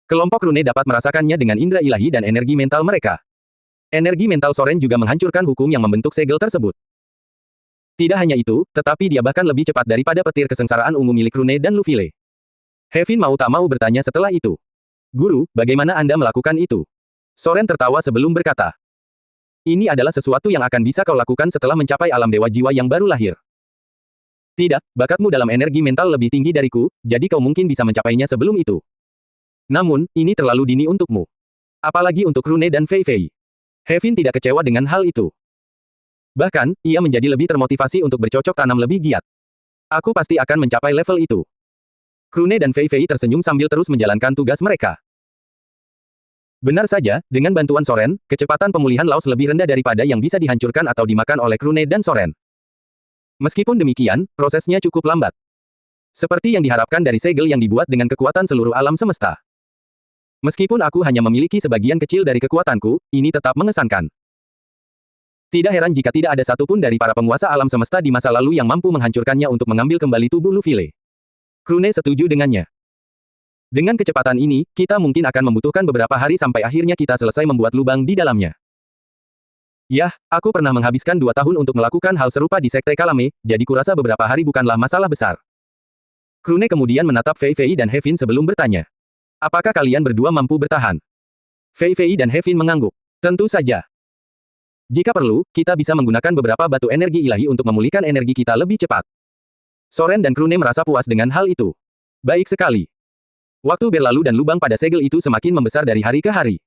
Kelompok Krune dapat merasakannya dengan indera ilahi dan energi mental mereka. Energi mental Soren juga menghancurkan hukum yang membentuk segel tersebut. Tidak hanya itu, tetapi dia bahkan lebih cepat daripada petir kesengsaraan ungu milik Krune dan Lufile. Hevin mau tak mau bertanya setelah itu. Guru, bagaimana Anda melakukan itu? Soren tertawa sebelum berkata. Ini adalah sesuatu yang akan bisa kau lakukan setelah mencapai alam dewa jiwa yang baru lahir. Tidak, bakatmu dalam energi mental lebih tinggi dariku, jadi kau mungkin bisa mencapainya sebelum itu. Namun, ini terlalu dini untukmu. Apalagi untuk Krune dan Fei Fei. Hevin tidak kecewa dengan hal itu. Bahkan, ia menjadi lebih termotivasi untuk bercocok tanam lebih giat. Aku pasti akan mencapai level itu. Krune dan Fei Fei tersenyum sambil terus menjalankan tugas mereka. Benar saja, dengan bantuan Soren, kecepatan pemulihan Laos lebih rendah daripada yang bisa dihancurkan atau dimakan oleh Krune dan Soren. Meskipun demikian, prosesnya cukup lambat. Seperti yang diharapkan dari segel yang dibuat dengan kekuatan seluruh alam semesta. Meskipun aku hanya memiliki sebagian kecil dari kekuatanku, ini tetap mengesankan. Tidak heran jika tidak ada satupun dari para penguasa alam semesta di masa lalu yang mampu menghancurkannya untuk mengambil kembali tubuh Lufile. Krune setuju dengannya. Dengan kecepatan ini, kita mungkin akan membutuhkan beberapa hari sampai akhirnya kita selesai membuat lubang di dalamnya. Yah, aku pernah menghabiskan 2 tahun untuk melakukan hal serupa di Sekte Kalame, jadi kurasa beberapa hari bukanlah masalah besar. Krune kemudian menatap Fei Fei dan Hevin sebelum bertanya. Apakah kalian berdua mampu bertahan? Fei Fei dan Hevin mengangguk. Tentu saja. Jika perlu, kita bisa menggunakan beberapa batu energi ilahi untuk memulihkan energi kita lebih cepat. Soren dan Krune merasa puas dengan hal itu. Baik sekali. Waktu berlalu dan lubang pada segel itu semakin membesar dari hari ke hari.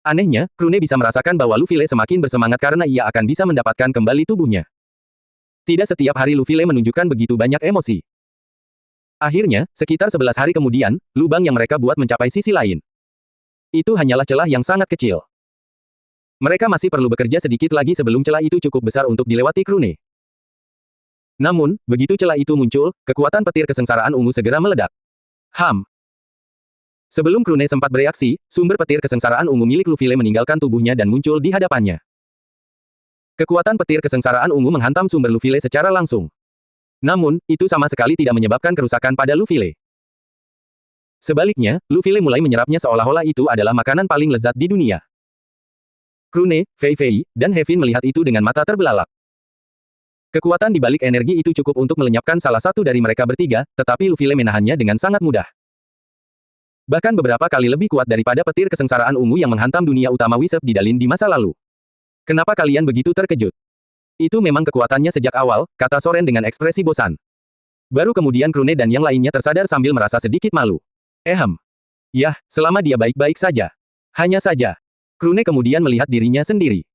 Anehnya, Krune bisa merasakan bahwa Lufile semakin bersemangat karena ia akan bisa mendapatkan kembali tubuhnya. Tidak setiap hari Lufile menunjukkan begitu banyak emosi. Akhirnya, sekitar 11 hari kemudian, lubang yang mereka buat mencapai sisi lain. Itu hanyalah celah yang sangat kecil. Mereka masih perlu bekerja sedikit lagi sebelum celah itu cukup besar untuk dilewati Krune. Namun, begitu celah itu muncul, kekuatan petir kesengsaraan ungu segera meledak. Sebelum Krune sempat bereaksi, sumber petir kesengsaraan ungu milik Lufile meninggalkan tubuhnya dan muncul di hadapannya. Kekuatan petir kesengsaraan ungu menghantam sumber Lufile secara langsung. Namun, itu sama sekali tidak menyebabkan kerusakan pada Lufile. Sebaliknya, Lufile mulai menyerapnya seolah-olah itu adalah makanan paling lezat di dunia. Krune, Fei Fei, dan Hevin melihat itu dengan mata terbelalak. Kekuatan di balik energi itu cukup untuk melenyapkan salah satu dari mereka bertiga, tetapi Lufile menahannya dengan sangat mudah. Bahkan beberapa kali lebih kuat daripada petir kesengsaraan ungu yang menghantam dunia utama Wisep di Dalin di masa lalu. Kenapa kalian begitu terkejut? Itu memang kekuatannya sejak awal, kata Soren dengan ekspresi bosan. Baru kemudian Krune dan yang lainnya tersadar sambil merasa sedikit malu. Yah, selama dia baik-baik saja. Hanya saja. Krune kemudian melihat dirinya sendiri.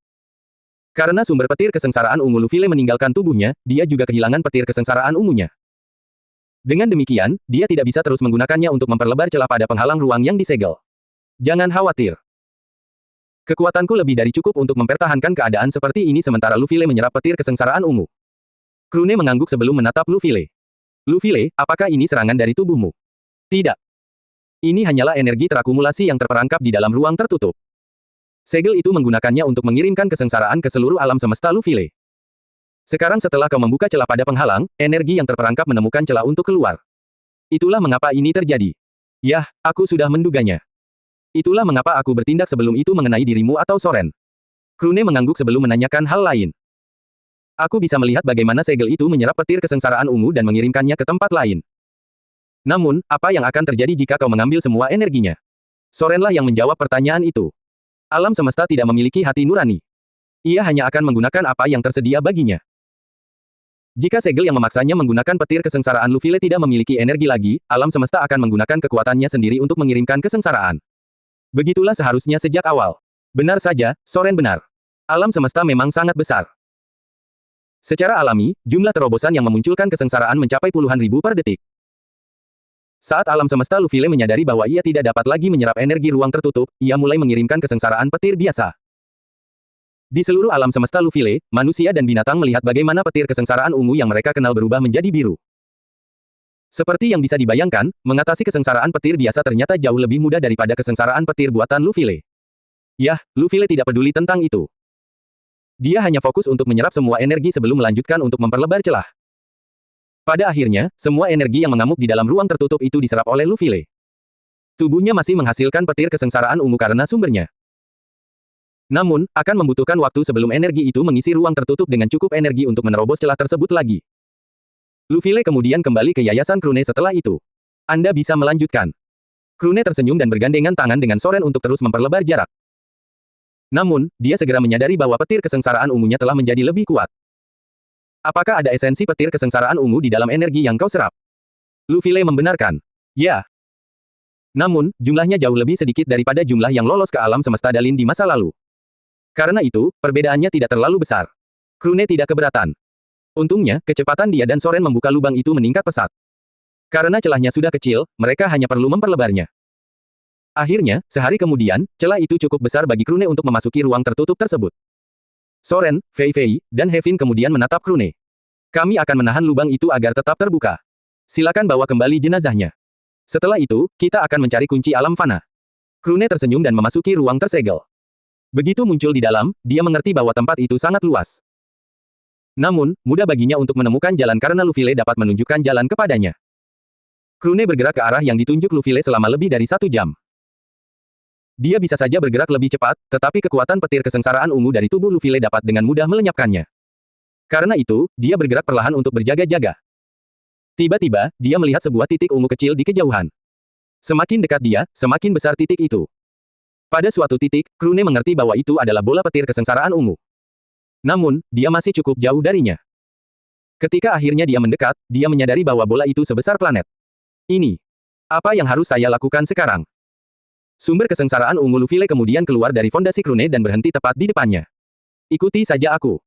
Karena sumber petir kesengsaraan ungu Lufile meninggalkan tubuhnya, dia juga kehilangan petir kesengsaraan ungunya. Dengan demikian, dia tidak bisa terus menggunakannya untuk memperlebar celah pada penghalang ruang yang disegel. Jangan khawatir. Kekuatanku lebih dari cukup untuk mempertahankan keadaan seperti ini sementara Lufile menyerap petir kesengsaraan ungu. Krune mengangguk sebelum menatap Lufile. Lufile, apakah ini serangan dari tubuhmu? Tidak. Ini hanyalah energi terakumulasi yang terperangkap di dalam ruang tertutup. Segel itu menggunakannya untuk mengirimkan kesengsaraan ke seluruh alam semesta Lufile. Sekarang setelah kau membuka celah pada penghalang, energi yang terperangkap menemukan celah untuk keluar. Itulah mengapa ini terjadi. Yah, aku sudah menduganya. Itulah mengapa aku bertindak sebelum itu mengenai dirimu atau Soren. Krune mengangguk sebelum menanyakan hal lain. Aku bisa melihat bagaimana segel itu menyerap petir kesengsaraan ungu dan mengirimkannya ke tempat lain. Namun, apa yang akan terjadi jika kau mengambil semua energinya? Sorenlah yang menjawab pertanyaan itu. Alam semesta tidak memiliki hati nurani. Ia hanya akan menggunakan apa yang tersedia baginya. Jika segel yang memaksanya menggunakan petir kesengsaraan Lufile tidak memiliki energi lagi, alam semesta akan menggunakan kekuatannya sendiri untuk mengirimkan kesengsaraan. Begitulah seharusnya sejak awal. Benar saja, Soren benar. Alam semesta memang sangat besar. Secara alami, jumlah terobosan yang memunculkan kesengsaraan mencapai puluhan ribu per detik. Saat alam semesta Lufile menyadari bahwa ia tidak dapat lagi menyerap energi ruang tertutup, ia mulai mengirimkan kesengsaraan petir biasa. Di seluruh alam semesta Lufile, manusia dan binatang melihat bagaimana petir kesengsaraan ungu yang mereka kenal berubah menjadi biru. Seperti yang bisa dibayangkan, mengatasi kesengsaraan petir biasa ternyata jauh lebih mudah daripada kesengsaraan petir buatan Lufile. Yah, Lufile tidak peduli tentang itu. Dia hanya fokus untuk menyerap semua energi sebelum melanjutkan untuk memperlebar celah. Pada akhirnya, semua energi yang mengamuk di dalam ruang tertutup itu diserap oleh Lufile. Tubuhnya masih menghasilkan petir kesengsaraan ungu karena sumbernya. Namun, akan membutuhkan waktu sebelum energi itu mengisi ruang tertutup dengan cukup energi untuk menerobos celah tersebut lagi. Lufile kemudian kembali ke Yayasan Krune setelah itu. Anda bisa melanjutkan. Krune tersenyum dan bergandengan tangan dengan Soren untuk terus memperlebar jarak. Namun, dia segera menyadari bahwa petir kesengsaraan ungunya telah menjadi lebih kuat. Apakah ada esensi petir kesengsaraan ungu di dalam energi yang kau serap? Lufile membenarkan. Ya. Namun, jumlahnya jauh lebih sedikit daripada jumlah yang lolos ke alam semesta Dalin di masa lalu. Karena itu, perbedaannya tidak terlalu besar. Krune tidak keberatan. Untungnya, kecepatan dia dan Soren membuka lubang itu meningkat pesat. Karena celahnya sudah kecil, mereka hanya perlu memperlebarnya. Akhirnya, sehari kemudian, celah itu cukup besar bagi Krune untuk memasuki ruang tertutup tersebut. Soren, Fei Fei, dan Hevin kemudian menatap Krune. Kami akan menahan lubang itu agar tetap terbuka. Silakan bawa kembali jenazahnya. Setelah itu, kita akan mencari kunci alam fana. Krune tersenyum dan memasuki ruang tersegel. Begitu muncul di dalam, dia mengerti bahwa tempat itu sangat luas. Namun, mudah baginya untuk menemukan jalan karena Lufile dapat menunjukkan jalan kepadanya. Krune bergerak ke arah yang ditunjuk Lufile selama lebih dari 1 jam. Dia bisa saja bergerak lebih cepat, tetapi kekuatan petir kesengsaraan ungu dari tubuh Lufile dapat dengan mudah melenyapkannya. Karena itu, dia bergerak perlahan untuk berjaga-jaga. Tiba-tiba, dia melihat sebuah titik ungu kecil di kejauhan. Semakin dekat dia, semakin besar titik itu. Pada suatu titik, Krune mengerti bahwa itu adalah bola petir kesengsaraan ungu. Namun, dia masih cukup jauh darinya. Ketika akhirnya dia mendekat, dia menyadari bahwa bola itu sebesar planet. Ini. Apa yang harus saya lakukan sekarang? Sumber kesengsaraan ungu Lufile kemudian keluar dari fondasi Krune dan berhenti tepat di depannya. Ikuti saja aku.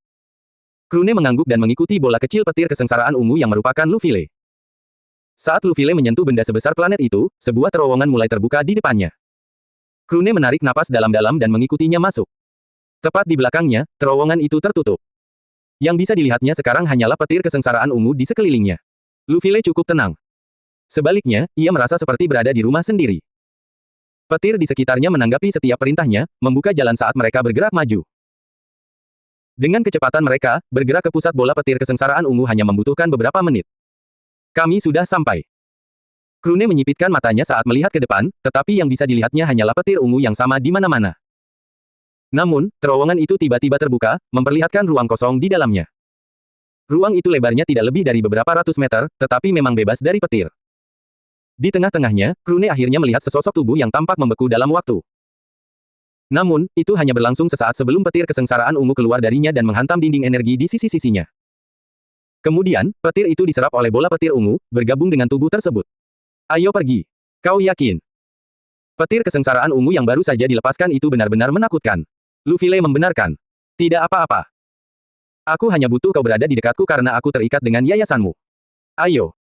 Krune mengangguk dan mengikuti bola kecil petir kesengsaraan ungu yang merupakan Lufile. Saat Lufile menyentuh benda sebesar planet itu, sebuah terowongan mulai terbuka di depannya. Krune menarik napas dalam-dalam dan mengikutinya masuk. Tepat di belakangnya, terowongan itu tertutup. Yang bisa dilihatnya sekarang hanyalah petir kesengsaraan ungu di sekelilingnya. Lufile cukup tenang. Sebaliknya, ia merasa seperti berada di rumah sendiri. Petir di sekitarnya menanggapi setiap perintahnya, membuka jalan saat mereka bergerak maju. Dengan kecepatan mereka, bergerak ke pusat bola petir kesengsaraan ungu hanya membutuhkan beberapa menit. Kami sudah sampai. Krune menyipitkan matanya saat melihat ke depan, tetapi yang bisa dilihatnya hanyalah petir ungu yang sama di mana-mana. Namun, terowongan itu tiba-tiba terbuka, memperlihatkan ruang kosong di dalamnya. Ruang itu lebarnya tidak lebih dari beberapa ratus meter, tetapi memang bebas dari petir. Di tengah-tengahnya, Krune akhirnya melihat sesosok tubuh yang tampak membeku dalam waktu. Namun, itu hanya berlangsung sesaat sebelum petir kesengsaraan ungu keluar darinya dan menghantam dinding energi di sisi-sisinya. Kemudian, petir itu diserap oleh bola petir ungu, bergabung dengan tubuh tersebut. Ayo pergi. Kau yakin? Petir kesengsaraan ungu yang baru saja dilepaskan itu benar-benar menakutkan. Lufile membenarkan. Tidak apa-apa. Aku hanya butuh kau berada di dekatku karena aku terikat dengan yayasanmu. Ayo.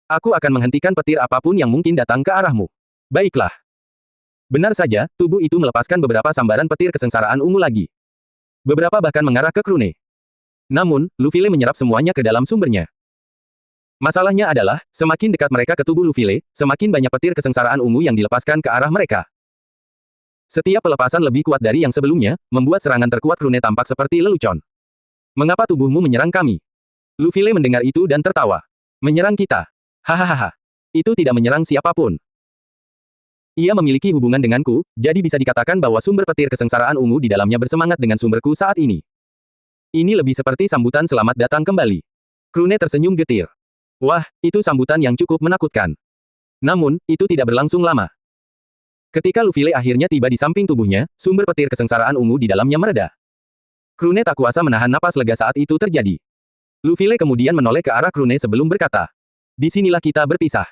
Aku akan menghentikan petir apapun yang mungkin datang ke arahmu. Baiklah. Benar saja, tubuh itu melepaskan beberapa sambaran petir kesengsaraan ungu lagi. Beberapa bahkan mengarah ke Krune. Namun, Lufile menyerap semuanya ke dalam sumbernya. Masalahnya adalah, semakin dekat mereka ke tubuh Lufile, semakin banyak petir kesengsaraan ungu yang dilepaskan ke arah mereka. Setiap pelepasan lebih kuat dari yang sebelumnya, membuat serangan terkuat Krune tampak seperti lelucon. Mengapa tubuhmu menyerang kami? Lufile mendengar itu dan tertawa. Menyerang kita? Hahaha. Itu tidak menyerang siapapun. Ia memiliki hubungan denganku, jadi bisa dikatakan bahwa sumber petir kesengsaraan ungu di dalamnya bersemangat dengan sumberku saat ini. Ini lebih seperti sambutan selamat datang kembali. Krune tersenyum getir. Wah, itu sambutan yang cukup menakutkan. Namun, itu tidak berlangsung lama. Ketika Lufile akhirnya tiba di samping tubuhnya, sumber petir kesengsaraan ungu di dalamnya mereda. Krune tak kuasa menahan napas lega saat itu terjadi. Lufile kemudian menoleh ke arah Krune sebelum berkata, "Disinilah kita berpisah."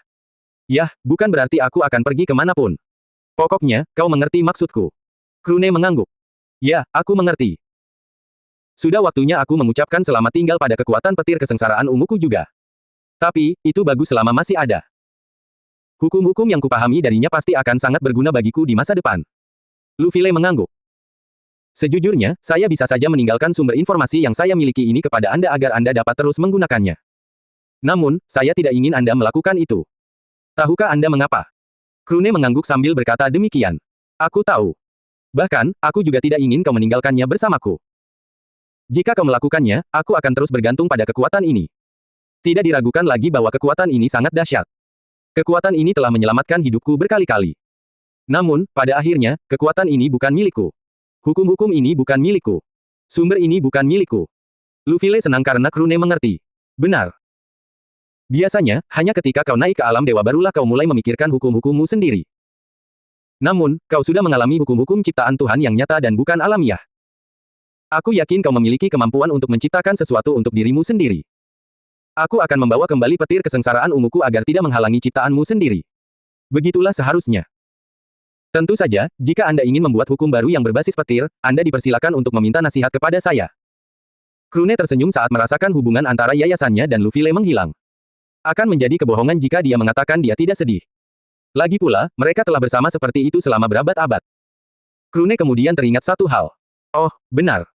Yah, bukan berarti aku akan pergi kemanapun. Pokoknya, kau mengerti maksudku. Krune mengangguk. Ya, aku mengerti. Sudah waktunya aku mengucapkan selamat tinggal pada kekuatan petir kesengsaraan unguku juga. Tapi, itu bagus selama masih ada. Hukum-hukum yang kupahami darinya pasti akan sangat berguna bagiku di masa depan. Lufile mengangguk. Sejujurnya, saya bisa saja meninggalkan sumber informasi yang saya miliki ini kepada Anda agar Anda dapat terus menggunakannya. Namun, saya tidak ingin Anda melakukan itu. Tahukah Anda mengapa? Krune mengangguk sambil berkata demikian. Aku tahu. Bahkan, aku juga tidak ingin kau meninggalkannya bersamaku. Jika kau melakukannya, aku akan terus bergantung pada kekuatan ini. Tidak diragukan lagi bahwa kekuatan ini sangat dahsyat. Kekuatan ini telah menyelamatkan hidupku berkali-kali. Namun, pada akhirnya, kekuatan ini bukan milikku. Hukum-hukum ini bukan milikku. Sumber ini bukan milikku. Lufile senang karena Krune mengerti. Benar. Biasanya, hanya ketika kau naik ke alam dewa barulah kau mulai memikirkan hukum-hukummu sendiri. Namun, kau sudah mengalami hukum-hukum ciptaan Tuhan yang nyata dan bukan alamiah. Aku yakin kau memiliki kemampuan untuk menciptakan sesuatu untuk dirimu sendiri. Aku akan membawa kembali petir kesengsaraan unguku agar tidak menghalangi ciptaanmu sendiri. Begitulah seharusnya. Tentu saja, jika Anda ingin membuat hukum baru yang berbasis petir, Anda dipersilakan untuk meminta nasihat kepada saya. Krune tersenyum saat merasakan hubungan antara yayasannya dan Lufile menghilang. Akan menjadi kebohongan jika dia mengatakan dia tidak sedih. Lagi pula, mereka telah bersama seperti itu selama berabad-abad. Krune kemudian teringat satu hal. Oh, benar.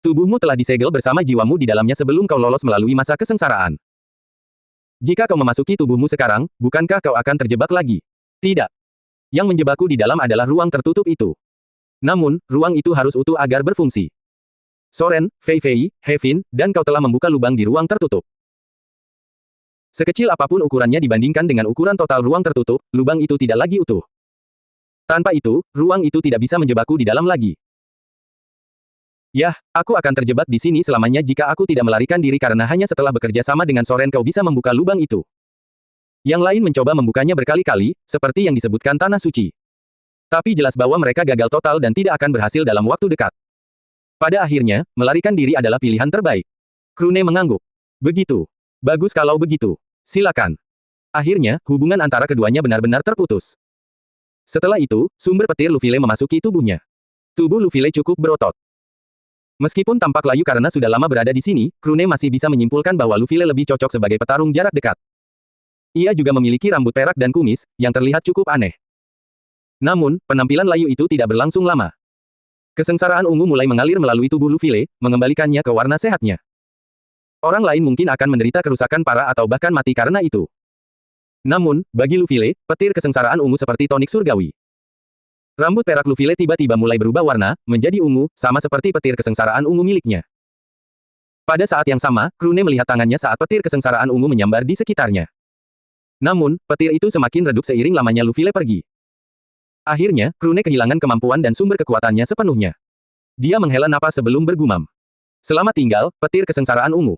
Tubuhmu telah disegel bersama jiwamu di dalamnya sebelum kau lolos melalui masa kesengsaraan. Jika kau memasuki tubuhmu sekarang, bukankah kau akan terjebak lagi? Tidak. Yang menjebakku di dalam adalah ruang tertutup itu. Namun, ruang itu harus utuh agar berfungsi. Soren, Fei Fei, Hevin, dan kau telah membuka lubang di ruang tertutup. Sekecil apapun ukurannya dibandingkan dengan ukuran total ruang tertutup, lubang itu tidak lagi utuh. Tanpa itu, ruang itu tidak bisa menjebakku di dalam lagi. Yah, aku akan terjebak di sini selamanya jika aku tidak melarikan diri karena hanya setelah bekerja sama dengan Soren kau bisa membuka lubang itu. Yang lain mencoba membukanya berkali-kali, seperti yang disebutkan Tanah Suci. Tapi jelas bahwa mereka gagal total dan tidak akan berhasil dalam waktu dekat. Pada akhirnya, melarikan diri adalah pilihan terbaik. Krune mengangguk. Begitu. Bagus kalau begitu. Silakan. Akhirnya, hubungan antara keduanya benar-benar terputus. Setelah itu, sumber petir Lufile memasuki tubuhnya. Tubuh Lufile cukup berotot. Meskipun tampak layu karena sudah lama berada di sini, Krune masih bisa menyimpulkan bahwa Lufile lebih cocok sebagai petarung jarak dekat. Ia juga memiliki rambut perak dan kumis, yang terlihat cukup aneh. Namun, penampilan layu itu tidak berlangsung lama. Kesengsaraan ungu mulai mengalir melalui tubuh Lufile, mengembalikannya ke warna sehatnya. Orang lain mungkin akan menderita kerusakan parah atau bahkan mati karena itu. Namun, bagi Lufile, petir kesengsaraan ungu seperti tonik surgawi. Rambut perak Lufile tiba-tiba mulai berubah warna, menjadi ungu, sama seperti petir kesengsaraan ungu miliknya. Pada saat yang sama, Krune melihat tangannya saat petir kesengsaraan ungu menyambar di sekitarnya. Namun, petir itu semakin redup seiring lamanya Lufile pergi. Akhirnya, Krune kehilangan kemampuan dan sumber kekuatannya sepenuhnya. Dia menghela napas sebelum bergumam. Selamat tinggal, petir kesengsaraan ungu.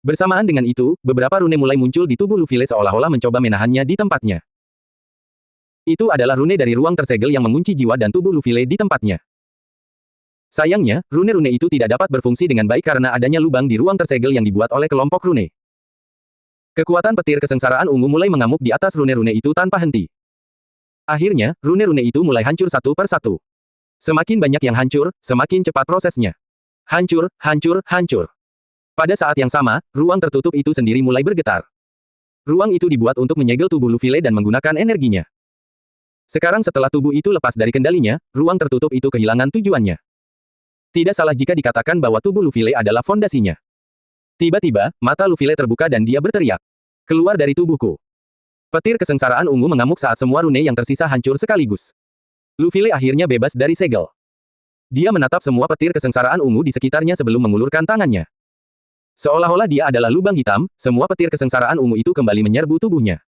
Bersamaan dengan itu, beberapa rune mulai muncul di tubuh Lufile seolah-olah mencoba menahannya di tempatnya. Itu adalah rune dari ruang tersegel yang mengunci jiwa dan tubuh Lufile di tempatnya. Sayangnya, rune-rune itu tidak dapat berfungsi dengan baik karena adanya lubang di ruang tersegel yang dibuat oleh kelompok rune. Kekuatan petir kesengsaraan ungu mulai mengamuk di atas rune-rune itu tanpa henti. Akhirnya, rune-rune itu mulai hancur satu per satu. Semakin banyak yang hancur, semakin cepat prosesnya. Hancur, hancur, hancur. Pada saat yang sama, ruang tertutup itu sendiri mulai bergetar. Ruang itu dibuat untuk menyegel tubuh Lufile dan menggunakan energinya. Sekarang setelah tubuh itu lepas dari kendalinya, ruang tertutup itu kehilangan tujuannya. Tidak salah jika dikatakan bahwa tubuh Lufile adalah fondasinya. Tiba-tiba, mata Lufile terbuka dan dia berteriak. Keluar dari tubuhku. Petir kesengsaraan ungu mengamuk saat semua rune yang tersisa hancur sekaligus. Lufile akhirnya bebas dari segel. Dia menatap semua petir kesengsaraan ungu di sekitarnya sebelum mengulurkan tangannya. Seolah-olah dia adalah lubang hitam, semua petir kesengsaraan ungu itu kembali menyerbu tubuhnya.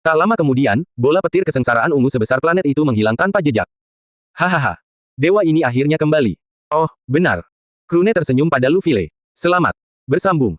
Tak lama kemudian, bola petir kesengsaraan ungu sebesar planet itu menghilang tanpa jejak. Hahaha. Dewa ini akhirnya kembali. Oh, benar. Krune tersenyum pada Lufile. Selamat. Bersambung.